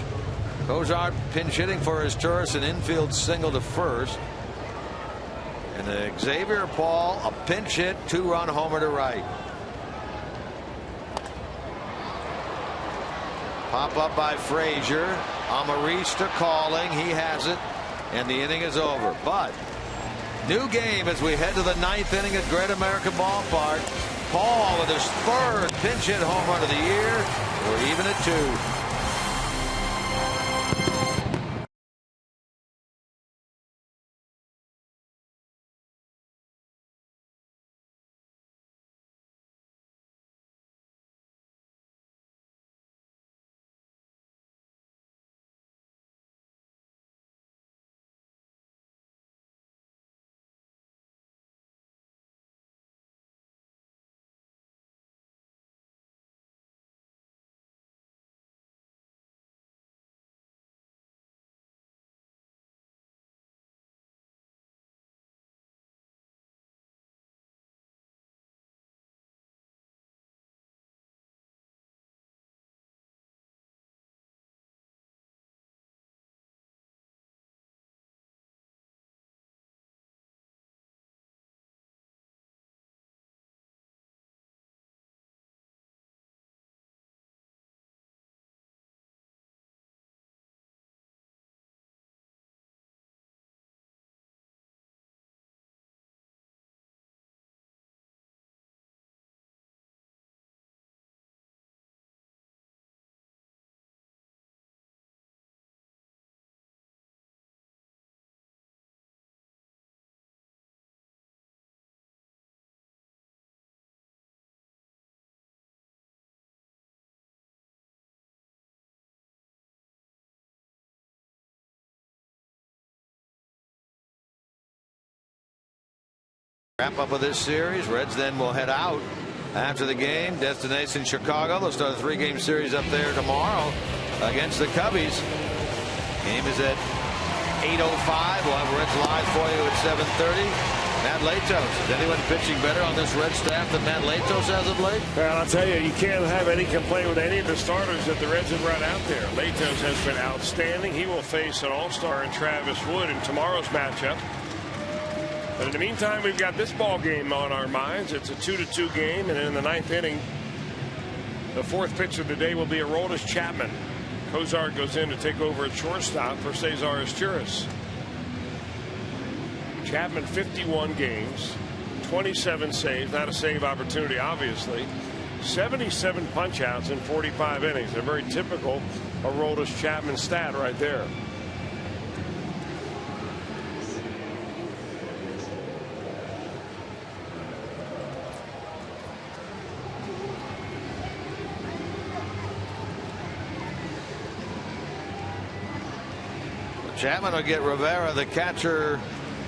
Cozart pinch hitting for his Turris, an infield single to first. And Xavier Paul, a pinch hit, 2-run homer to right. Pop up by Frazier. Amarista calling. He has it. And the inning is over. But new game as we head to the 9th inning at Great American Ballpark. Paul with his 3rd pinch hit home run of the year. We're even at 2. Wrap up of this series. Reds then will head out after the game. Destination Chicago. They'll start a 3-game series up there tomorrow against the Cubbies. Game is at 8:05. We'll have Reds live for you at 7:30. Matt Latos. Is anyone pitching better on this Red staff than Matt Latos as of late? Well, I'll tell you, you can't have any complaint with any of the starters that the Reds have run out there. Latos has been outstanding. He will face an all-star in Travis Wood in tomorrow's matchup. But in the meantime, we've got this ball game on our minds. It's a 2-2 game, and in the 9th inning, the 4th pitch of the day will be Aroldis Chapman. Cozart goes in to take over at shortstop for Cesar Izturis. Chapman 51 games, 27 saves, not a save opportunity obviously, 77 punch-outs in 45 innings. A very typical Aroldis Chapman stat right there. Chapman will get Rivera, the catcher,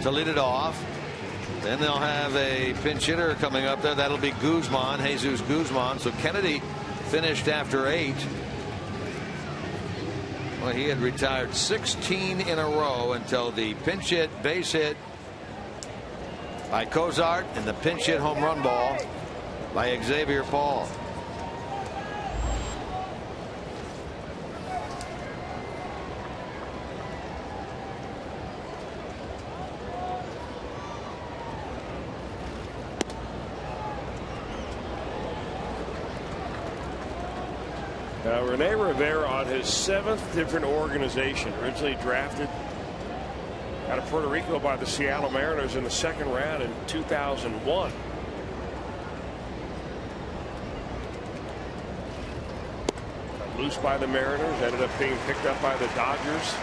to lead it off. Then they'll have a pinch hitter coming up there. That'll be Guzman, Jesus Guzman. So Kennedy finished after 8. Well, he had retired 16 in a row until the pinch hit, base hit by Cozart and the pinch hit home run ball by Xavier Paul. Rene Rivera on his 7th different organization. Originally drafted out of Puerto Rico by the Seattle Mariners in the 2nd round in 2001. Got loose by the Mariners, ended up being picked up by the Dodgers.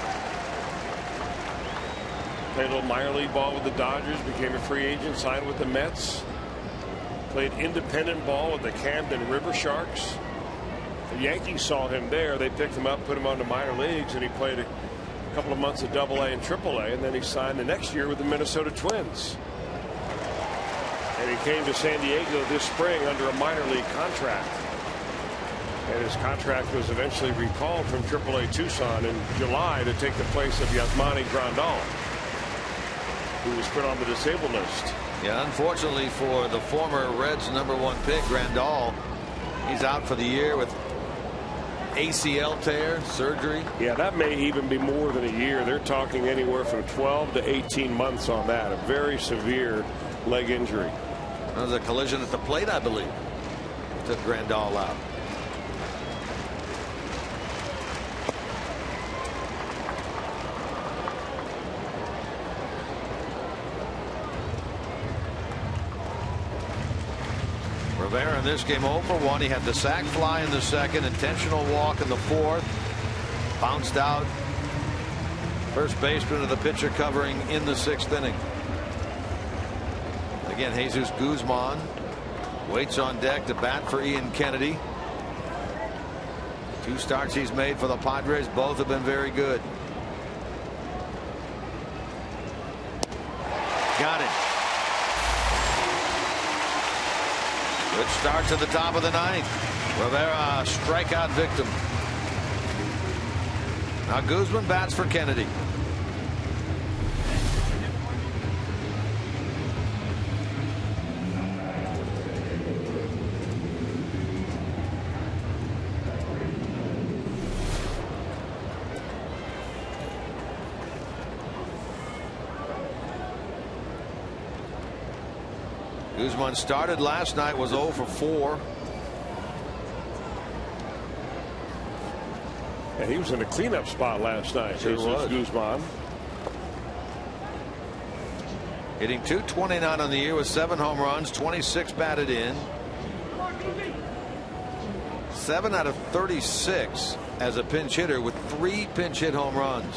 Played a little minor league ball with the Dodgers, became a free agent, signed with the Mets. Played independent ball with the Camden River Sharks. The Yankees saw him there. They picked him up, put him on the minor leagues, and he played a couple of months of AA and AAA, and then he signed the next year with the Minnesota Twins. And he came to San Diego this spring under a minor league contract. And his contract was eventually recalled from AAA Tucson in July to take the place of Yasmani Grandal, who was put on the disabled list. Yeah, unfortunately for the former Reds #1 pick, Grandal, he's out for the year with ACL tear surgery. Yeah, that may even be more than a year. They're talking anywhere from 12 to 18 months on that. A very severe leg injury. That was a collision at the plate, I believe. Took Grandal out. Rivera in this game 0 for 1. He had the sac fly in the second, intentional walk in the fourth, bounced out. First baseman of the pitcher covering in the 6th inning. Again, Jesus Guzman waits on deck to bat for Ian Kennedy. 2 starts he's made for the Padres. Both have been very good. Got it. Good start to the top of the 9th. Rivera, strikeout victim. Now Guzman bats for Kennedy. Guzman started last night, was 0 for 4. And he was in a cleanup spot last night. Sure was. Guzman. Hitting .229 on the year with 7 home runs, 26 batted in. 7 out of 36 as a pinch hitter with 3 pinch hit home runs.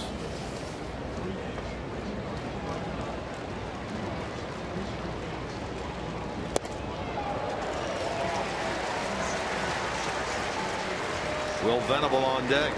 Will Venable on deck.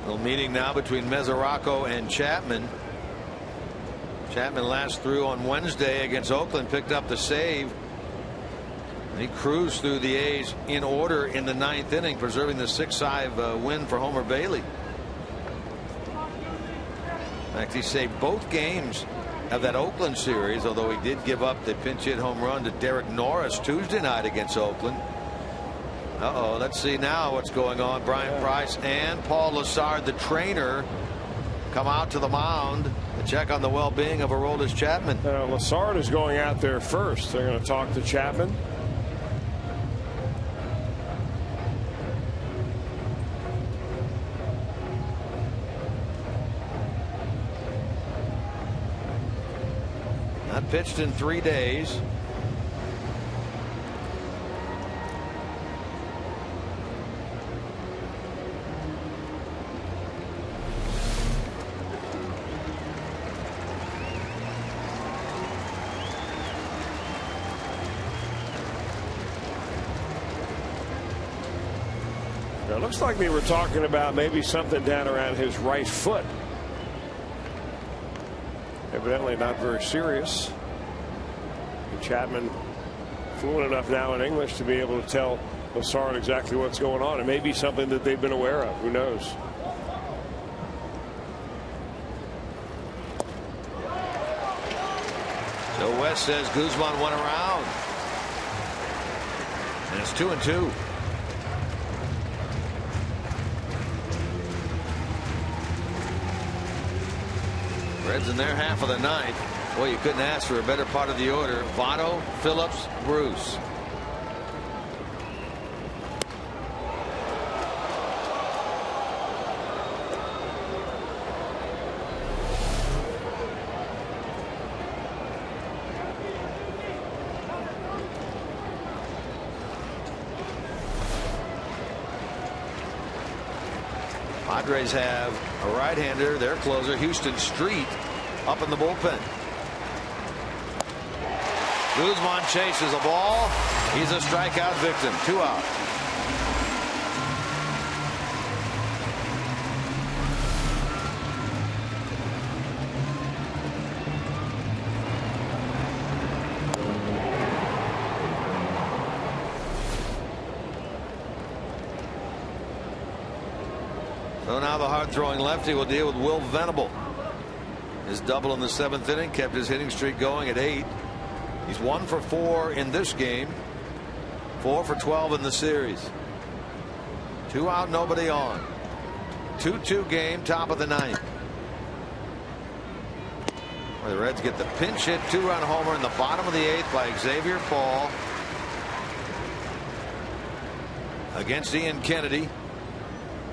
Little meeting now between Mesoraco and Chapman. Chapman last through on Wednesday against Oakland, picked up the save. He cruised through the A's in order in the 9th inning, preserving the 6-5 win for Homer Bailey. In fact, he saved both games of that Oakland series, although he did give up the pinch hit home run to Derek Norris Tuesday night against Oakland. Let's see now what's going on. Brian Price and Paul Lassard, the trainer, come out to the mound to check on the well-being of Aroldis Chapman. Lassard is going out there first. They're going to talk to Chapman. Not pitched in 3 days. It looks like they were talking about maybe something down around his right foot. Evidently not very serious. Chapman fluent enough now in English to be able to tell Lassard exactly what's going on. It may be something that they've been aware of. Who knows? So West says Guzman went around. And it's 2-2. Reds in their half of the 9th. Boy, you couldn't ask for a better part of the order. Votto, Phillips, Bruce. Padres have a right-hander, their closer, Houston Street, up in the bullpen. Guzman chases a ball. He's a strikeout victim. 2 out. So now the hard-throwing lefty will deal with Will Venable. His double in the 7th inning kept his hitting streak going at 8. He's 1 for 4 in this game. 4 for 12 in the series. 2 out, nobody on. 2-2 game, top of the 9th. Where the Reds get the pinch hit 2-run homer in the bottom of the 8th by Xavier Paul against Ian Kennedy.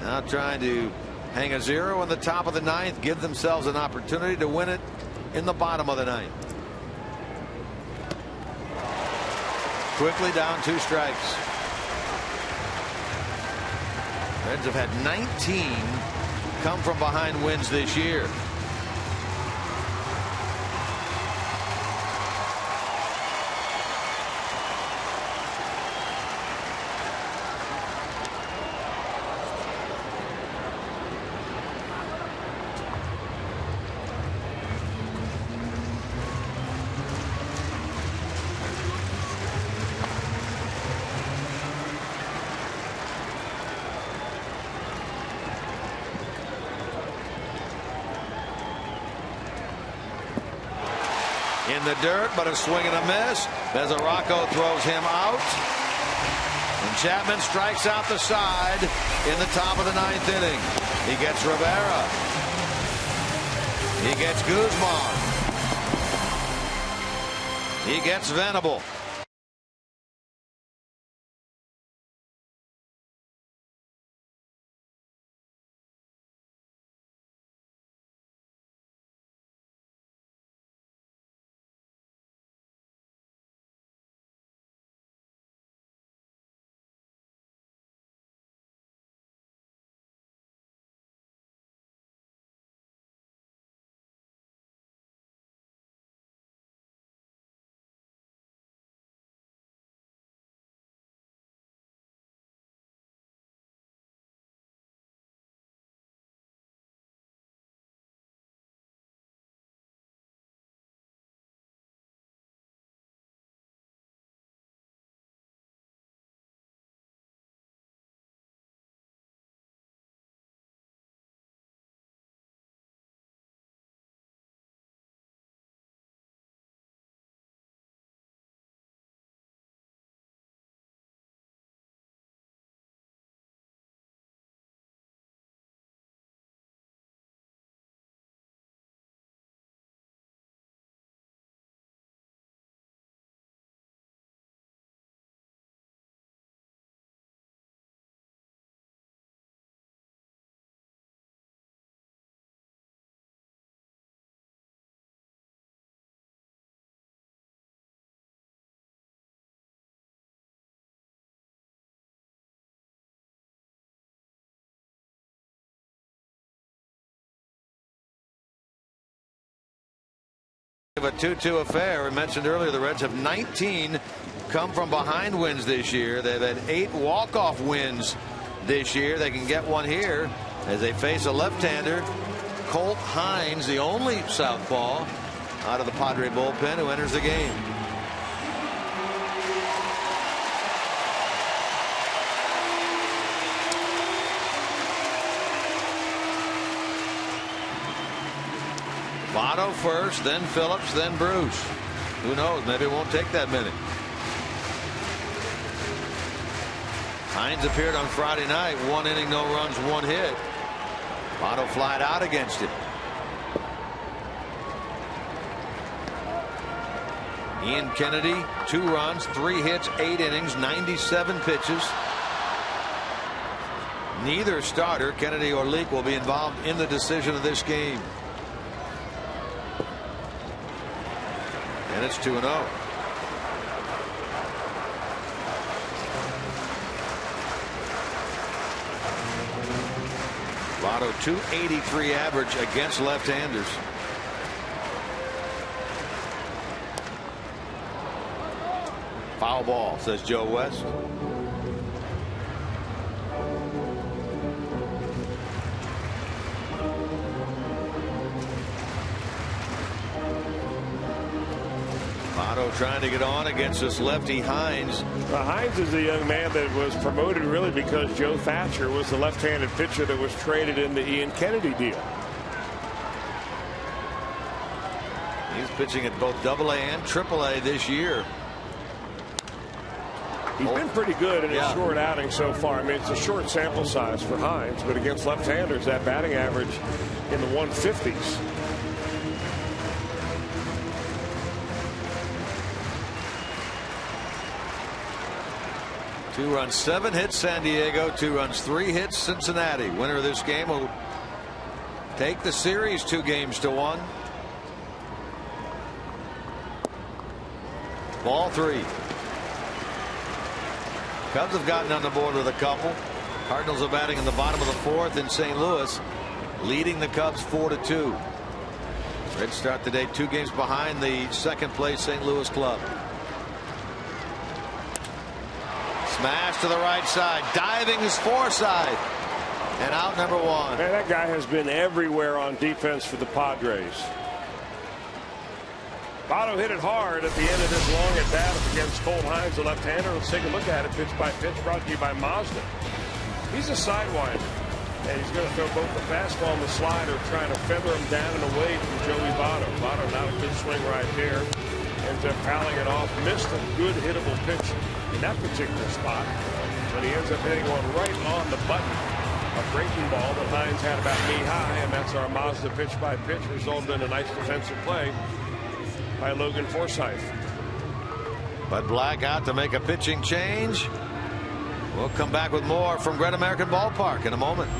Now trying to hang a 0 in the top of the 9th, give themselves an opportunity to win it in the bottom of the 9th. Quickly down 2 strikes. Reds have had 19 come from behind wins this year. In the dirt, but a swing and a miss. Mesoraco throws him out. And Chapman strikes out the side in the top of the 9th inning. He gets Rivera. He gets Guzman. He gets Venable. A 2-2 affair. We mentioned earlier the Reds have 19 come from behind wins this year. They've had 8 walk-off wins this year. They can get one here as they face a left-hander, Colt Hines, the only southpaw out of the Padre bullpen who enters the game. Votto first, then Phillips, then Bruce. Who knows? Maybe it won't take that many. Hines appeared on Friday night. 1 inning, no runs, 1 hit. Votto flied out against him. Ian Kennedy, 2 runs, 3 hits, 8 innings, 97 pitches. Neither starter, Kennedy or Leake, will be involved in the decision of this game. And it's 2-0. Votto, .283 average against left-handers. Foul ball, says Joe West. Votto trying to get on against this lefty Hines. Hines is a young man that was promoted really because Joe Thatcher was the left-handed pitcher that was traded in the Ian Kennedy deal. He's pitching at both AA and AAA this year. He's been pretty good in his short outing so far. I mean, it's a short sample size for Hines, but against left-handers, that batting average in the 150s. Two runs, 7 hits San Diego, 2 runs, 3 hits Cincinnati. Winner of this game will take the series 2-1. Ball 3. Cubs have gotten on the board with a couple. Cardinals are batting in the bottom of the 4th in St. Louis, leading the Cubs 4-2. Reds start the day 2 games behind the second place St. Louis club. Smash to the right side. Diving is Forsythe. And out number 1. Man, that guy has been everywhere on defense for the Padres. Votto hit it hard at the end of this long at bat against Cole Hines, the left-hander. Let's take a look at it. Pitch by pitch, brought to you by Mazda. He's a sidewinder, and he's going to throw both the fastball and the slider, trying to feather him down and away from Joey Votto. Votto, not a good swing right there. Ends up fouling it off. Missed a good hittable pitch in that particular spot, but he ends up hitting one right on the button. A breaking ball that Hines had about knee-high, and that's our Mazda pitch by pitch. Resulted in a nice defensive play by Logan Forsythe. Bud Black out to make a pitching change. We'll come back with more from Great American Ballpark in a moment.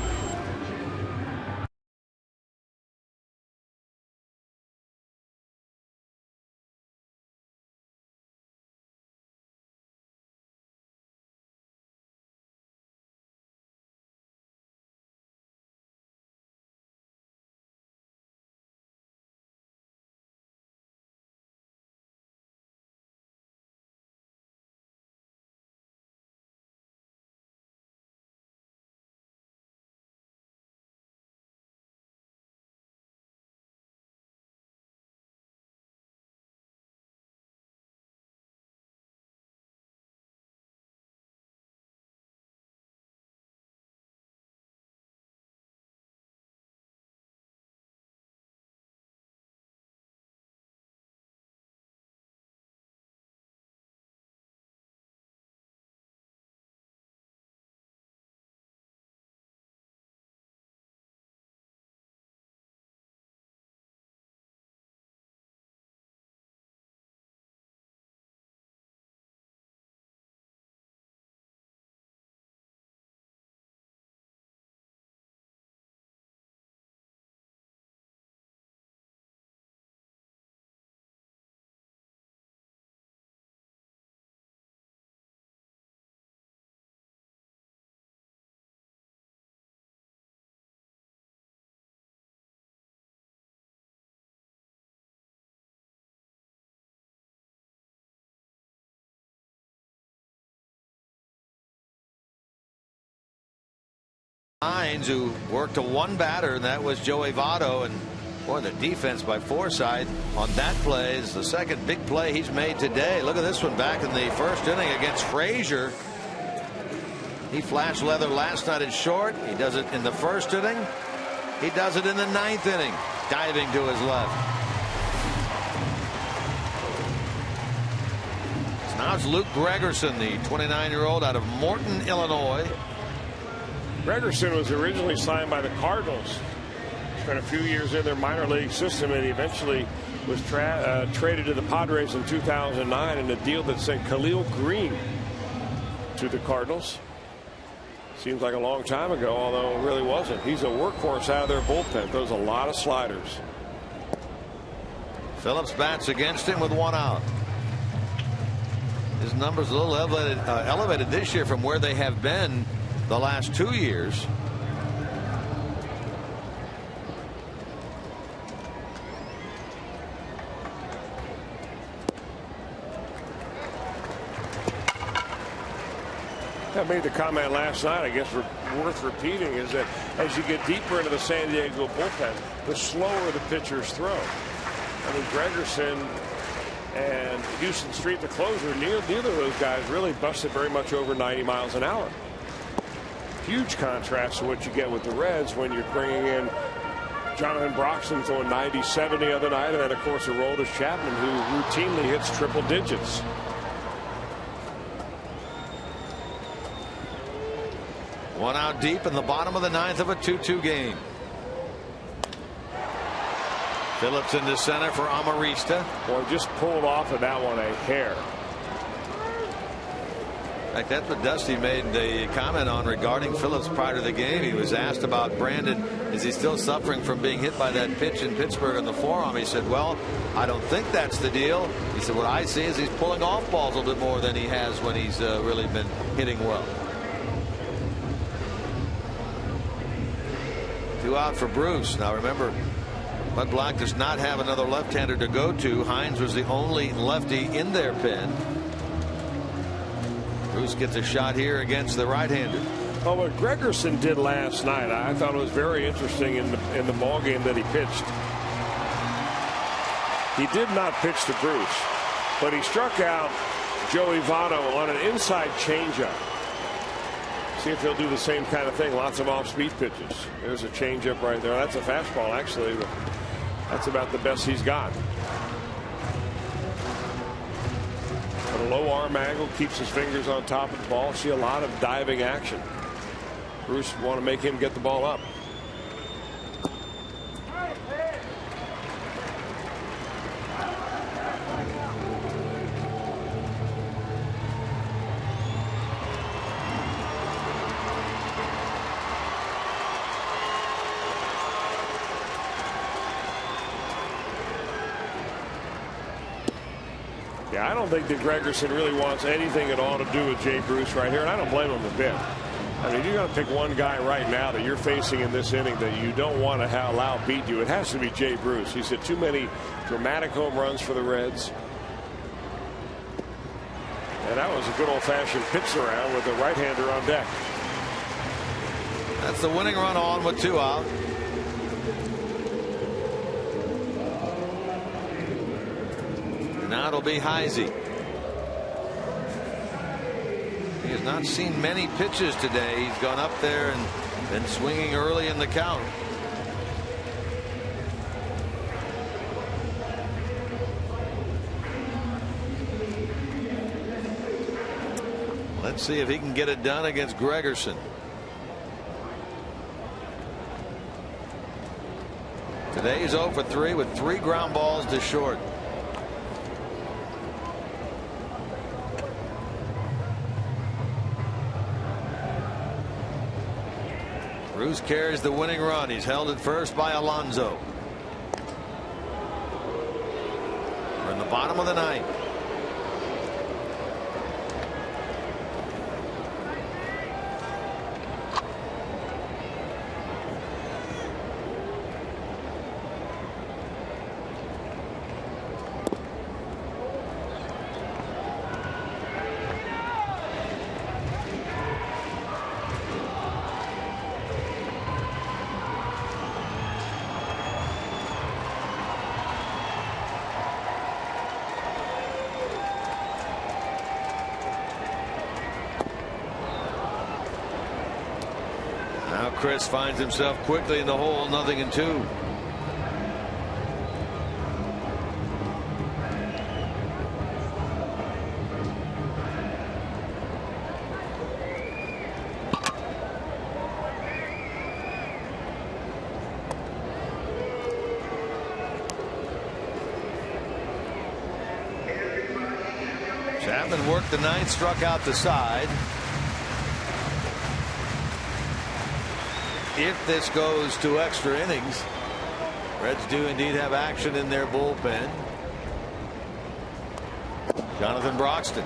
Hines, who worked a one batter, and that was Joey Votto, and boy, the defense by Forsythe on that play is the second big play he's made today. Look at this one back in the first inning against Frazier. He flashed leather last night in short. He does it in the first inning. He does it in the 9th inning, diving to his left. So now it's Luke Gregerson, the 29-year-old out of Morton, Illinois. Gregerson was originally signed by the Cardinals. Spent a few years in their minor league system, and he eventually was traded to the Padres in 2009 in a deal that sent Khalil Green to the Cardinals. Seems like a long time ago, although it really wasn't. He's a workhorse out of their bullpen. Throws a lot of sliders. Phillips bats against him with 1 out. His numbers a little elevated this year from where they have been the last 2 years. I made the comment last night, I guess worth repeating, is that as you get deeper into the San Diego bullpen, the slower the pitchers throw. I mean, Gregerson and Houston Street, the closer. Neither of those guys really busted very much over 90 miles an hour. Huge contrast to what you get with the Reds when you're bringing in Jonathan Broxton throwing 97 the other night, and then of course Aroldis Chapman, who routinely hits triple digits. One out deep in the bottom of the ninth of a 2-2 game. Phillips into center for Amarista. Boy, just pulled off of that one a hair. In fact, that's what Dusty made the comment on regarding Phillips prior to the game. He was asked about Brandon. Is he still suffering from being hit by that pitch in Pittsburgh on the forearm? He said, well, I don't think that's the deal. He said, what I see is he's pulling off balls a little bit more than he has when he's really been hitting well. 2 out for Bruce. Now remember, Bud Black does not have another left-hander to go to. Hines was the only lefty in their pen. Bruce gets a shot here against the right-hander. Oh, what Gregerson did last night, I thought it was very interesting in the ball game that he pitched. He did not pitch to Bruce, but he struck out Joey Votto on an inside changeup. See if he'll do the same kind of thing. Lots of off-speed pitches. There's a changeup right there. That's a fastball, actually, but that's about the best he's got. But a low arm angle, keeps his fingers on top of the ball. See a lot of diving action. Bruce want to make him get the ball up. Yeah, I don't think that Gregerson really wants anything at all to do with Jay Bruce right here, and I don't blame him a bit. I mean, you're going to pick one guy right now that you're facing in this inning that you don't want to allow beat you. It has to be Jay Bruce. He's hit too many dramatic home runs for the Reds. And that was a good old-fashioned pitch around with the right-hander on deck. That's the winning run on with 2 out. Now it'll be Heisey. He has not seen many pitches today. He's gone up there and been swinging early in the count. Let's see if he can get it done against Gregerson. Today he's 0 for 3 with 3 ground balls to short. Bruce carries the winning run. He's held at first by Alonso. We're in the bottom of the ninth. Chris finds himself quickly in the hole, 0-2. Chapman worked the ninth, struck out the side. If this goes to extra innings, Reds do indeed have action in their bullpen. Jonathan Broxton.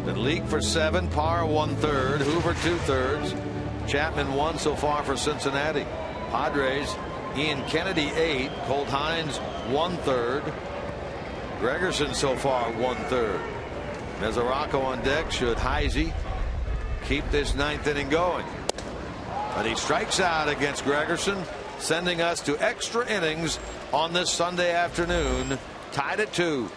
The league for 7, Parr 1/3, Hoover 2/3, Chapman 1 so far for Cincinnati. Padres, Ian Kennedy 8, Colt Hines 1/3. Gregerson so far 1/3. Mesoraco on deck should Heisey, keep this ninth inning going. But he strikes out against Gregerson, sending us to extra innings on this Sunday afternoon, tied at 2.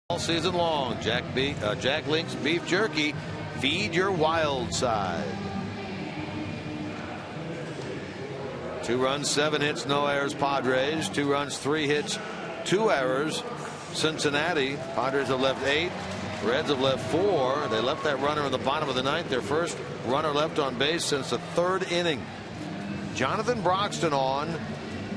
All season long, Jack Link's beef jerky. Feed your wild side. 2 runs, 7 hits, no errors. Padres. 2 runs, 3 hits, 2 errors. Cincinnati. Padres have left 8. Reds have left 4. They left that runner in the bottom of the 9th. Their first runner left on base since the 3rd inning. Jonathan Broxton on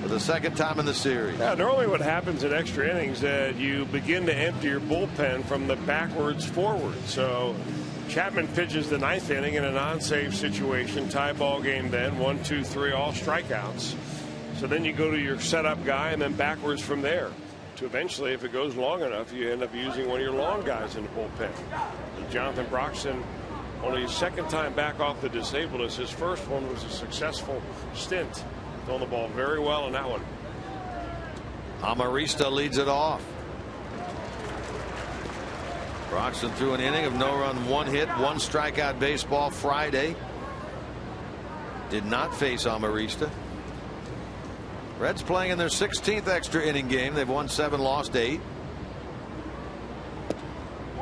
for the 2nd time in the series. Yeah, normally what happens in extra innings that you begin to empty your bullpen from the backwards forward. So Chapman pitches the 9th inning in a non-save situation, tie ball game. Then 1, 2, 3, all strikeouts. So then you go to your setup guy and then backwards from there to eventually, if it goes long enough, you end up using one of your long guys in the bullpen. And Jonathan Broxton, only his 2nd time back off the disabled list. His first one was a successful stint. Throwing the ball very well in that one. Amarista leads it off. Broxton threw an inning of no run, 1 hit, 1 strikeout baseball Friday. Did not face Amarista. Reds playing in their 16th extra inning game. They've won 7, lost 8.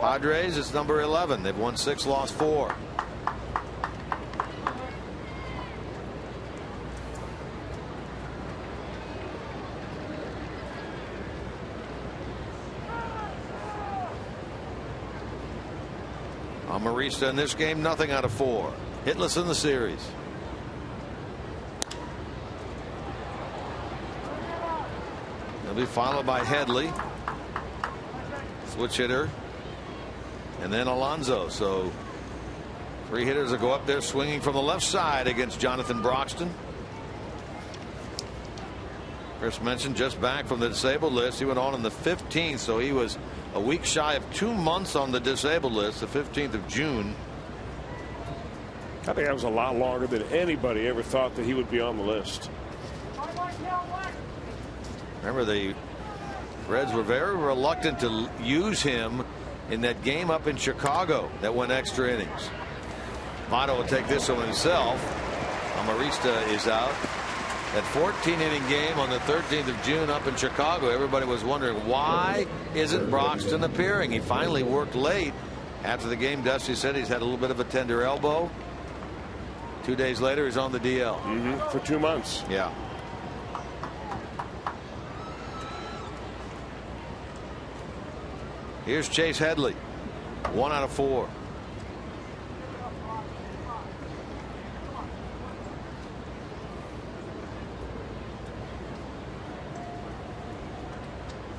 Padres, it's number 11. They've won 6, lost 4. Amarista in this game, nothing out of 4. Hitless in the series. He'll be followed by Headley, switch hitter, and then Alonso. So 3 hitters will go up there swinging from the left side against Jonathan Broxton. Chris mentioned just back from the disabled list. He went on in the 15th, so he was a week shy of 2 months on the disabled list, the 15th of June. I think that was a lot longer than anybody ever thought that he would be on the list. Remember, the Reds were very reluctant to use him in that game up in Chicago that went extra innings. Votto will take this one himself. Amarista is out. That 14-inning game on the 13th of June up in Chicago, everybody was wondering, why isn't Broxton appearing? He finally worked late. After the game, Dusty said he's had a little bit of a tender elbow. 2 days later, he's on the DL. For 2 months. Yeah. Here's Chase Headley. 1 out of 4.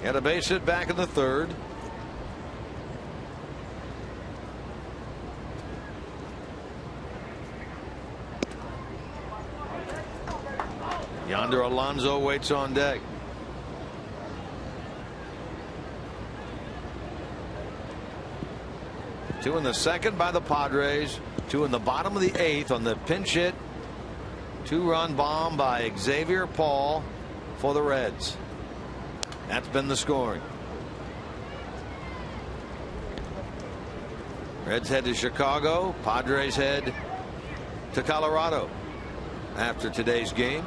He had a base hit back in the third. Yonder Alonso waits on deck. Two in the second by the Padres. Two in the bottom of the eighth on the pinch hit. 2-run bomb by Xavier Paul for the Reds. That's been the scoring. Reds head to Chicago. Padres head to Colorado after today's game.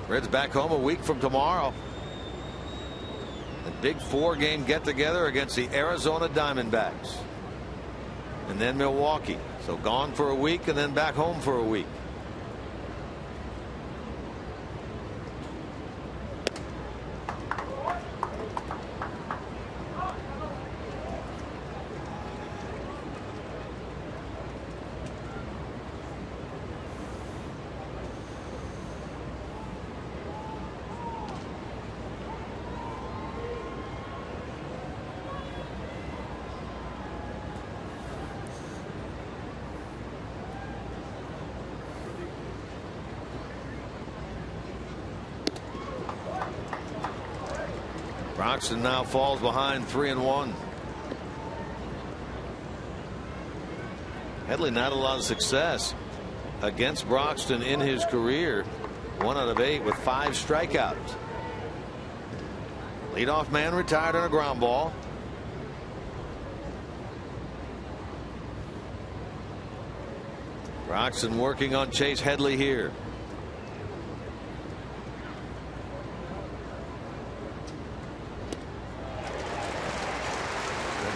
Reds back home a week from tomorrow. A big 4-game get-together against the Arizona Diamondbacks. And then Milwaukee. So gone for a week and then back home for a week. Broxton now falls behind 3-1. Headley not a lot of success against Broxton in his career. 1 out of 8 with 5 strikeouts. Leadoff man retired on a ground ball. Broxton working on Chase Headley here.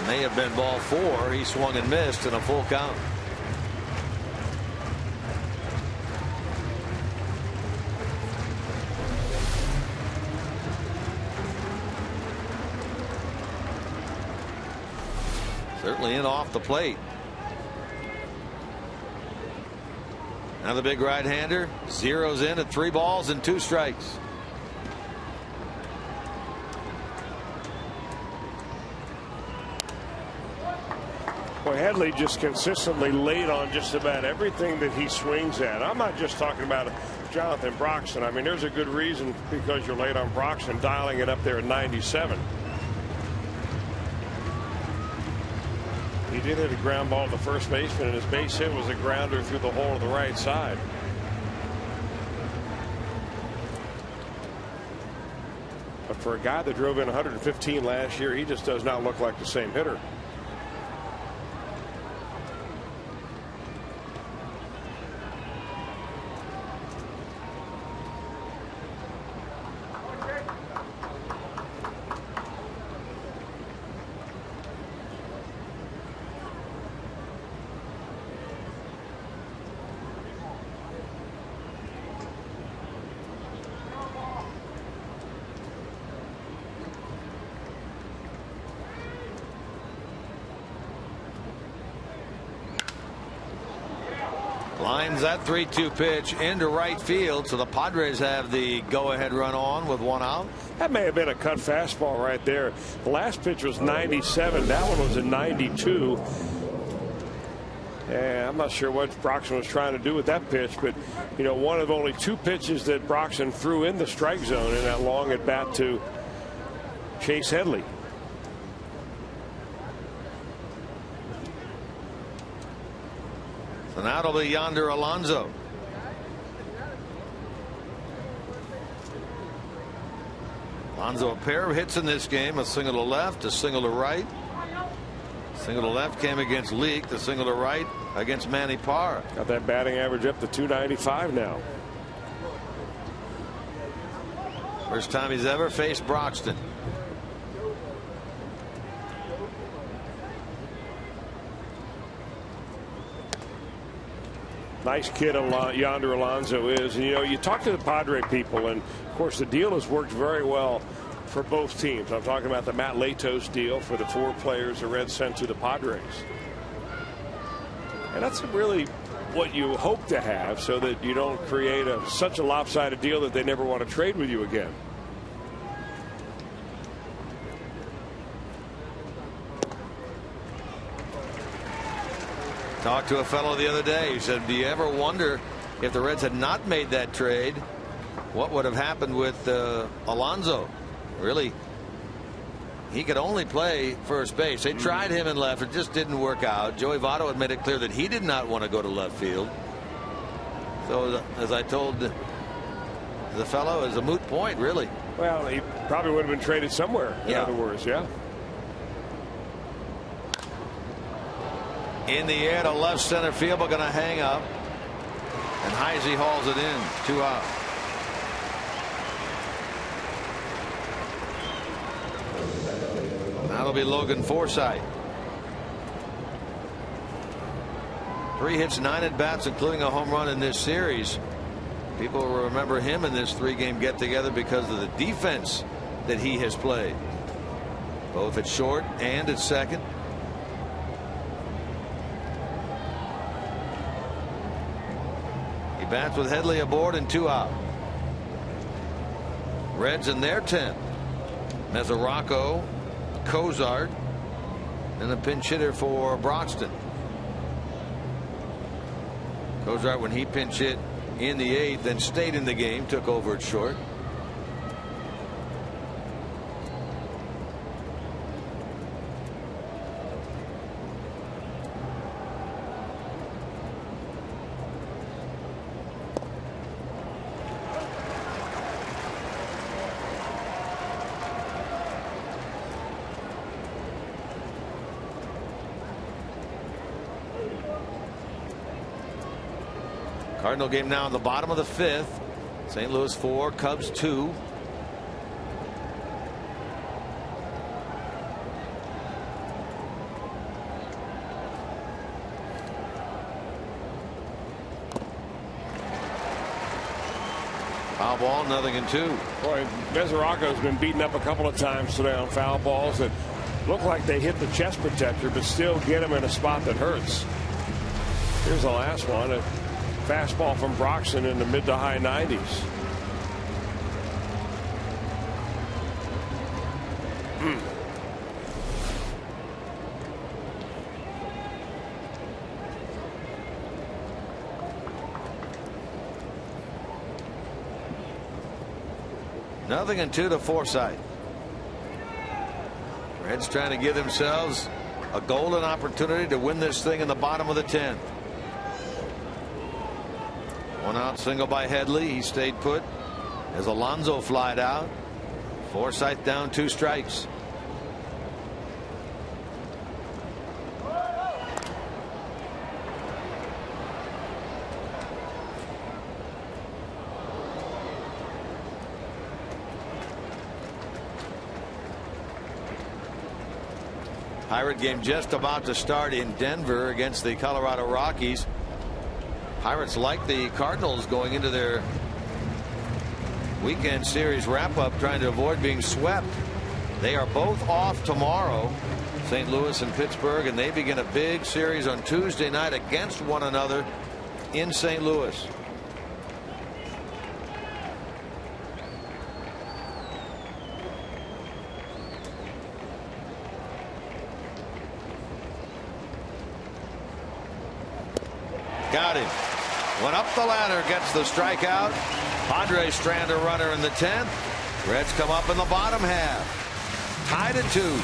May have been ball 4. He swung and missed in a full count. Certainly in off the plate. Now the big right-hander zeroes in at 3 balls and 2 strikes. Boy, Headley just consistently laid on just about everything that he swings at. I'm not just talking about Jonathan Broxton. I mean, there's a good reason because you're late on Broxton, dialing it up there at 97. He did hit a ground ball to the first baseman, and his base hit was a grounder through the hole to the right side. But for a guy that drove in 115 last year, he just does not look like the same hitter. Lines that 3-2 pitch into right field, so the Padres have the go-ahead run on with 1 out. That may have been a cut fastball right there. The last pitch was 97. That one was a 92. And I'm not sure what Broxton was trying to do with that pitch, but you know, one of only 2 pitches that Broxton threw in the strike zone in that long at bat to Chase Headley. So now it'll be Yonder Alonso. Alonso, a pair of hits in this game, a single to left, a single to right. Single to left came against Leake, the single to right against Manny Parra. Got that batting average up to 295 now. First time he's ever faced Broxton. Nice kid Yonder Alonso is. And, you know, you talk to the Padre people, and, of course, the deal has worked very well for both teams. I'm talking about the Matt Latos deal for the 4 players the Reds sent to the Padres. And that's a really what you hope to have so that you don't create such a lopsided deal that they never want to trade with you again. Talked to a fellow the other day. He said, do you ever wonder if the Reds had not made that trade, what would have happened with Alonso? Really, he could only play first base. They tried him in left. It just didn't work out. Joey Votto had made it clear that he did not want to go to left field. So as I told the fellow, it's a moot point, really. Well, he probably would have been traded somewhere, in other words. Yeah. In the air to left center field, but going to hang up. And Heisey hauls it in. 2 out. That'll be Logan Forsythe. 3 hits, 9 at bats, including a home run in this series. People will remember him in this 3-game get together because of the defense that he has played, both at short and at second. He bats with Headley aboard and 2 out. Reds in their 10th. Mesoraco, Cozart, and the pinch hitter for Broxton. Cozart, when he pinch hit in the 8th and stayed in the game, took over at short. Cardinal game now in the bottom of the 5th. St. Louis 4, Cubs 2. Foul ball, 0-2. Boy, Mesoraco's been beaten up a couple of times today on foul balls that look like they hit the chest protector, but still get him in a spot that hurts. Here's the last one. A fastball from Broxton in the mid to high 90s. Nothing and 2 to Forsythe. Reds trying to give themselves a golden opportunity to win this thing in the bottom of the 10th. 1 out single by Headley. He stayed put as Alonso flied out. Forsythe down 2 strikes. Pirate game just about to start in Denver against the Colorado Rockies. Pirates, like the Cardinals, going into their weekend series wrap-up trying to avoid being swept. They are both off tomorrow, St. Louis and Pittsburgh, and they begin a big series on Tuesday night against one another in St. Louis. Got him. Went up the ladder, gets the strikeout. Padres strand a runner in the 10th. Reds come up in the bottom half. Tied at 2.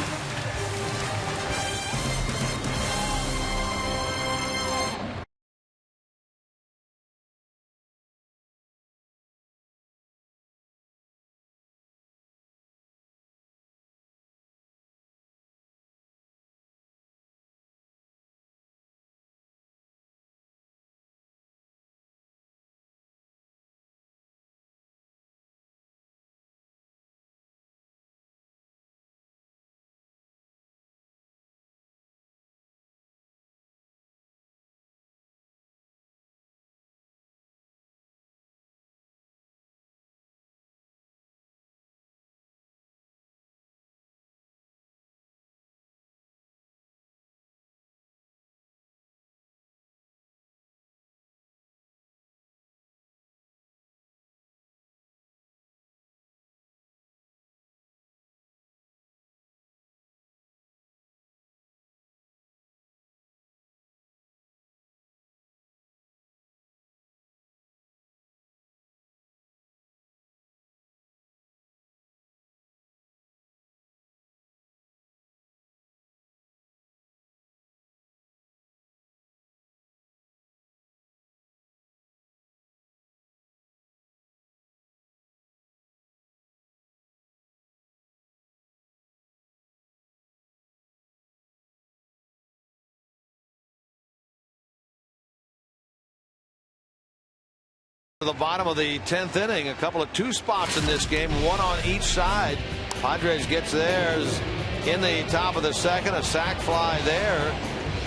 To the bottom of the 10th inning, a couple of two spots in this game, one on each side. Padres gets theirs in the top of the second, a sac fly there,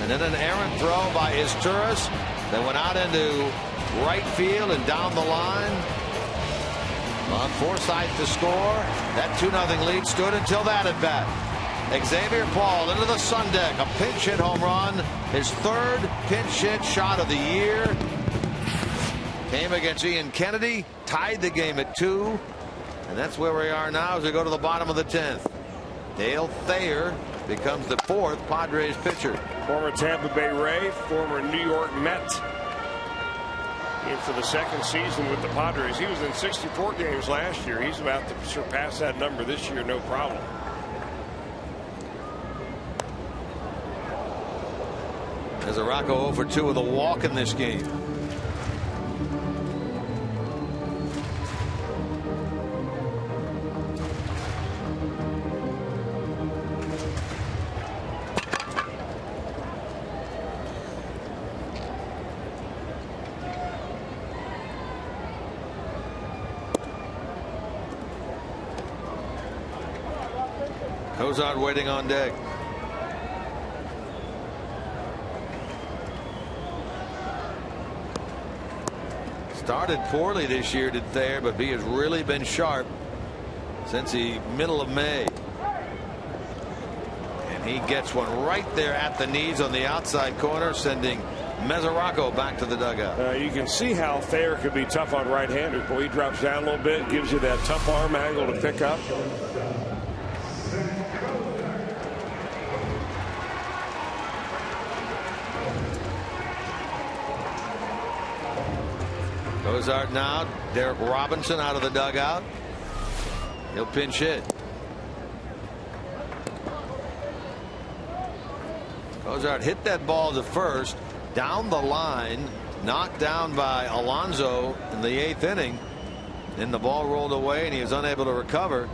and then an errant throw by Isturis that went out into right field and down the line. On Forsythe to score. That 2-0 lead stood until that at bat. Xavier Paul into the sun deck, a pinch hit home run, his third pinch hit shot of the year. Came against Ian Kennedy, tied the game at 2, and that's where we are now as we go to the bottom of the 10th. Dale Thayer becomes the 4th Padres pitcher. Former Tampa Bay Ray, former New York Met. In for the second season with the Padres. He was in 64 games last year. He's about to surpass that number this year, no problem. Mesoraco 0 for 2 with a walk in this game. Cozart waiting on deck. Started poorly this year, did Thayer, but he has really been sharp since the middle of May. And he gets one right there at the knees on the outside corner, sending Mesoraco back to the dugout. You can see how Thayer could be tough on right-handers. Boy, he drops down a little bit, gives you that tough arm angle to pick up. Cozart now. Derek Robinson out of the dugout. He'll pinch hit. Cozart hit that ball to first, down the line, knocked down by Alonso in the 8th inning. Then the ball rolled away and he was unable to recover,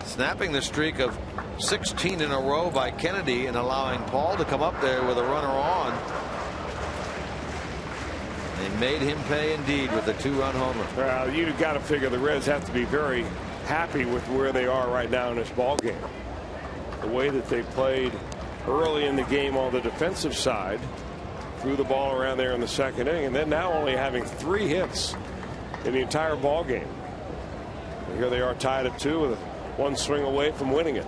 snapping the streak of 16 in a row by Kennedy and allowing Paul to come up there with a runner on. They made him pay indeed with a 2-run homer. Well, you've got to figure the Reds have to be very happy with where they are right now in this ball game. The way that they played early in the game on the defensive side, threw the ball around there in the second inning, and then now only having 3 hits in the entire ball game. And here they are tied at 2 with 1 swing away from winning it.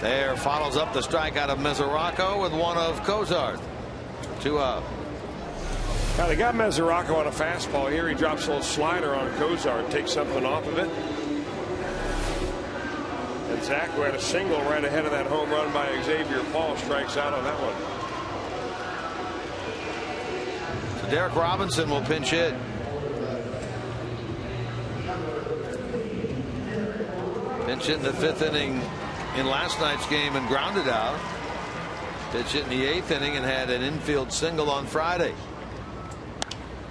There follows up the strikeout of Mesoraco with one of Cozart. 2 out. Now they got Mesoraco on a fastball here. He drops a little slider on Cozart, takes something off of it. And Zach, who had a single right ahead of that home run by Xavier Paul, strikes out on that one. So Derek Robinson will pinch hit. Pinch hit in the 5th inning in last night's game and grounded out. Pitch hit in the 8th inning and had an infield single on Friday.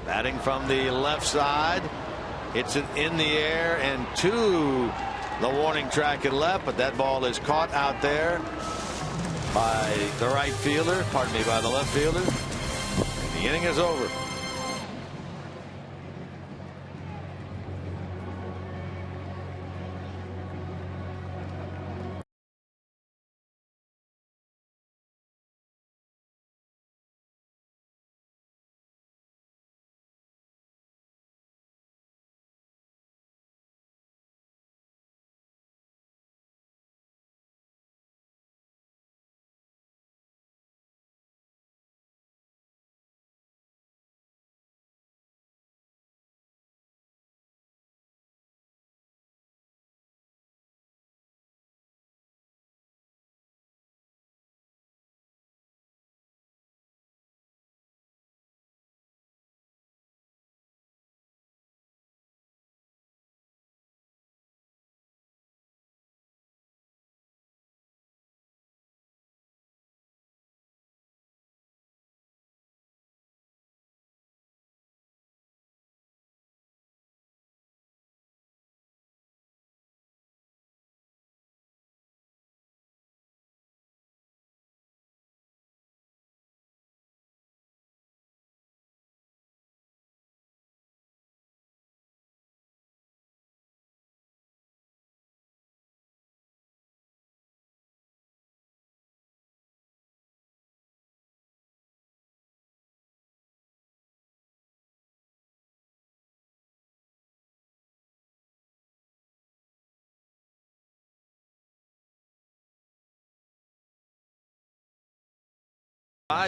Batting from the left side, hits it in the air and to the warning track and left, but that ball is caught out there by the right fielder, pardon me, by the left fielder. And the inning is over.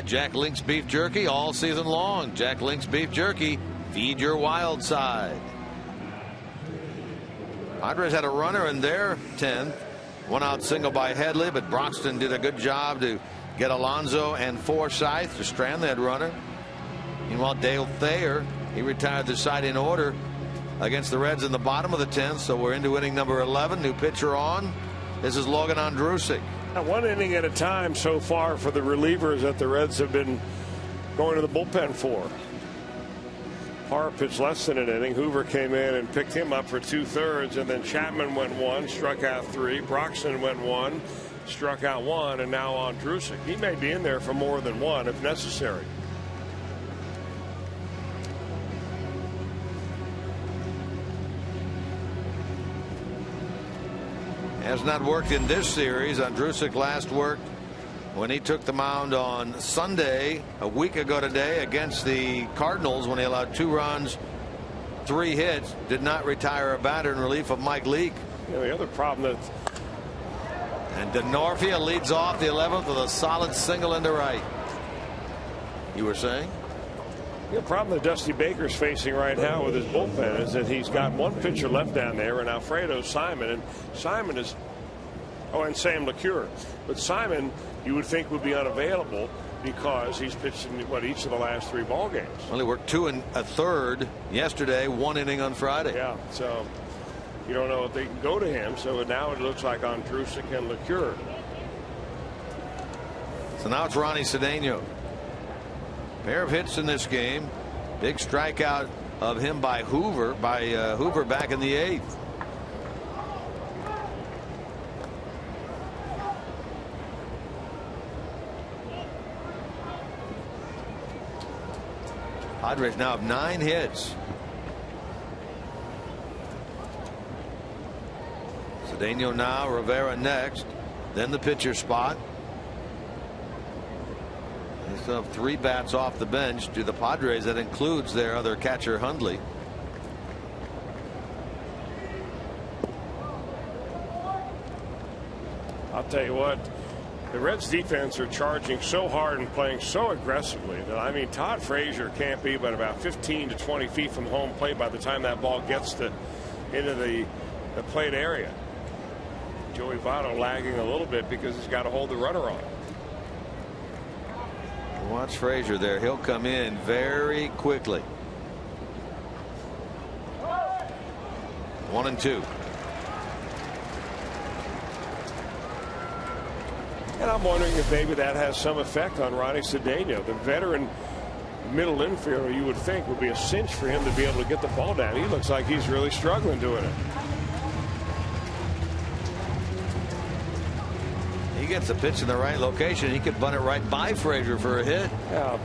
Jack Link's Beef Jerky all season long. Jack Link's Beef Jerky, feed your wild side. Padres had a runner in their 10th. One out single by Headley, but Broxton did a good job to get Alonso and Forsythe to strand that runner. Meanwhile, Dale Thayer, he retired the side in order against the Reds in the bottom of the 10th. So we're into inning number 11. New pitcher on. This is Logan Ondrusek. One inning at a time so far for the relievers that the Reds have been going to the bullpen for. Parr pitched less than an inning. Hoover came in and picked him up for 2/3, and then Chapman went 1, struck out 3. Broxton went 1, struck out 1, and now Ondrusek. He may be in there for more than 1 if necessary. Has not worked in this series. Ondrusek last worked when he took the mound on Sunday, a week ago today, against the Cardinals, when he allowed 2 runs, 3 hits, did not retire a batter in relief of Mike Leake. You know, the other problem that. And Denorfia leads off the 11th with a solid single into right. You were saying? The problem that Dusty Baker's facing right now with his bullpen is that he's got 1 pitcher left down there, and Alfredo Simon. And Simon is. Oh, and Sam LeCure. But Simon, you would think, would be unavailable because he's pitched in each of the last 3 ball games. Only worked 2 1/3 yesterday, 1 inning on Friday. Yeah, so you don't know if they can go to him. So now it looks like Ondrusek and LeCure. So now it's Ronnie Cedeno. Pair of hits in this game. Big strikeout of him by Hoover. Hoover back in the 8th. Padres now have 9 hits. Cedeno now, Rivera next, then the pitcher spot. They still have 3 bats off the bench to the Padres. That includes their other catcher, Hundley. I'll tell you what, the Reds defense are charging so hard and playing so aggressively that, I mean, Todd Frazier can't be but about 15 to 20 feet from home plate by the time that ball gets into the plate area. Joey Votto lagging a little bit because he's got to hold the runner on. Watch Frazier there. He'll come in very quickly. 1 and 2. And I'm wondering if maybe that has some effect on Ronnie Cedeno, the veteran middle infielder. You would think would be a cinch for him to be able to get the ball down. He looks like he's really struggling doing it. He gets the pitch in the right location. He could bunt it right by Frazier for a hit. Yeah.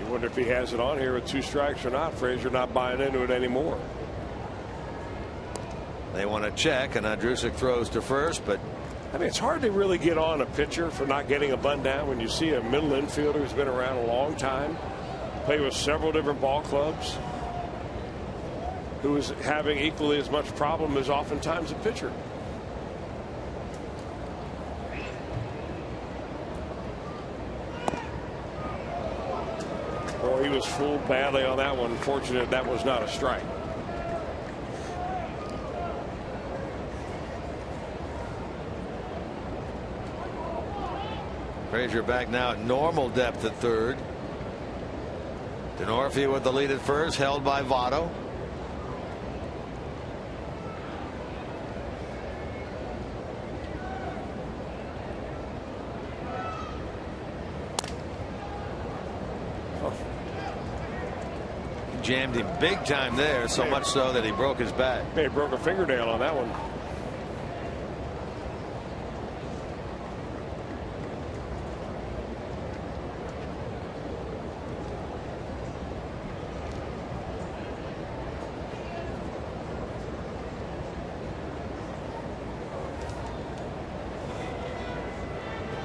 You wonder if he has it on here with 2 strikes or not. Frazier not buying into it anymore. They want to check, and Ondrusek throws to first, but I mean, it's hard to really get on a pitcher for not getting a bunt down when you see a middle infielder who's been around a long time, played with several different ball clubs, who is having equally as much problem as oftentimes a pitcher. Boy, he was fooled badly on that one. Fortunate that was not a strike. Frazier back now at normal depth at third. Denorfia with the lead at first, held by Votto. Jammed him big time there, so much so that he broke his back. He broke a fingernail on that one.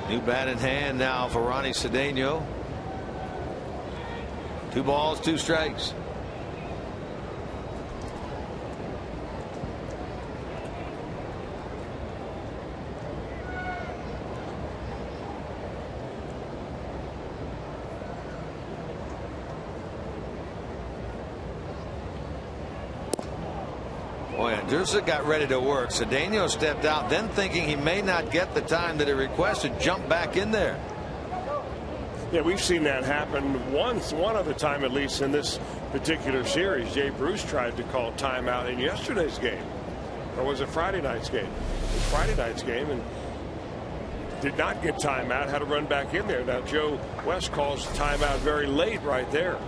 New bat in hand now for Ronnie Cedeno. 2 balls, 2 strikes. Boy, Andrusik got ready to work. Cedeno stepped out, then thinking he may not get the time that he requested, jumped back in there. Yeah, we've seen that happen one other time at least in this particular series. Jay Bruce tried to call timeout in yesterday's game. Or was it Friday night's game? It was Friday night's game and did not get timeout, had to run back in there. Now Joe West calls timeout very late right there.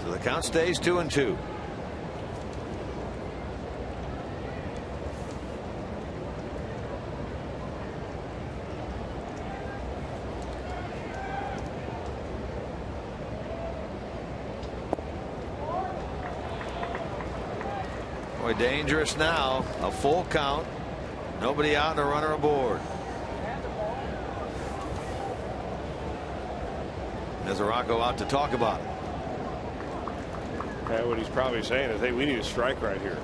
So the count stays 2-2. Boy, dangerous now. A full count. Nobody out and a runner aboard. Mesoraco out to talk about it. And what he's probably saying is, hey, we need a strike right here.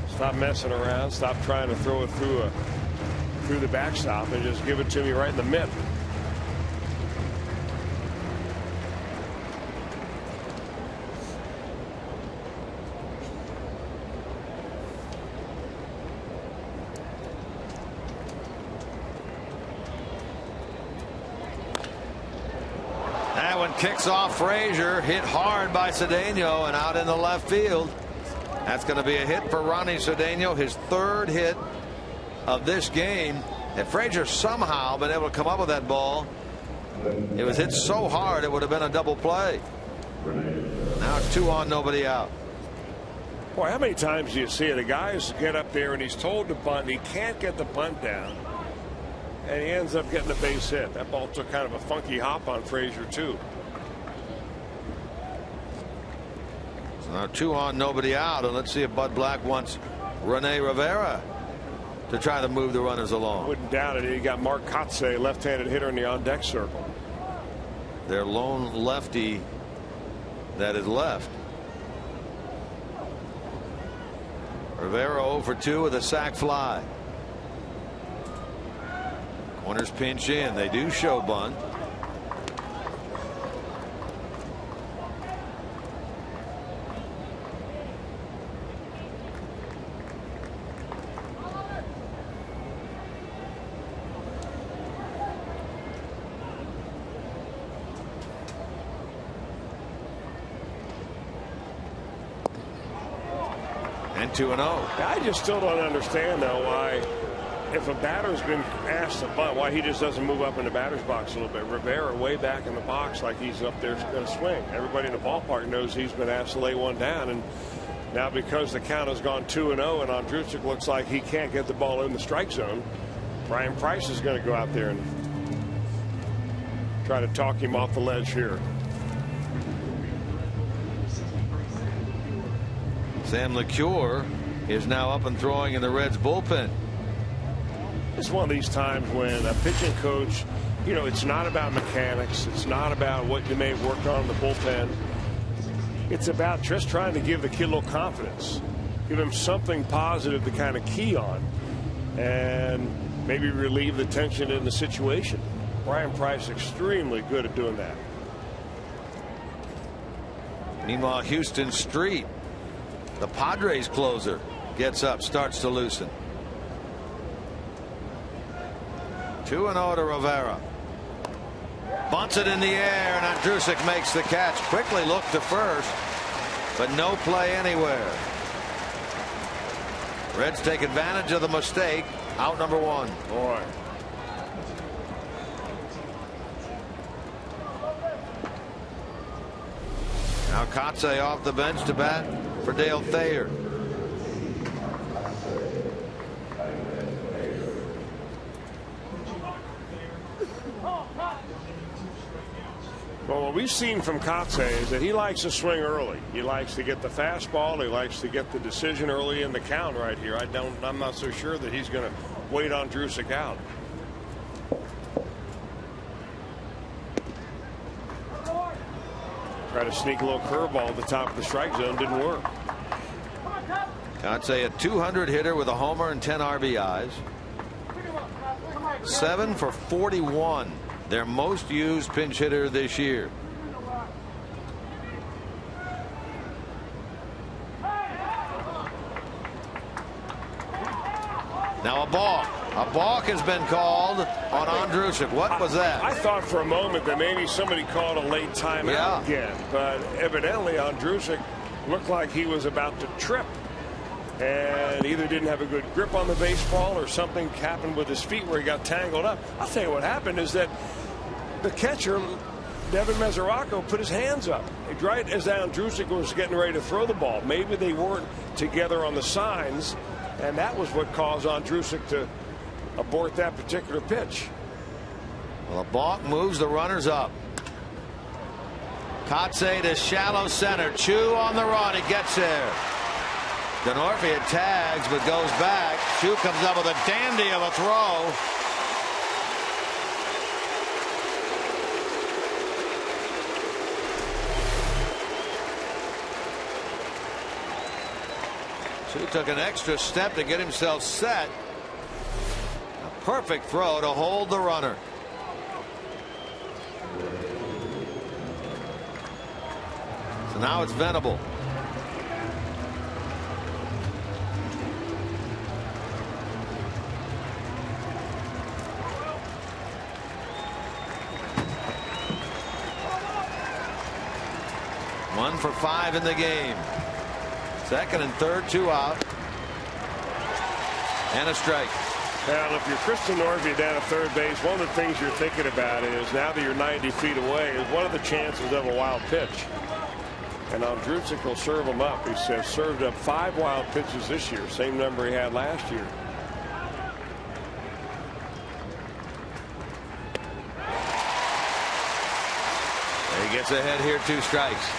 Stop messing around. Stop trying to throw it through the backstop and just give it to me right in the mitt. Kicks off Frazier, hit hard by Cedeno and out in the left field. That's going to be a hit for Ronnie Cedeno, his third hit of this game. If Frazier somehow been able to come up with that ball, it was hit so hard it would have been a double play. Now it's 2 on, nobody out. Boy, how many times do you see it? A guy get up there and he's told to bunt, he can't get the bunt down, and he ends up getting a base hit. That ball took kind of a funky hop on Frazier too. Now 2 on, nobody out, and let's see if Bud Black wants Rene Rivera to try to move the runners along. Wouldn't doubt it. You got Mark Kotze, left-handed hitter in the on-deck circle. Their lone lefty that is left. Rivera 0 for 2 with a sac fly. Corners pinch in. They do show bunt. And 2-0. I just still don't understand though why, if a batter's been asked to bunt, why he just doesn't move up in the batter's box a little bit. Rivera way back in the box like he's up there going to swing. Everybody in the ballpark knows he's been asked to lay one down, and now because the count has gone 2-0 and Andrusik looks like he can't get the ball in the strike zone, Brian Price is going to go out there and try to talk him off the ledge here. Sam LeCure is now up and throwing in the Reds bullpen. It's one of these times when a pitching coach, you know, it's not about mechanics. It's not about what you may have worked on in the bullpen. It's about just trying to give the kid a little confidence. Give him something positive to kind of key on and maybe relieve the tension in the situation. Brian Price extremely good at doing that. Meanwhile, Houston Street, the Padres closer, gets up, starts to loosen. 2-0 to Rivera. Bunts it in the air, and Andrusik makes the catch. Quickly looked to first, but no play anywhere. Reds take advantage of the mistake. Out number 1. Boy. Now Kotze off the bench to bat for Dale Thayer. Well, what we've seen from Kotze is that he likes to swing early. He likes to get the fastball. He likes to get the decision early in the count right here. I'm not so sure that he's going to wait on Andrusik out. Try to sneak a little curveball at the top of the strike zone. Didn't work. Kotze, a 200 hitter with a homer and 10 RBIs. 7 for 41. Their most used pinch hitter this year. Now a balk. A balk has been called on Ondrusek. What was that? I thought for a moment that maybe somebody called a late timeout again, but evidently Ondrusek looked like he was about to trip and either didn't have a good grip on the baseball or something happened with his feet where he got tangled up. I'll tell you what happened is that the catcher, Devin Mesoraco, put his hands up right as Ondrusek was getting ready to throw the ball. Maybe they weren't together on the signs, and that was what caused Ondrusek to abort that particular pitch. Well, a balk moves the runners up. Kotze to shallow center. Chu on the run. He gets there. Denorfia tags but goes back. Chu comes up with a dandy of a throw. Chu took an extra step to get himself set. A perfect throw to hold the runner. So now it's Venable. One for 5 in the game. Second and third, 2 out. And a strike. Now, if you're Kristen Norvey down at third base, one of the things you're thinking about is now that you're 90 feet away is what are the chances of a wild pitch? And Ondrusek will serve him up. He says served up 5 wild pitches this year, same number he had last year. He gets ahead here, 2 strikes.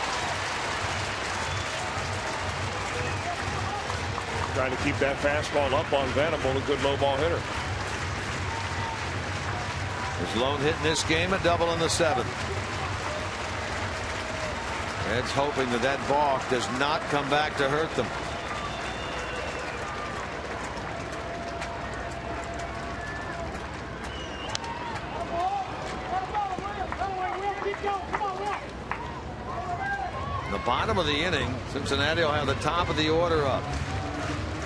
Trying to keep that fastball up on Venable, a good low ball hitter. His lone hit in this game, a double in the 7th. Reds hoping that that balk does not come back to hurt them. In the bottom of the inning, Cincinnati will have the top of the order up.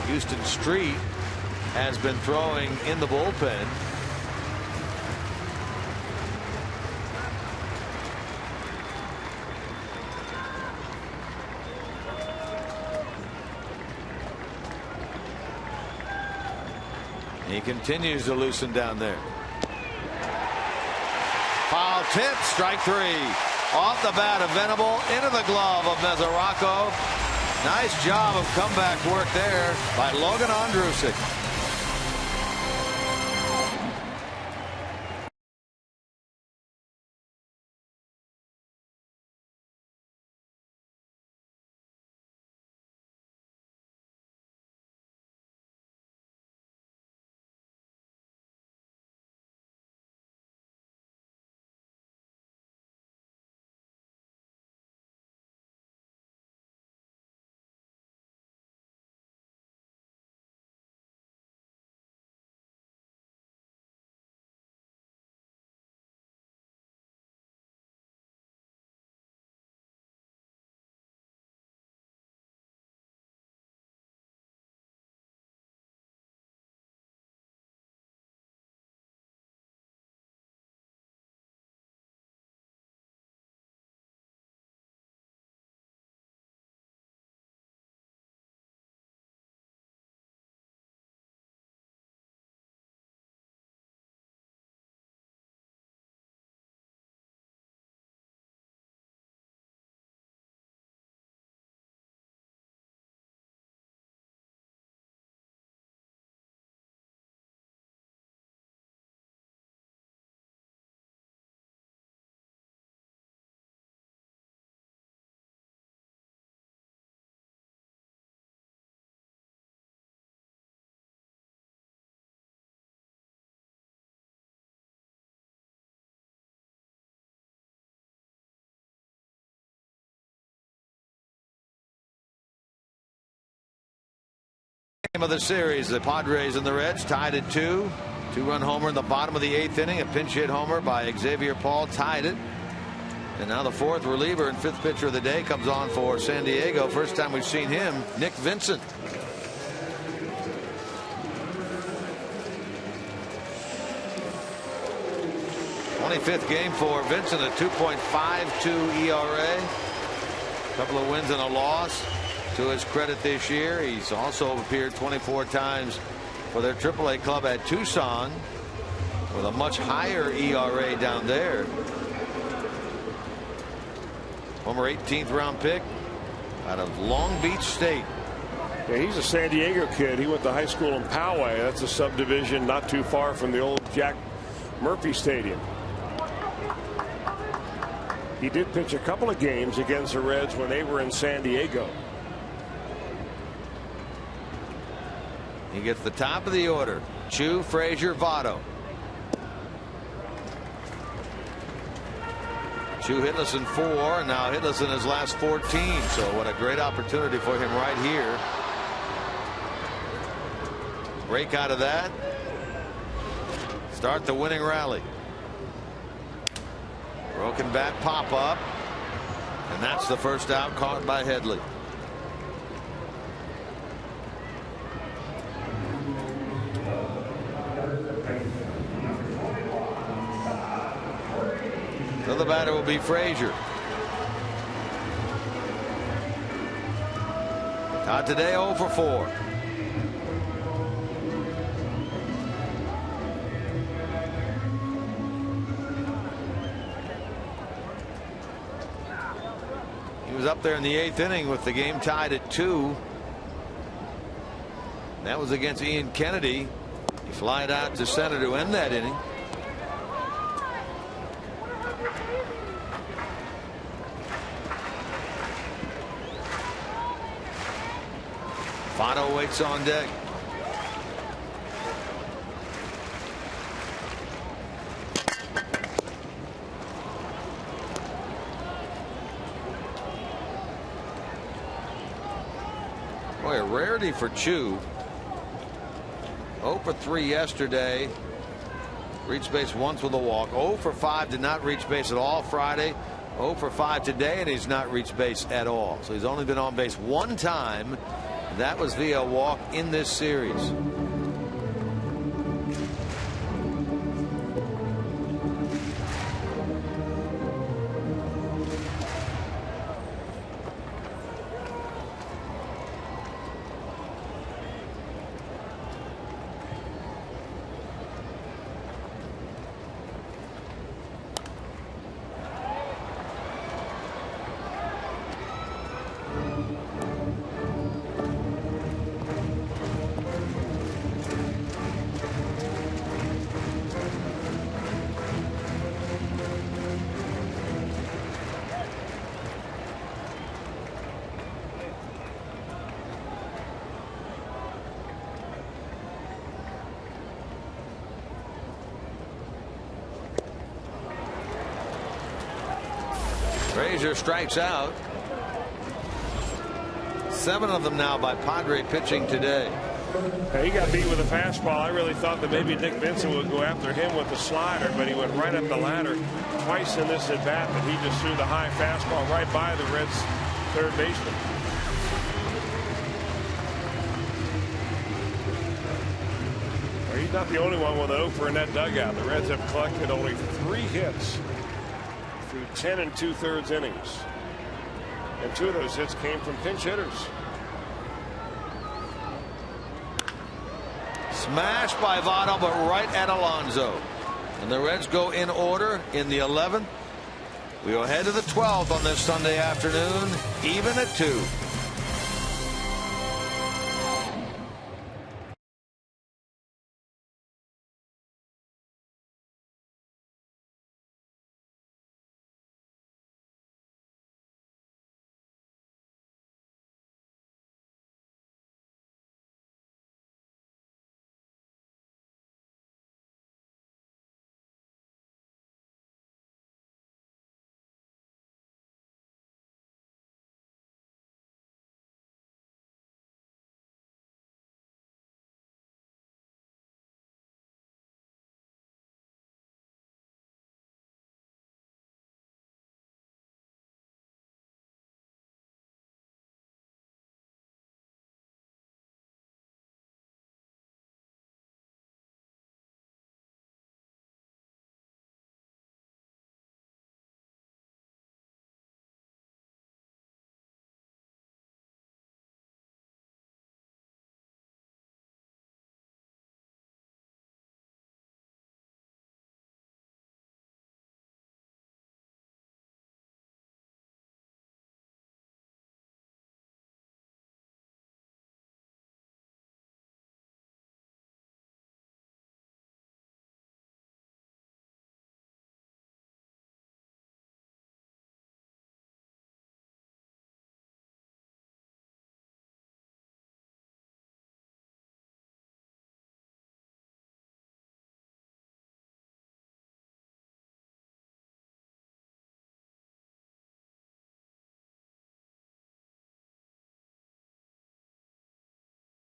Houston Street has been throwing in the bullpen. He continues to loosen down there. Foul tip, strike 3. Off the bat of Venable, into the glove of Mesoraco. Nice job of comeback work there by Logan Ondrusek. Of the series, the Padres and the Reds tied at 2. 2-run homer in the bottom of the 8th inning. A pinch hit homer by Xavier Paul tied it. And now the 4th reliever and 5th pitcher of the day comes on for San Diego. First time we've seen him, Nick Vincent. 25th game for Vincent, a 2.52 ERA. A couple of wins and a loss to his credit this year. He's also appeared 24 times for their AAA club at Tucson, with a much higher ERA down there. Former 18th round pick out of Long Beach State. Yeah, he's a San Diego kid. He went to high school in Poway. That's a subdivision not too far from the old Jack Murphy Stadium. He did pitch a couple of games against the Reds when they were in San Diego. He gets the top of the order. Chu, Frazier, Votto. Chu hitless in 4, and now hitless in his last 14. So what a great opportunity for him right here. Break out of that. Start the winning rally. Broken bat pop up, and that's the first out, caught by Headley. So the batter will be Frazier. Todd today 0 for 4. He was up there in the 8th inning with the game tied at 2. That was against Ian Kennedy. He flied out to center to end that inning. Votto waits on deck. Boy, a rarity for Chu. 0 for 3 yesterday. Reached base once with a walk. 0 for 5, did not reach base at all Friday. 0 for 5 today, and he's not reached base at all. So he's only been on base one time. That was via walk in this series. Frazier strikes out. 7 of them now by Padre pitching today. He got beat with a fastball. I really thought that maybe Nick Vincent would go after him with the slider, but he went right up the ladder twice in this at bat, but he just threw the high fastball right by the Reds' third baseman. Well, he's not the only one with an 0 for in that dugout. The Reds have collected only 3 hits through 10 2/3 innings, and 2 of those hits came from pinch hitters. Smashed by Votto, but right at Alonso. And the Reds go in order in the 11th. We go ahead to the 12th on this Sunday afternoon, even at 2.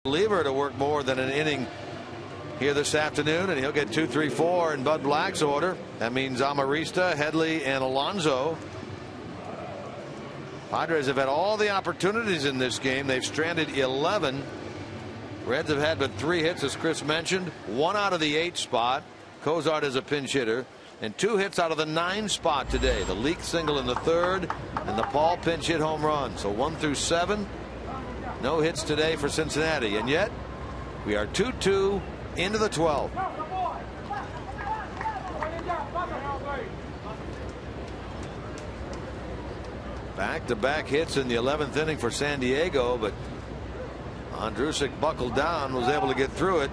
reliever to work more than an inning here this afternoon, and he'll get 2, 3, 4 in Bud Black's order. That means Amarista, Headley, and Alonso. Padres have had all the opportunities in this game. They've stranded 11. Reds have had but 3 hits, as Chris mentioned. 1 out of the 8 spot. Cozart is a pinch hitter. And 2 hits out of the 9 spot today. The Leak single in the 3rd and the Paul pinch hit home run. So 1 through 7. No hits today for Cincinnati. And yet we are 2-2 into the 12th. Back-to-back hits in the 11th inning for San Diego, but Andrusik buckled down, was able to get through it,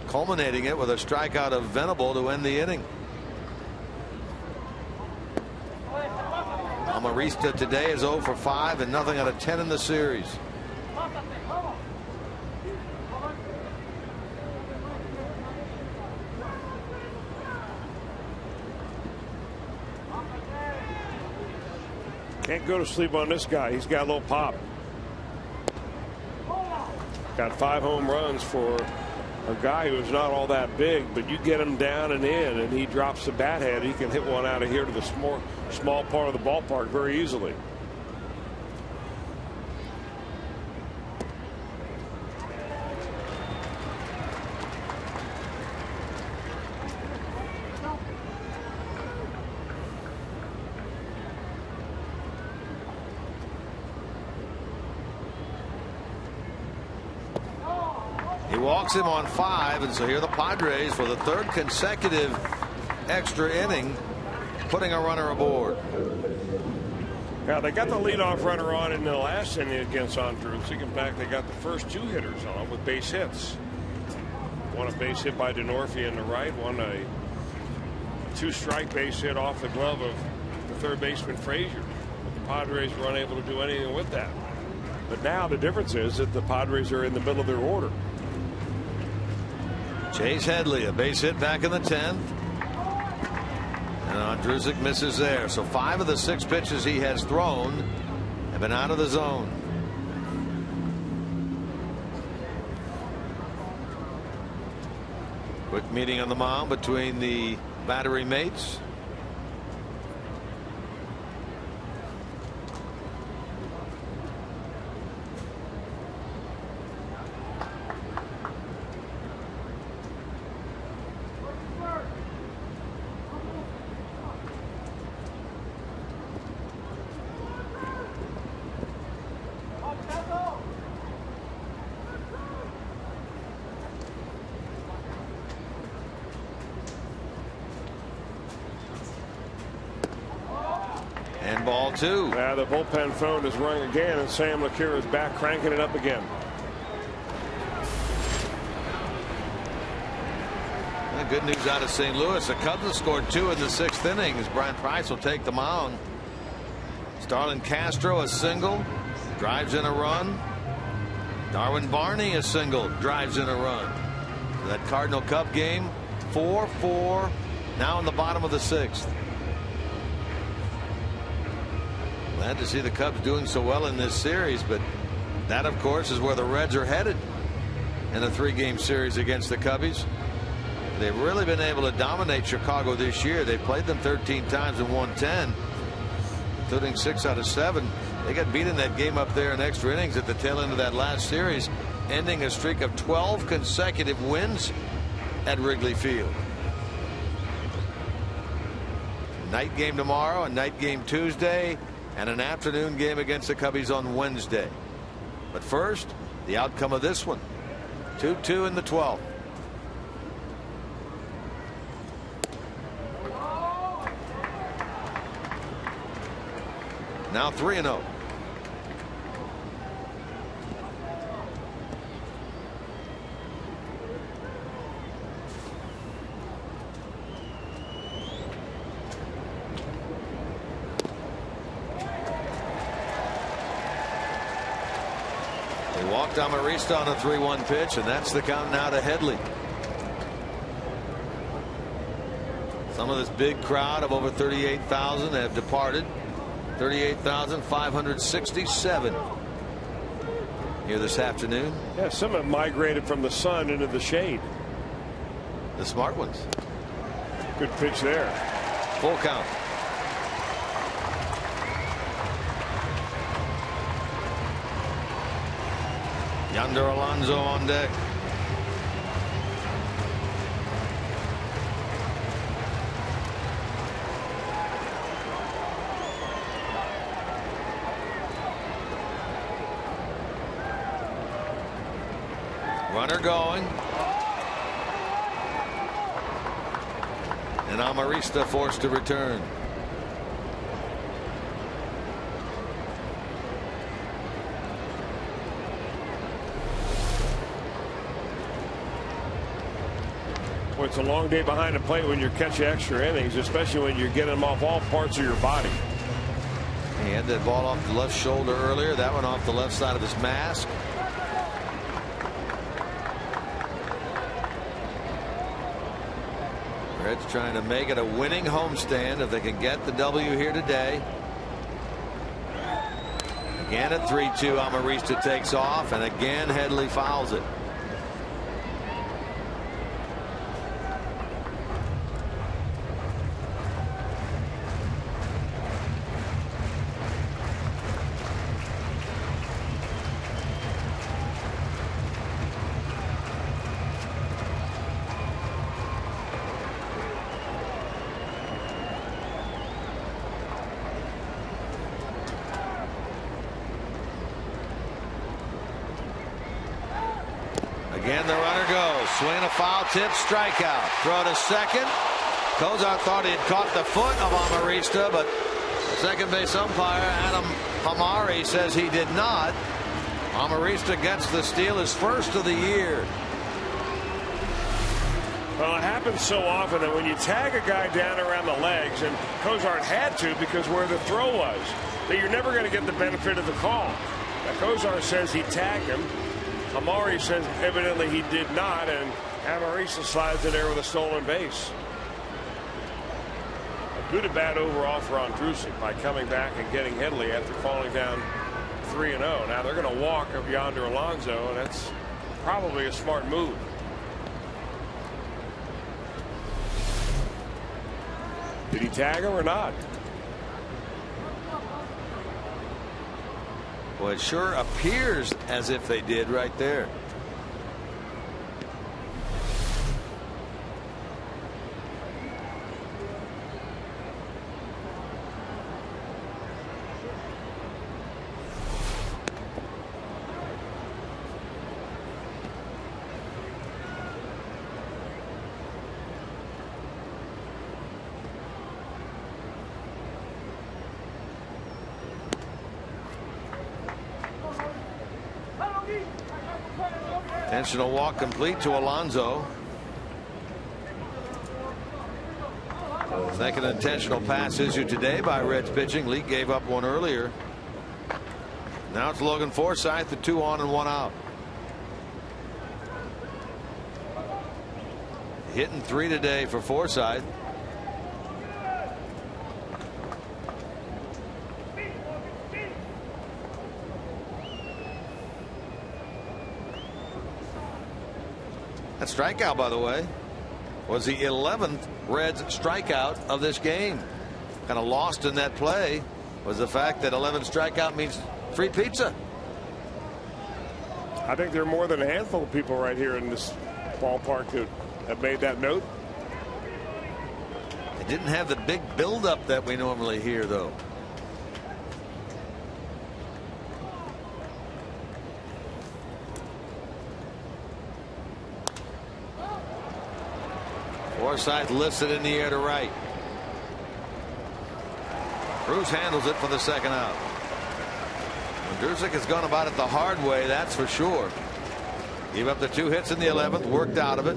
culminating it with a strikeout of Venable to end the inning. Amarista today is 0 for 5 and nothing out of 10 in the series. Can't go to sleep on this guy. He's got a little pop. Got 5 home runs for a guy who's not all that big, but you get him down and in and he drops the bat head, he can hit one out of here to the small part of the ballpark very easily. He walks him on 5, and so here the Padres for the 3rd consecutive extra inning putting a runner aboard. Now they got the leadoff runner on in the last inning against Andrusik. In fact, they got the first 2 hitters on with base hits. One a base hit by Denorfia in the right, one a 2-strike base hit off the glove of the 3rd baseman Frazier. But the Padres were unable to do anything with that. But now the difference is that the Padres are in the middle of their order. Chase Headley, a base hit back in the 10th. And Andrusik misses there. So 5 of the 6 pitches he has thrown have been out of the zone. Quick meeting on the mound between the battery mates. And ball 2. Now the bullpen phone is rung again, and Sam LeCure is back cranking it up again. Well, good news out of St. Louis. The Cubs have scored 2 in the 6th inning as Brian Price will take the mound. Starlin Castro a single, drives in a run. Darwin Barney a single, drives in a run. So that Cardinal Cub game 4-4 now in the bottom of the 6th. Glad to see the Cubs doing so well in this series, but that of course is where the Reds are headed in a 3-game series against the Cubbies. They've really been able to dominate Chicago this year. They played them 13 times and won 10, including 6 out of 7. They got beat in that game up there in extra innings at the tail end of that last series, ending a streak of 12 consecutive wins at Wrigley Field. Night game tomorrow, a night game Tuesday, and an afternoon game against the Cubbies on Wednesday. But first, the outcome of this one. 2-2 in the 12th. Now 3-0. They walked Amarista on a 3-1 pitch, and that's the count now to Headley. Some of this big crowd of over 38,000 have departed. 38,567. here this afternoon. Yeah, some have migrated from the sun into the shade. The smart ones. Good pitch there. Full count. Yonder Alonso on deck. Runner going. And Amarista forced to return. Well, it's a long day behind the plate when you're catching extra innings, especially when you're getting them off all parts of your body. He had that ball off the left shoulder earlier. That one off the left side of his mask. Reds trying to make it a winning homestand if they can get the W here today. Again at 3-2, Amarista takes off, and again Headley fouls it. Again, the runner goes. Swing a foul tip, strikeout. Throw to second. Kozar thought he had caught the foot of Amarista, but second base umpire Adam Hamari says he did not. Amarista gets the steal, his first of the year. Well, it happens so often that when you tag a guy down around the legs, and Kozar had to because where the throw was, that you're never going to get the benefit of the call. Now, Kozar says he tagged him. Amari says evidently he did not, and Amarista slides in there with a stolen base. A good at bat overall for Andrusic by coming back and getting Headley after falling down 3-0. Now they're going to walk of Yonder Alonso, and that's probably a smart move. Did he tag him or not? Well, it sure appears as if they did right there. Intentional walk complete to Alonso. Second intentional pass issued today by Reds pitching. Lee gave up one earlier. Now it's Logan Forsythe, the 2 on and 1 out. Hitting 3 today for Forsythe. That strikeout, by the way, was the 11th Reds strikeout of this game. Kind of lost in that play was the fact that 11 strikeout means free pizza. I think there are more than a handful of people right here in this ballpark that have made that note. It didn't have the big buildup that we normally hear, though. Forsythe lifts it in the air to right. Cruz handles it for the second out. Andrusic has gone about it the hard way, that's for sure. Gave up the 2 hits in the 11th, worked out of it.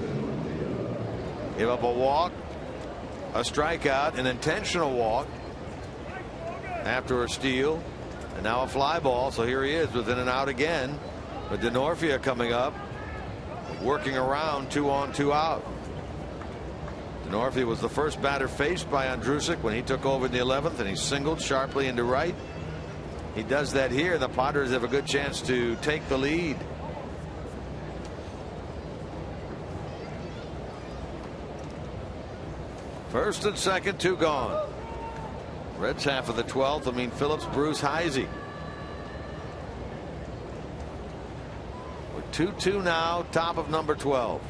Gave up a walk, a strikeout, an intentional walk after a steal, and now a fly ball. So here he is within an out again, with Denorfia coming up, working around 2 on 2 out. Denorfia was the first batter faced by Andrusic when he took over in the 11th, and he singled sharply into right. he does that here, the Padres have a good chance to take the lead. First and second, 2 gone. Reds half of the 12th. I mean, Phillips, Bruce, Heisey. We're 2-2 now, top of number 12.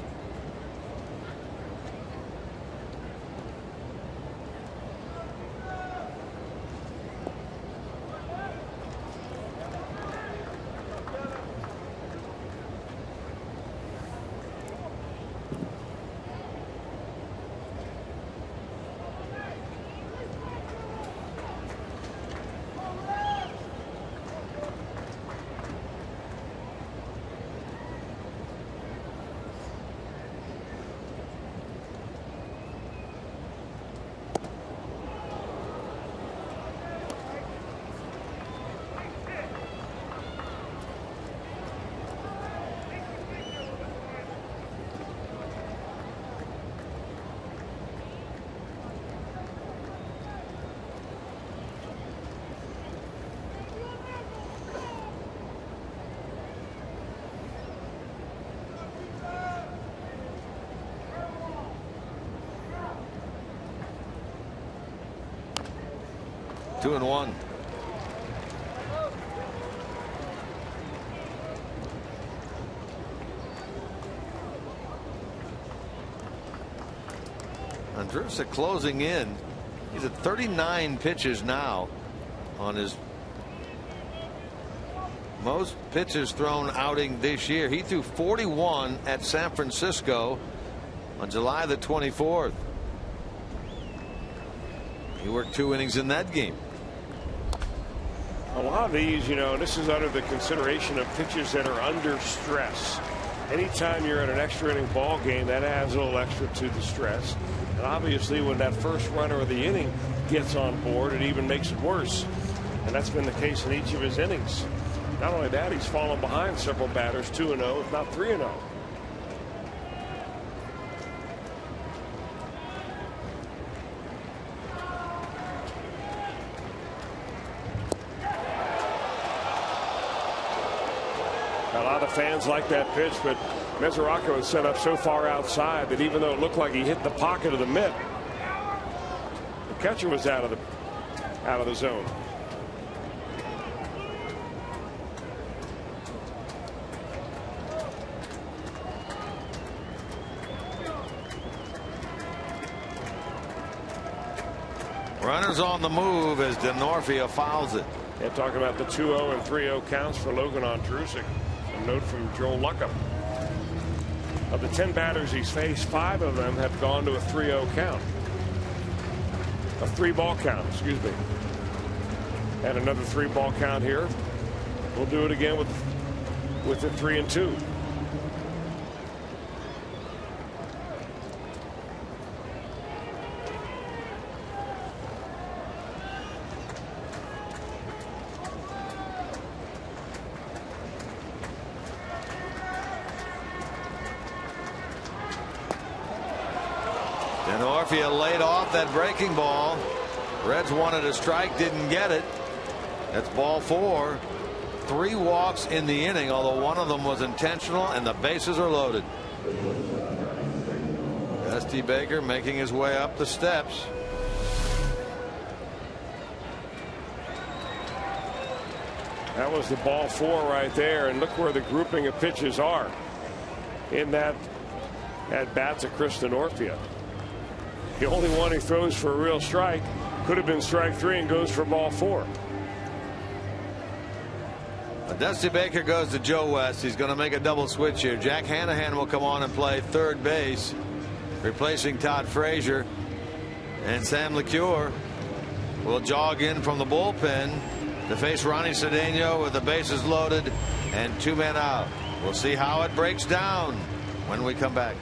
Two and one. Andrewsa closing in. He's at 39 pitches now on his most pitches thrown outing this year. He threw 41 at San Francisco on July the 24th. He worked 2 innings in that game. A lot of these, this is under the consideration of pitches that are under stress. Anytime you're in an extra inning ball game, that adds a little extra to the stress. And obviously, when that first runner of the inning gets on board, it even makes it worse. And that's been the case in each of his innings. Not only that, he's fallen behind several batters, 2-0, if not 3-0. A lot of fans like that pitch, but Mesoraco is set up so far outside that even though it looked like he hit the pocket of the mitt, the catcher was out of the zone. Runners on the move as Denorfia fouls it. Yeah, talking about the 2-0 and 3-0 counts for Logan Ondrusek. A note from Joel Luckham. Of the 10 batters he's faced, 5 of them have gone to a 3-0 count. A 3-ball count, excuse me. And another 3-ball count here. We'll do it again with the 3-2. Denorfia laid off that breaking ball. Reds wanted a strike, didn't get it. That's ball 4. 3 walks in the inning, although one of them was intentional, and the bases are loaded. Dusty Baker making his way up the steps. That was the ball 4 right there, and look where the grouping of pitches are in that at bats of Chris Denorfia. The only one he throws for a real strike could have been strike 3 and goes for ball 4. Dusty Baker goes to Joe West. He's going to make a double switch here. Jack Hanahan will come on and play third base, replacing Todd Frazier. And Sam LeCure will jog in from the bullpen to face Ronnie Cedeno with the bases loaded and 2 men out. We'll see how it breaks down when we come back.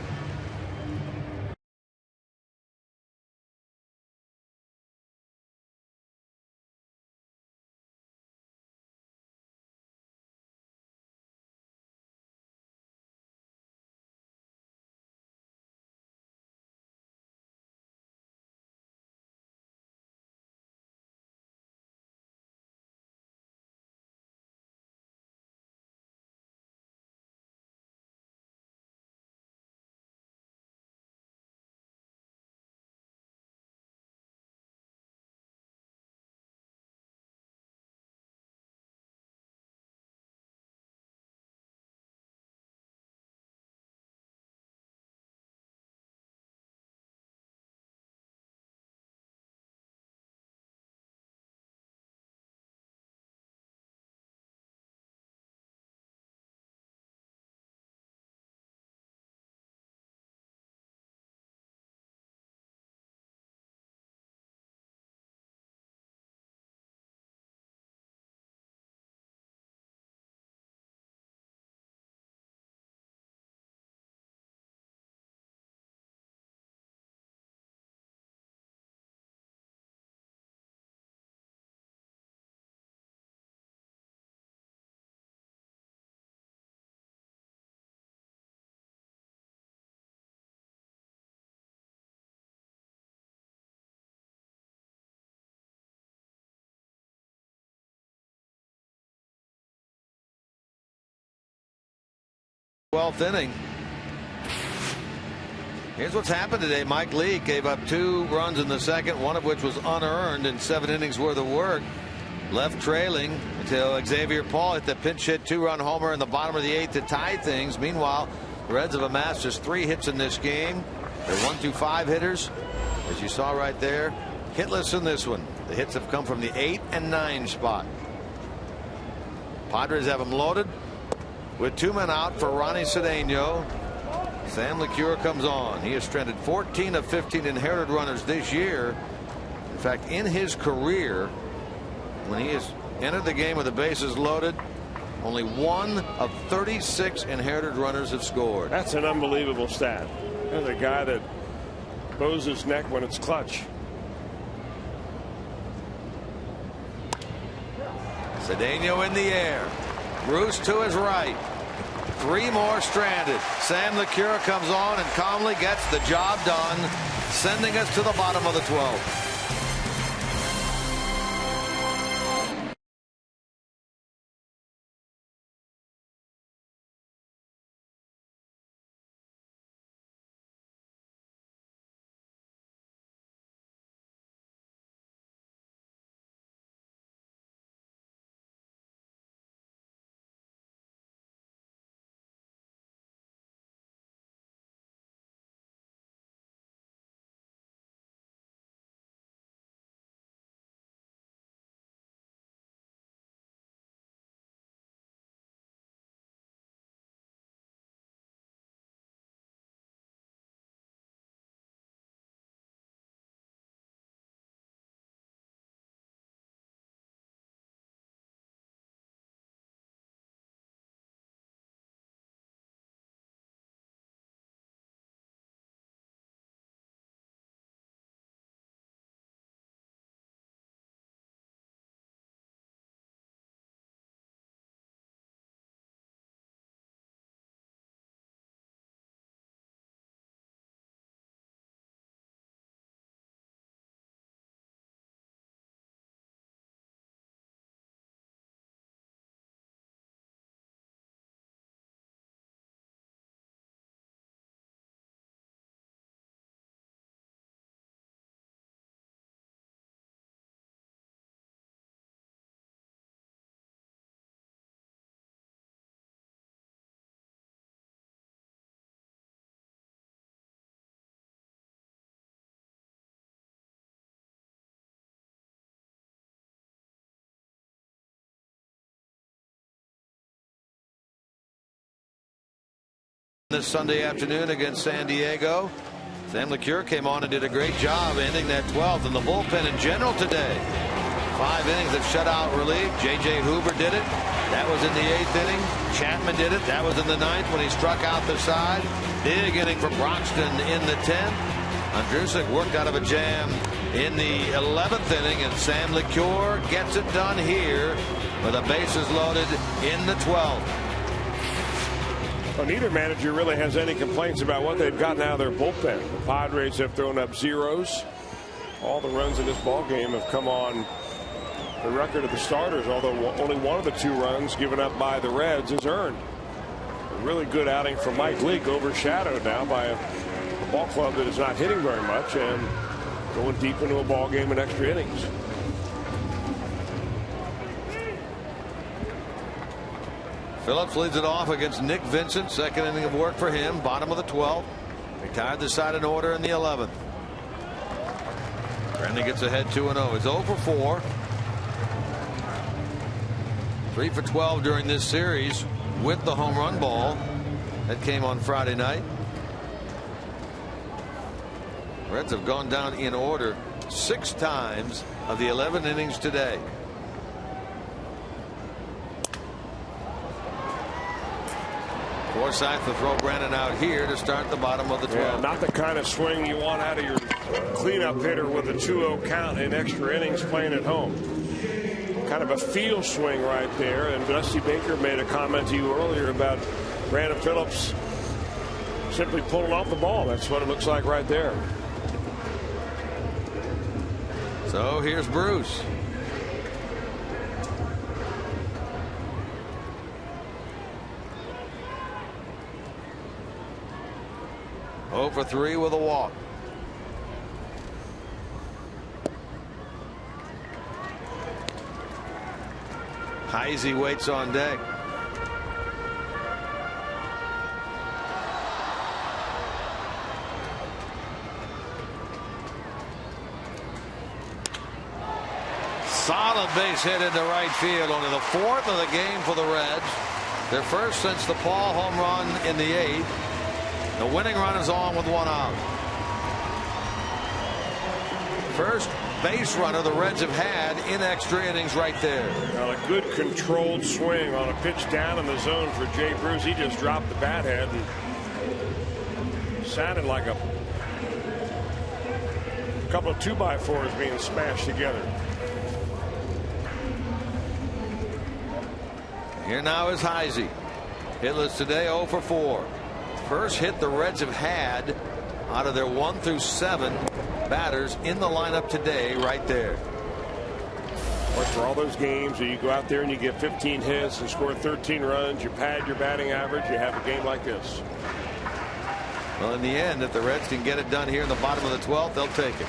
12th inning. Here's what's happened today. Mike Leake gave up 2 runs in the second, one of which was unearned in 7 innings worth of work. Left trailing until Xavier Paul hit the pinch hit 2-run homer in the bottom of the 8th to tie things. Meanwhile, the Reds have amassed just 3 hits in this game. They're 1-5 hitters, as you saw right there. Hitless in this one. The hits have come from the 8 and 9 spot. Padres have them loaded with 2 men out for Ronnie Cedeno. Sam LeCure comes on. He has stranded 14 of 15 inherited runners this year. In fact, in his career, when he has entered the game with the bases loaded, only 1 of 36 inherited runners have scored. That's an unbelievable stat. There's a guy that bows his neck when it's clutch. Cedeno in the air. Bruce to his right. 3 more stranded. Sam LeCure comes on and calmly gets the job done, sending us to the bottom of the 12th. This Sunday afternoon against San Diego. Sam LeCure came on and did a great job ending that 12th, and the bullpen in general today. 5 innings of shutout relief. J.J. Hoover did it. That was in the 8th inning. Chapman did it. That was in the 9th when he struck out the side. Big inning from Broxton in the 10th. Andrusik worked out of a jam in the 11th inning, and Sam LeCure gets it done here with the bases loaded in the 12th. Well, neither manager really has any complaints about what they've gotten out of their bullpen. The Padres have thrown up zeros. All the runs in this ballgame have come on the record of the starters, although only one of the 2 runs given up by the Reds is earned. A really good outing from Mike Leake, overshadowed now by a ball club that is not hitting very much and going deep into a ballgame in extra innings. Phillips leads it off against Nick Vincent. 2nd inning of work for him. Bottom of the 12th. Retired the side in order in the 11th. Brandon gets ahead 2-0. He's 0 for 4. 3 for 12 during this series with the home run ball that came on Friday night. Reds have gone down in order 6 times of the 11 innings today. Forsythe will throw Brandon out here to start the bottom of the 12th. Yeah, not the kind of swing you want out of your cleanup hitter with a 2-0 count in extra innings playing at home. Kind of a feel swing right there. And Dusty Baker made a comment to you earlier about Brandon Phillips simply pulling off the ball. That's what it looks like right there. So here's Bruce. 0 for 3 with a walk. Heisey waits on deck. Solid base hit into right field. Only the 4th of the game for the Reds. Their first since the Paul home run in the 8th. The winning run is on with 1 out. First base runner the Reds have had in extra innings right there. Well, a good controlled swing on a pitch down in the zone for Jay Bruce. He just dropped the bat head and sounded like a couple of 2x4s being smashed together. Here now is Heisey. Hitless today, 0 for 4. First hit the Reds have had out of their 1 through 7 batters in the lineup today right there. Of course, for all those games that you go out there and you get 15 hits and score 13 runs, you pad your batting average, you have a game like this. Well, in the end, if the Reds can get it done here in the bottom of the 12th, they'll take it.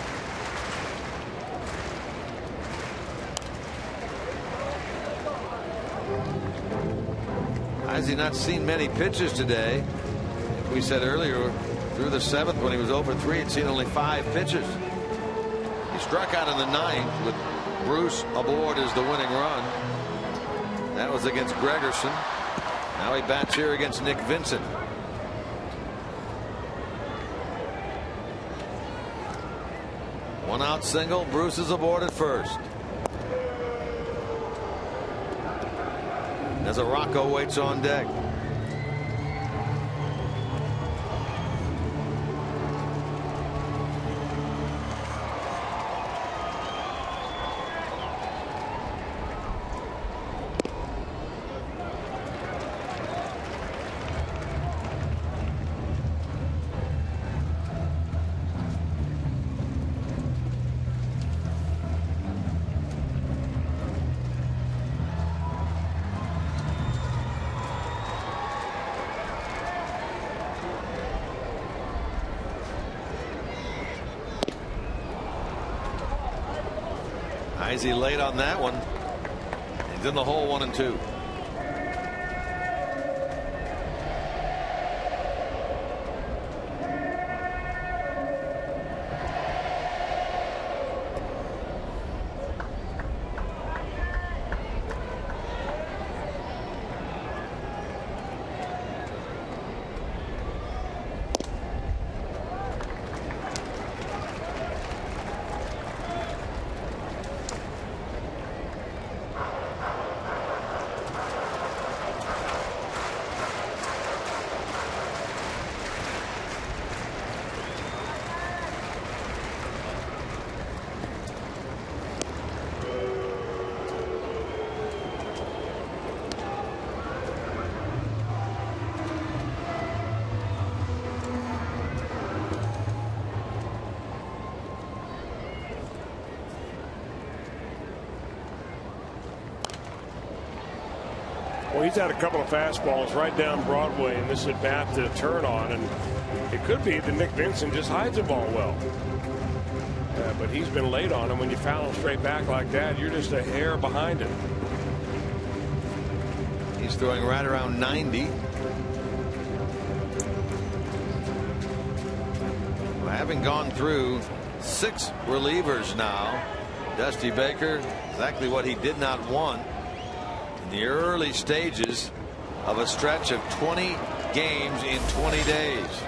Has he not seen many pitches today? We said earlier through the 7th when he was over 3, he'd seen only 5 pitches. He struck out in the 9th with Bruce aboard as the winning run. That was against Gregerson. Now he bats here against Nick Vincent. One out single. Bruce is aboard at first. As Rocco waits on deck. Heisey late on that one. He's in the hole 1 and 2. Well, he's had a couple of fastballs right down Broadway in this at bat to turn on, and it could be that Nick Vincent just hides the ball well. But he's been late on him. When you foul him straight back like that, you're just a hair behind him. He's throwing right around 90. Well, having gone through 6 relievers now, Dusty Baker, exactly what he did not want in the early stages of a stretch of 20 games in 20 days.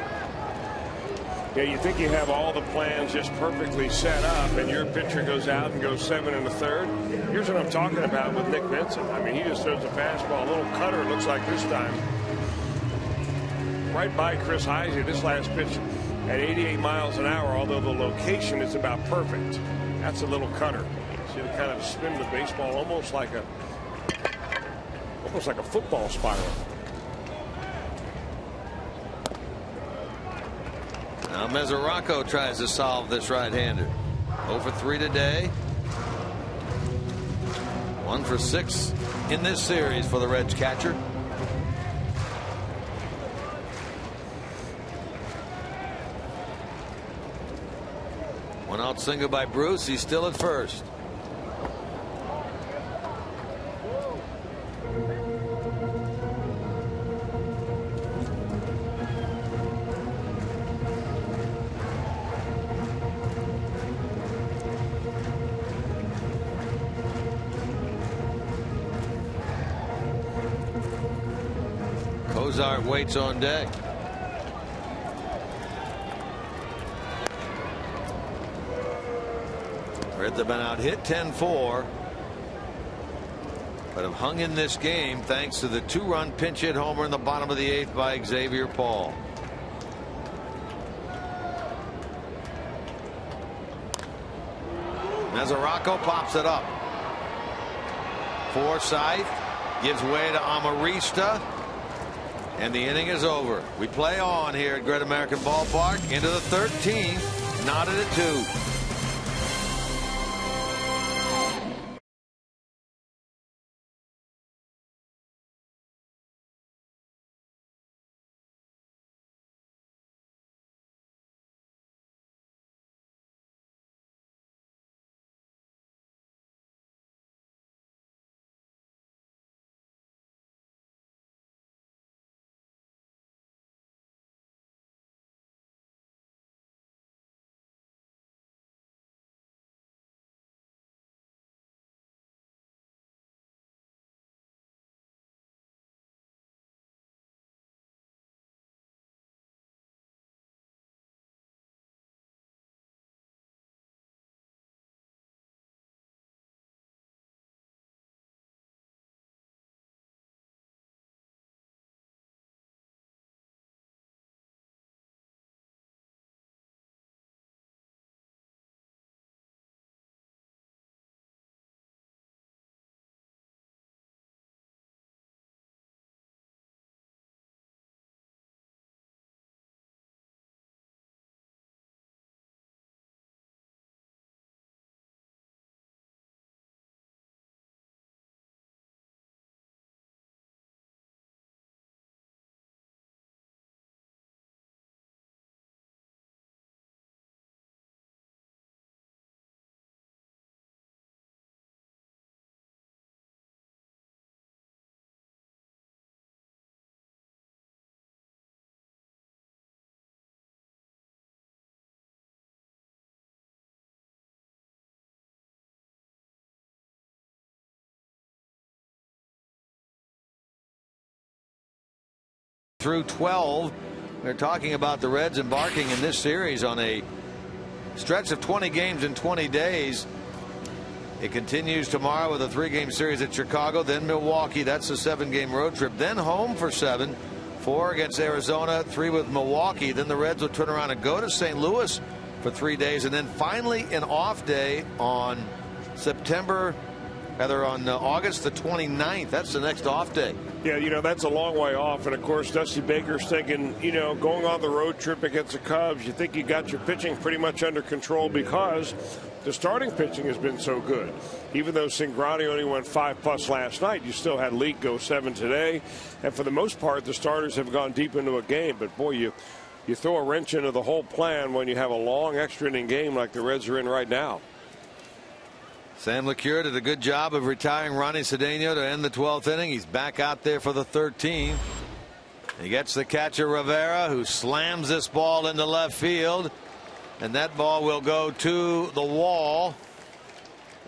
Yeah, you think you have all the plans just perfectly set up, and your pitcher goes out and goes 7 1/3. Here's what I'm talking about with Nick Vincent. I mean, he just throws a fastball, a little cutter, it looks like this time, right by Chris Heisey. This last pitch at 88 miles an hour, although the location is about perfect. That's a little cutter. See, it kind of spin the baseball almost like a football spiral. Now Mesoraco tries to solve this right-hander. 0 for 3 today. 1 for 6 in this series for the Reds catcher. One out single by Bruce. He's still at first. Cozart waits on deck. Reds have been out hit 10-4, but have hung in this game thanks to the 2-run pinch hit homer in the bottom of the 8th by Xavier Paul. Mesoraco pops it up. Forsythe gives way to Amarista, and the inning is over. We play on here at Great American Ballpark into the 13th, knotted at 2. Through 12, they're talking about the Reds embarking in this series on a stretch of 20 games in 20 days. It continues tomorrow with a 3-game series at Chicago, then Milwaukee. That's a 7-game road trip. Then home for 7, 4 against Arizona, 3 with Milwaukee. Then the Reds will turn around and go to St. Louis for 3 days, and then finally an off day on August the 29th. That's the next off day. Yeah, you know, that's a long way off. And, of course, Dusty Baker's thinking, you know, going on the road trip against the Cubs, you think you got your pitching pretty much under control because the starting pitching has been so good. Even though Cingrani only went 5+ last night, you still had Leake go 7 today. And for the most part, the starters have gone deep into a game. But, boy, you throw a wrench into the whole plan when you have a long extra inning game like the Reds are in right now. Sam LeCure did a good job of retiring Ronnie Cedeno to end the 12th inning. He's back out there for the 13th. He gets the catcher Rivera, who slams this ball into left field, and that ball will go to the wall,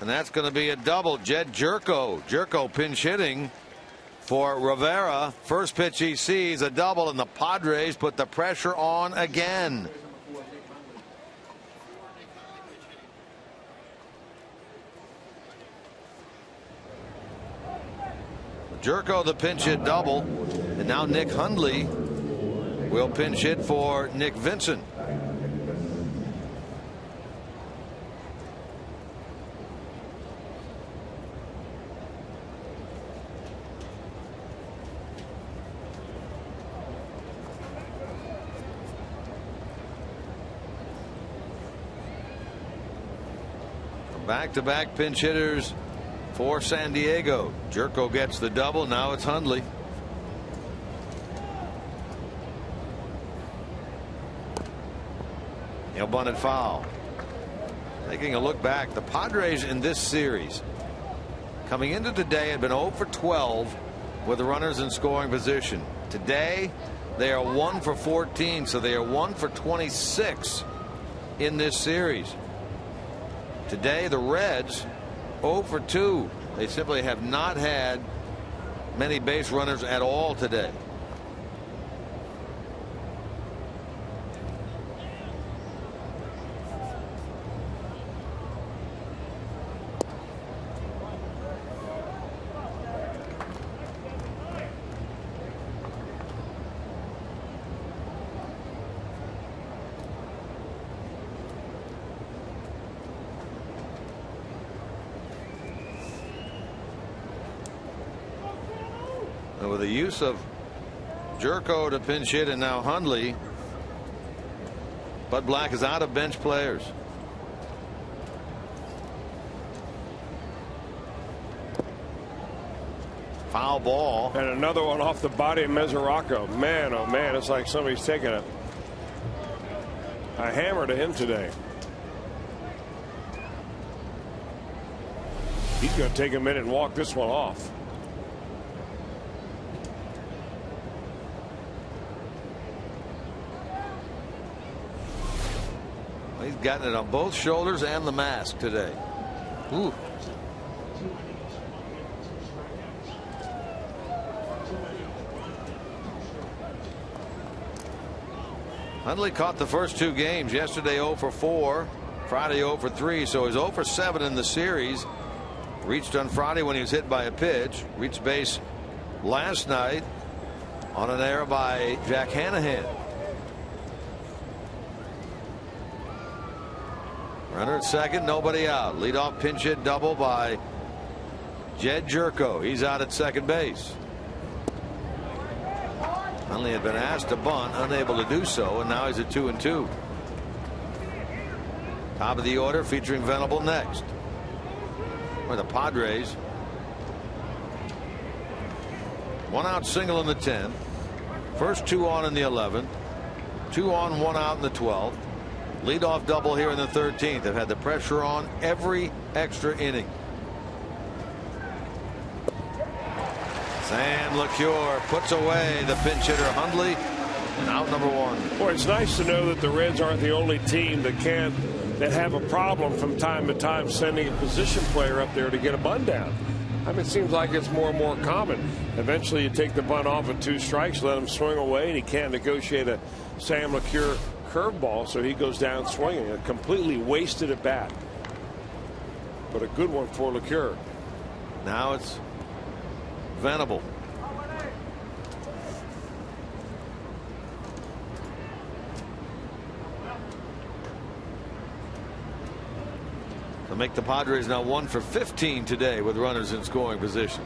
and that's going to be a double. Jed Jerko pinch hitting for Rivera. First pitch he sees, a double, and the Padres put the pressure on again. Jerko the pinch hit double, and now Nick Hundley will pinch hit for Nick Vincent. Back-to-back pinch hitters for San Diego. Jerko gets the double. Now it's Hundley. He'll bunt it foul. Taking a look back, the Padres in this series coming into today had been 0 for 12 with the runners in scoring position. Today they are 1 for 14, so they are 1 for 26 in this series. Today the Reds 0 for 2. They simply have not had many base runners at all today. And with the use of Jerko to pinch hit and now Hundley, Bud Black is out of bench players. Foul ball. And another one off the body of Mesoraco. Man, oh man, it's like somebody's taking a hammer to him today. He's going to take a minute and walk this one off. He's gotten it on both shoulders and the mask today. Ooh. Hundley caught the first two games. Yesterday 0 for 4. Friday 0 for 3. So he's 0 for 7 in the series. Reached on Friday when he was hit by a pitch. Reached base last night on an error by Jack Hanahan. Runner at second, nobody out. Leadoff pinch hit double by Jed Jerko. He's out at second base. Hundley had been asked to bunt, unable to do so, and now he's at 2-2. Top of the order featuring Venable next. For the Padres. 1 out single in the 10th. First 2 on in the 11th. 2 on, 1 out in the 12th. Leadoff double here in the 13th. They've had the pressure on every extra inning. Sam LeCure puts away the pinch hitter Hundley, and out number 1. Boy, it's nice to know that the Reds aren't the only team that have a problem from time to time sending a position player up there to get a bunt down. I mean, it seems like it's more and more common. Eventually you take the bunt off at 2 strikes, let him swing away, and he can't negotiate a Sam LeCure curveball, so he goes down swinging. A completely wasted at bat, but a good one for LeCure. Now it's Venable. To make the Padres now 1 for 15 today with runners in scoring position.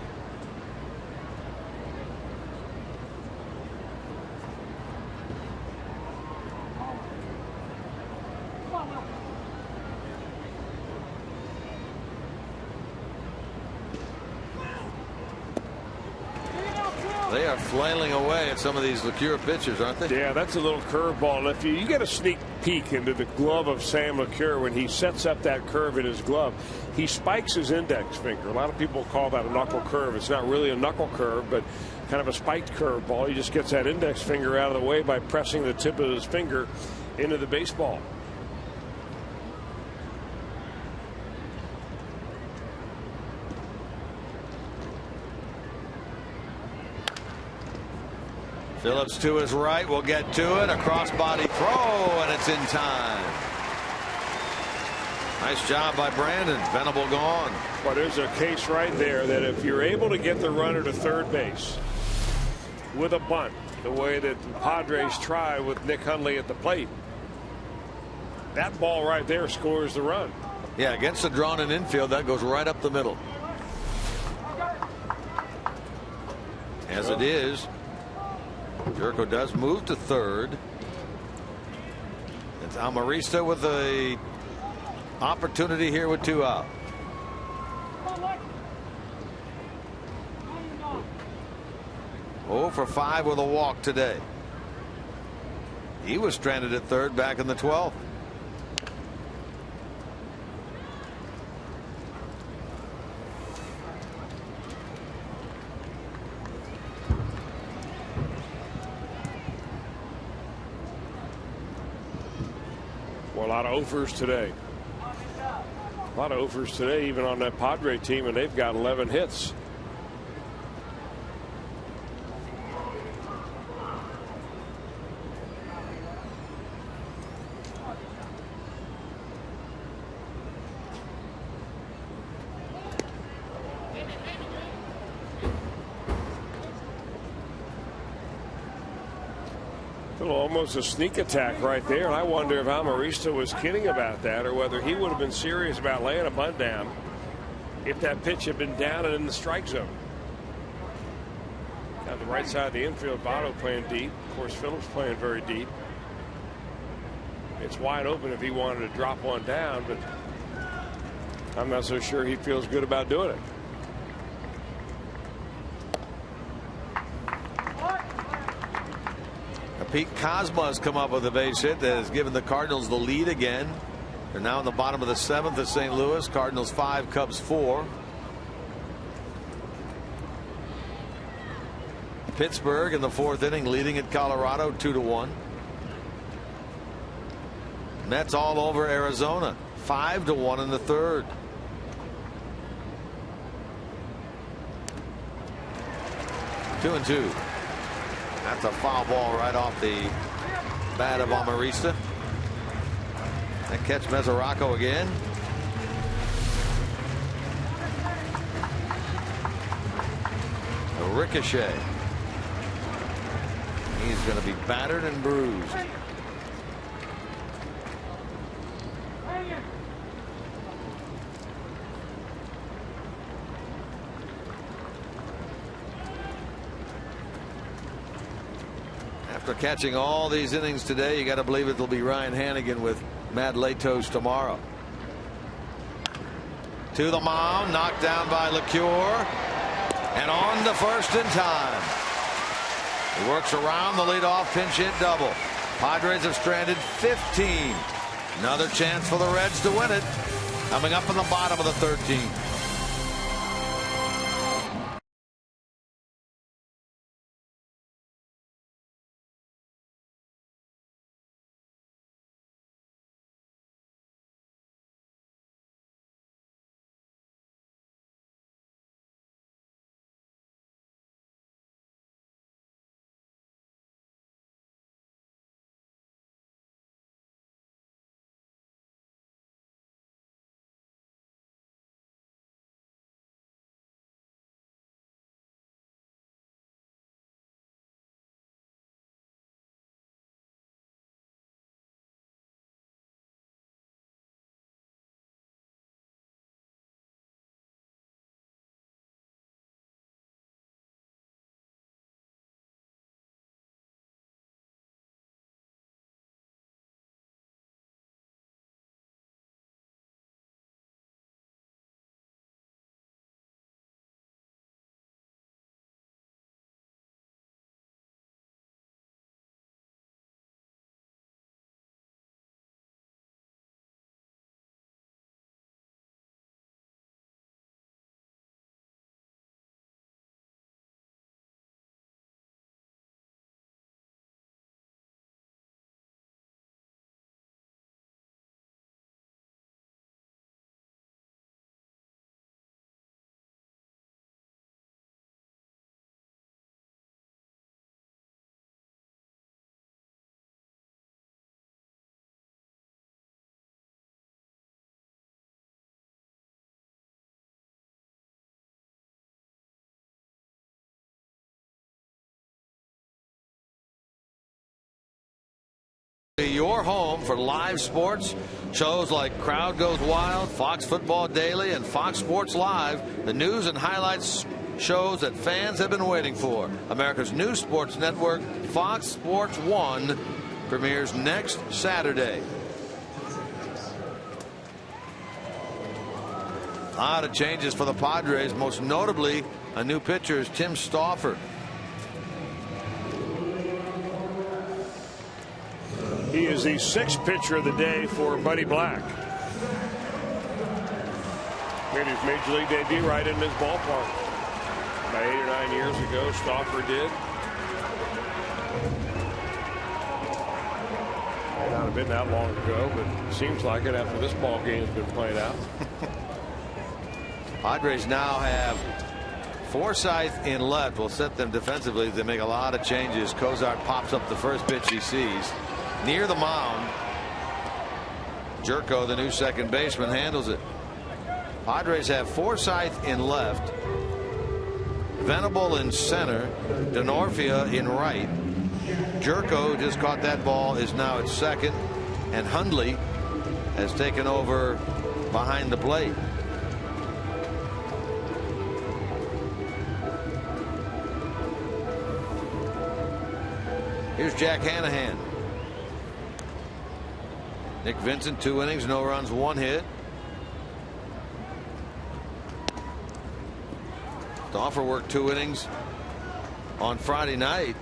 They are flailing away at some of these LeCure pitchers, aren't they? Yeah, that's a little curveball. And if you get a sneak peek into the glove of Sam LeCure when he sets up that curve in his glove, he spikes his index finger. A lot of people call that a knuckle curve. It's not really a knuckle curve, but kind of a spiked curveball. He just gets that index finger out of the way by pressing the tip of his finger into the baseball. Phillips to his right will get to it. A cross body throw, and it's in time. Nice job by Brandon. Venable gone. But there's a case right there that if you're able to get the runner to third base with a bunt, the way that the Padres try with Nick Hundley at the plate, that ball right there scores the run. Yeah, against the drawn-in infield, that goes right up the middle. As it is, Jerko does move to third. It's Amarista with a opportunity here with 2 out. Oh for 5 with a walk today. He was stranded at third back in the 12th. Boy, a lot of overs today. A lot of overs today, even on that Padre team, and they've got 11 hits. Almost a sneak attack right there. And I wonder if Amarista was kidding about that, or whether he would have been serious about laying a bunt down if that pitch had been down and in the strike zone. Got the right side of the infield, Votto playing deep. Of course, Phillips playing very deep. It's wide open if he wanted to drop one down, but I'm not so sure he feels good about doing it. Pete Kozma has come up with a base hit that has given the Cardinals the lead again. They're now in the bottom of the 7th at St. Louis. Cardinals 5, Cubs 4. Pittsburgh in the 4th inning leading at Colorado 2-1. Mets all over Arizona 5-1 in the 3rd. Two and two. That's a foul ball right off the bat of Amarista. That catch Mesoraco again. A ricochet. He's going to be battered and bruised. After catching all these innings today, you got to believe it'll be Ryan Hannigan with Matt Latos tomorrow. To the mound, knocked down by LeCure, and on to first in time. He works around the leadoff pinch hit double. Padres have stranded 15. Another chance for the Reds to win it. Coming up in the bottom of the 13th. Your home for live sports shows like Crowd Goes Wild, Fox Football Daily, and Fox Sports Live. The news and highlights shows that fans have been waiting for. America's new sports network, Fox Sports 1, premieres next Saturday. A lot of changes for the Padres, most notably a new pitcher is Tim Stauffer. He is the 6th pitcher of the day for Buddy Black. Made his major league debut right in this ballpark about 8 or 9 years ago. Stauffer did. Out of have been that long ago, but it seems like it after this ball game has been played out. Padres now have Forsythe in left. Will set them defensively. They make a lot of changes. Cozart pops up the first pitch he sees near the mound. Jerko, the new second baseman, handles it. Padres have Forsythe in left, Venable in center, Denorfia in right. Jerko, who just caught that ball, is now at second, and Hundley has taken over behind the plate. Here's Jack Hanahan. Nick Vincent, 2 innings, no runs, 1 hit. Stauffer worked 2 innings on Friday night.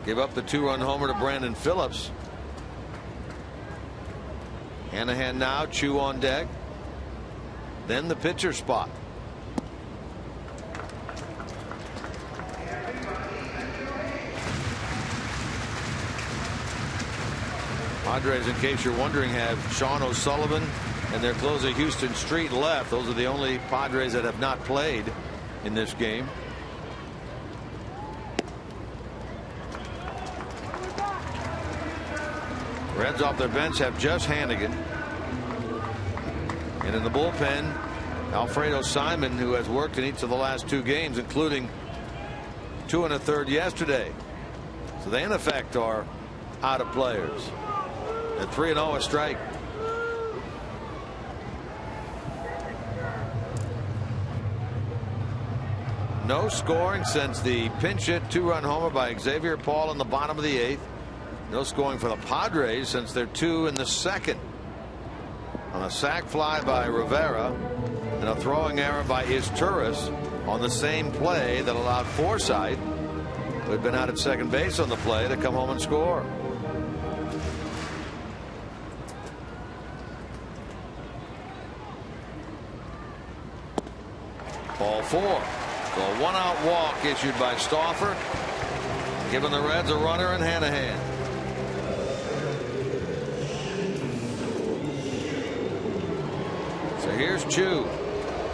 Gave up the 2-run homer to Brandon Phillips. Hanahan now, Chu on deck. Then the pitcher spot. Padres, in case you're wondering, have Sean O'Sullivan and their closer Houston Street left. Those are the only Padres that have not played in this game. Reds off their bench have just Hannigan. And in the bullpen, Alfredo Simon, who has worked in each of the last 2 games, including 2 1/3 yesterday. So they, in effect, are out of players. At 3-0, a strike. No scoring since the pinch hit 2-run homer by Xavier Paul in the bottom of the 8th. No scoring for the Padres since their 2 in the 2nd. On a sac fly by Rivera and a throwing error by Izturis on the same play that allowed Forsythe, who had been out at second base on the play, to come home and score. Ball 4. So a 1-out walk issued by Stauffer, giving the Reds a runner in Hanahan. So here's Chu.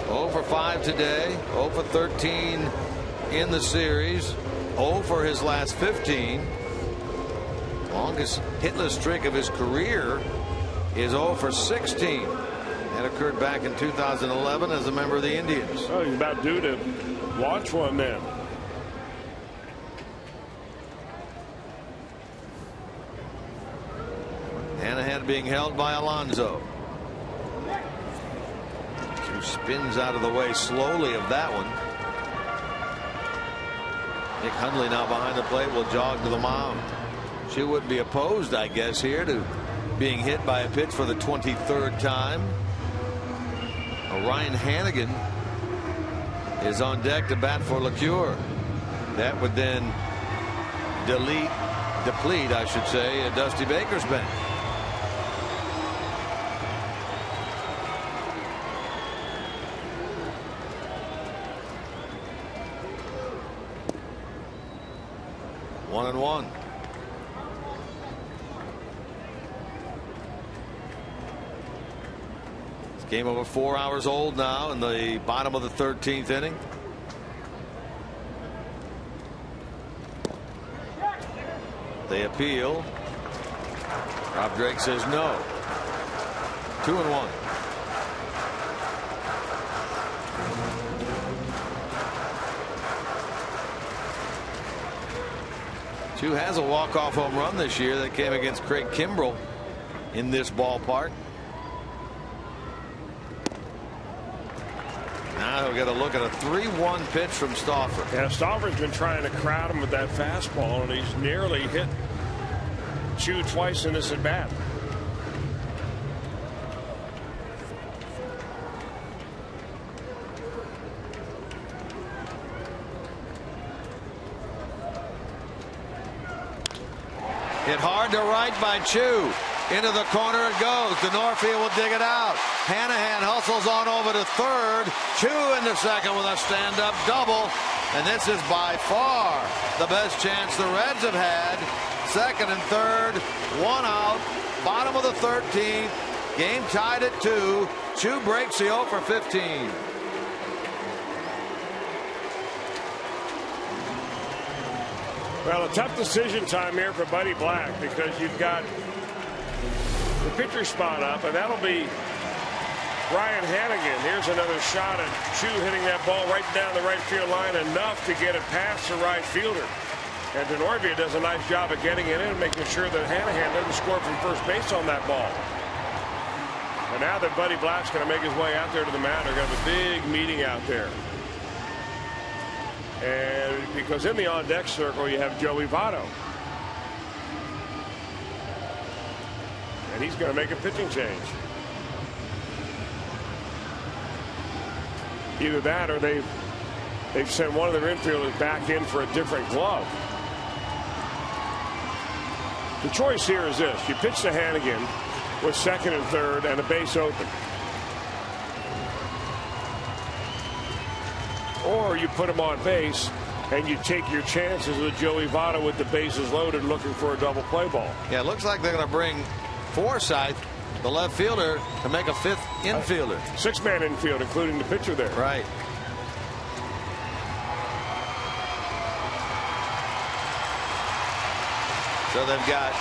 0 for 5 today, 0 for 13 in the series, 0 for his last 15. Longest hitless streak of his career is 0 for 16. That occurred back in 2011 as a member of the Indians. Oh, he's about due to launch one then. Hanahan being held by Alonso. Who spins out of the way slowly of that one. Nick Hundley now behind the plate will jog to the mound. She would be opposed, I guess, here to being hit by a pitch for the 23rd time. Ryan Hannigan is on deck to bat for LeCure. That would then deplete, I should say, Dusty Baker's bench. One and one. Game over 4 hours old now in the bottom of the 13th inning. They appeal. Rob Drake says no. 2-1. Chu has a walk-off home run this year that came against Craig Kimbrell in this ballpark. Now he'll get a look at a 3-1 pitch from Stauffer. Yeah, Stauffer's been trying to crowd him with that fastball, and he's nearly hit Chu twice in this at bat. Hit hard to right by Chu. Into the corner it goes. Denorfia will dig it out. Hanahan hustles on over to third. Chu into second with a stand-up double. And this is by far the best chance the Reds have had second and third, one out, bottom of the 13th, game tied at 2. Chu breaks the 0 for 15. Well, a tough decision time here for Buddy Black, because you've got the pitcher spot up, and that'll be Ryan Hannigan. Here's another shot at Chu hitting that ball right down the right field line, enough to get it past the right fielder. And Denorvia does a nice job of getting it in and making sure that Hannigan doesn't score from first base on that ball. And now that Buddy Black's going to make his way out there to the mound, they're going to have a big meeting out there. And because in the on-deck circle, you have Joey Votto. And he's going to make a pitching change. Either that or they've sent one of their infielders back in for a different glove. The choice here is this. You pitch to Hannigan with second and third and a base open. Or you put him on base and you take your chances with Joey Votto with the bases loaded, looking for a double play ball. Yeah, it looks like they're going to bring Forsythe, the left fielder, to make a fifth infielder. Six-man infield, including the pitcher there. Right. So they've got.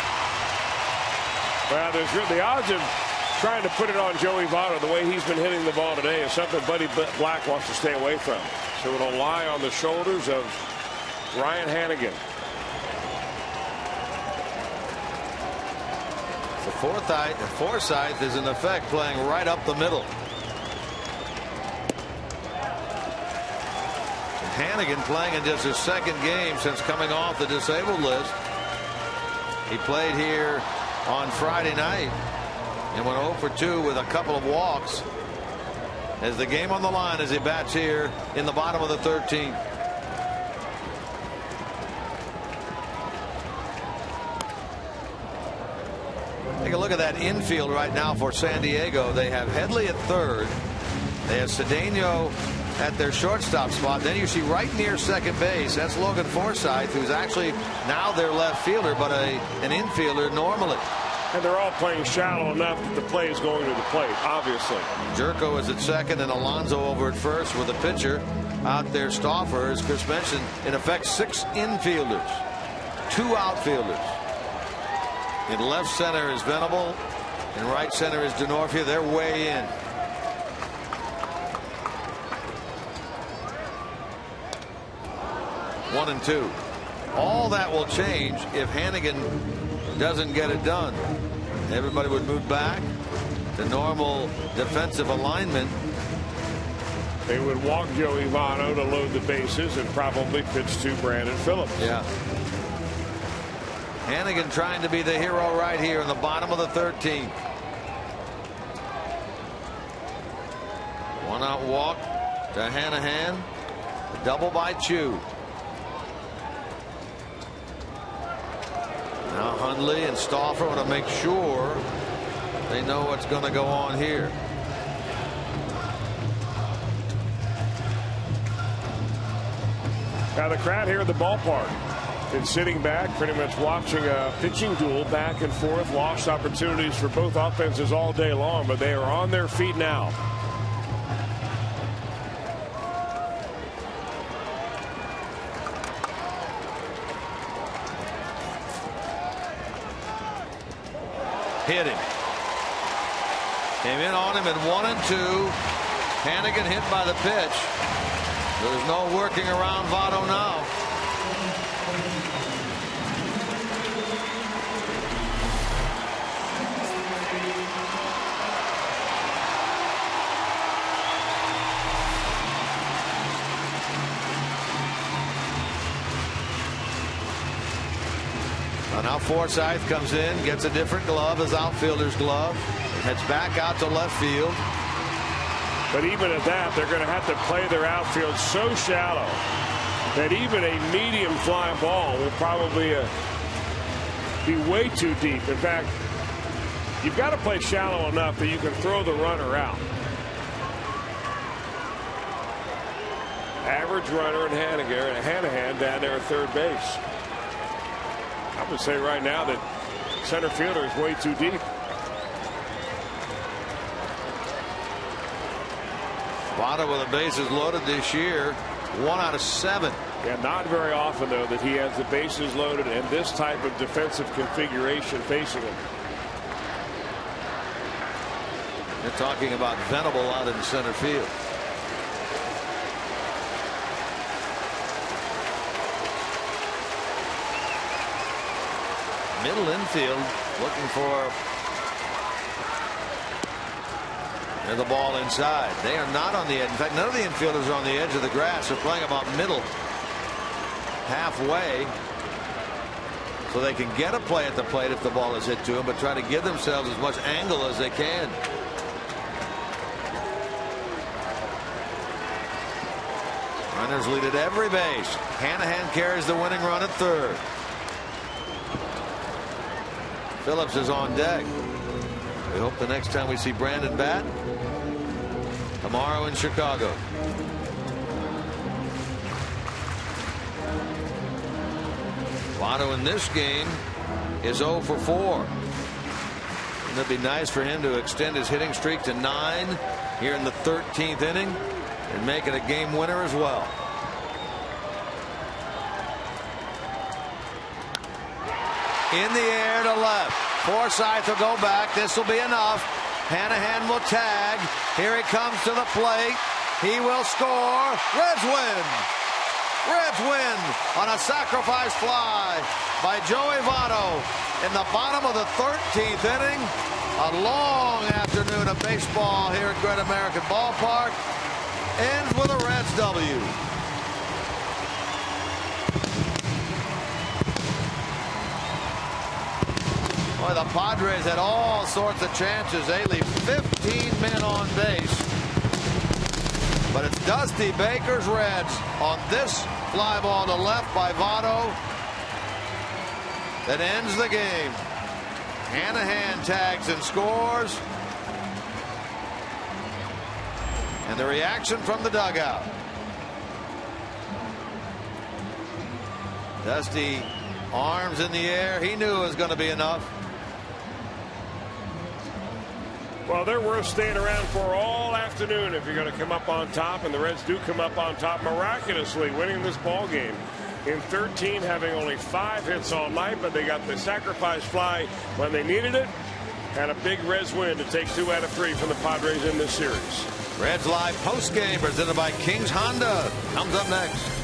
Well, there's the odds of trying to put it on Joey Votto the way he's been hitting the ball today is something Buddy Black wants to stay away from. So it'll lie on the shoulders of Ryan Hannigan. So Forsythe is in effect playing right up the middle. And Hannigan playing in just his second game since coming off the disabled list. He played here on Friday night and went 0 for 2 with a couple of walks. As the game on the line as he bats here in the bottom of the 13th. Take a look at that infield right now for San Diego. They have Headley at third. They have Cedeno at their shortstop spot. Then you see right near second base, that's Logan Forsythe, who's actually now their left fielder, but an infielder normally. And they're all playing shallow enough that the play is going to the plate, obviously. Jerko is at second and Alonso over at first with a pitcher out there. Stauffer, as Chris mentioned, in effect 6 infielders, 2 outfielders. In left center is Venable. In right center is Denorfia. They're way in. One and 2. All that will change if Hannigan doesn't get it done. Everybody would move back to normal defensive alignment. They would walk Joey Votto to load the bases and probably pitch to Brandon Phillips. Yeah. Hannigan trying to be the hero right here in the bottom of the 13th. One out walk to Hanahan. A double by Chu. Now Hundley and Stauffer want to make sure they know what's going to go on here. Now the crowd here at the ballpark been sitting back, pretty much watching a pitching duel back and forth. Lost opportunities for both offenses all day long, but they are on their feet now. Hit him. Came in on him at 1 and 2. Hannigan hit by the pitch. There's no working around Votto now. Now Forsythe comes in, gets a different glove, his outfielder's glove, heads back out to left field. But even at that, they're going to have to play their outfield so shallow that even a medium fly ball will probably be way too deep. In fact, you've got to play shallow enough that you can throw the runner out. Average runner in Hanahan down there at third base. I would say right now that center fielder is way too deep. Votto with the bases loaded this year, 1 out of 7. Yeah, not very often, though, that he has the bases loaded and this type of defensive configuration facing him. They're talking about Venable out in center field. Middle infield looking for the ball inside. They are not on the edge. In fact, none of the infielders are on the edge of the grass. They're playing about middle, halfway, so they can get a play at the plate if the ball is hit to them, but try to give themselves as much angle as they can. Runners lead at every base. Hanahan carries the winning run at third. Phillips is on deck. We hope the next time we see Brandon bat, tomorrow in Chicago. Votto in this game is 0 for 4. And it'd be nice for him to extend his hitting streak to 9 here in the 13th inning and make it a game winner as well. In the air to left. Forsythe will go back. This will be enough. Hanahan will tag. Here he comes to the plate. He will score. Reds win. Reds win on a sacrifice fly by Joey Votto in the bottom of the 13th inning. A long afternoon of baseball here at Great American Ballpark ends with a Reds W. Boy, the Padres had all sorts of chances. They leave 15 men on base. But it's Dusty Baker's Reds on this fly ball to left by Votto that ends the game. Hanahan tags and scores. And the reaction from the dugout. Dusty, arms in the air. He knew it was going to be enough. Well, they're worth staying around for all afternoon if you're going to come up on top, and the Reds do come up on top miraculously, winning this ball game. In 13, having only 5 hits all night, but they got the sacrifice fly when they needed it, and a big Reds win to take 2 out of 3 from the Padres in this series. Reds Live postgame presented by King's Honda comes up next.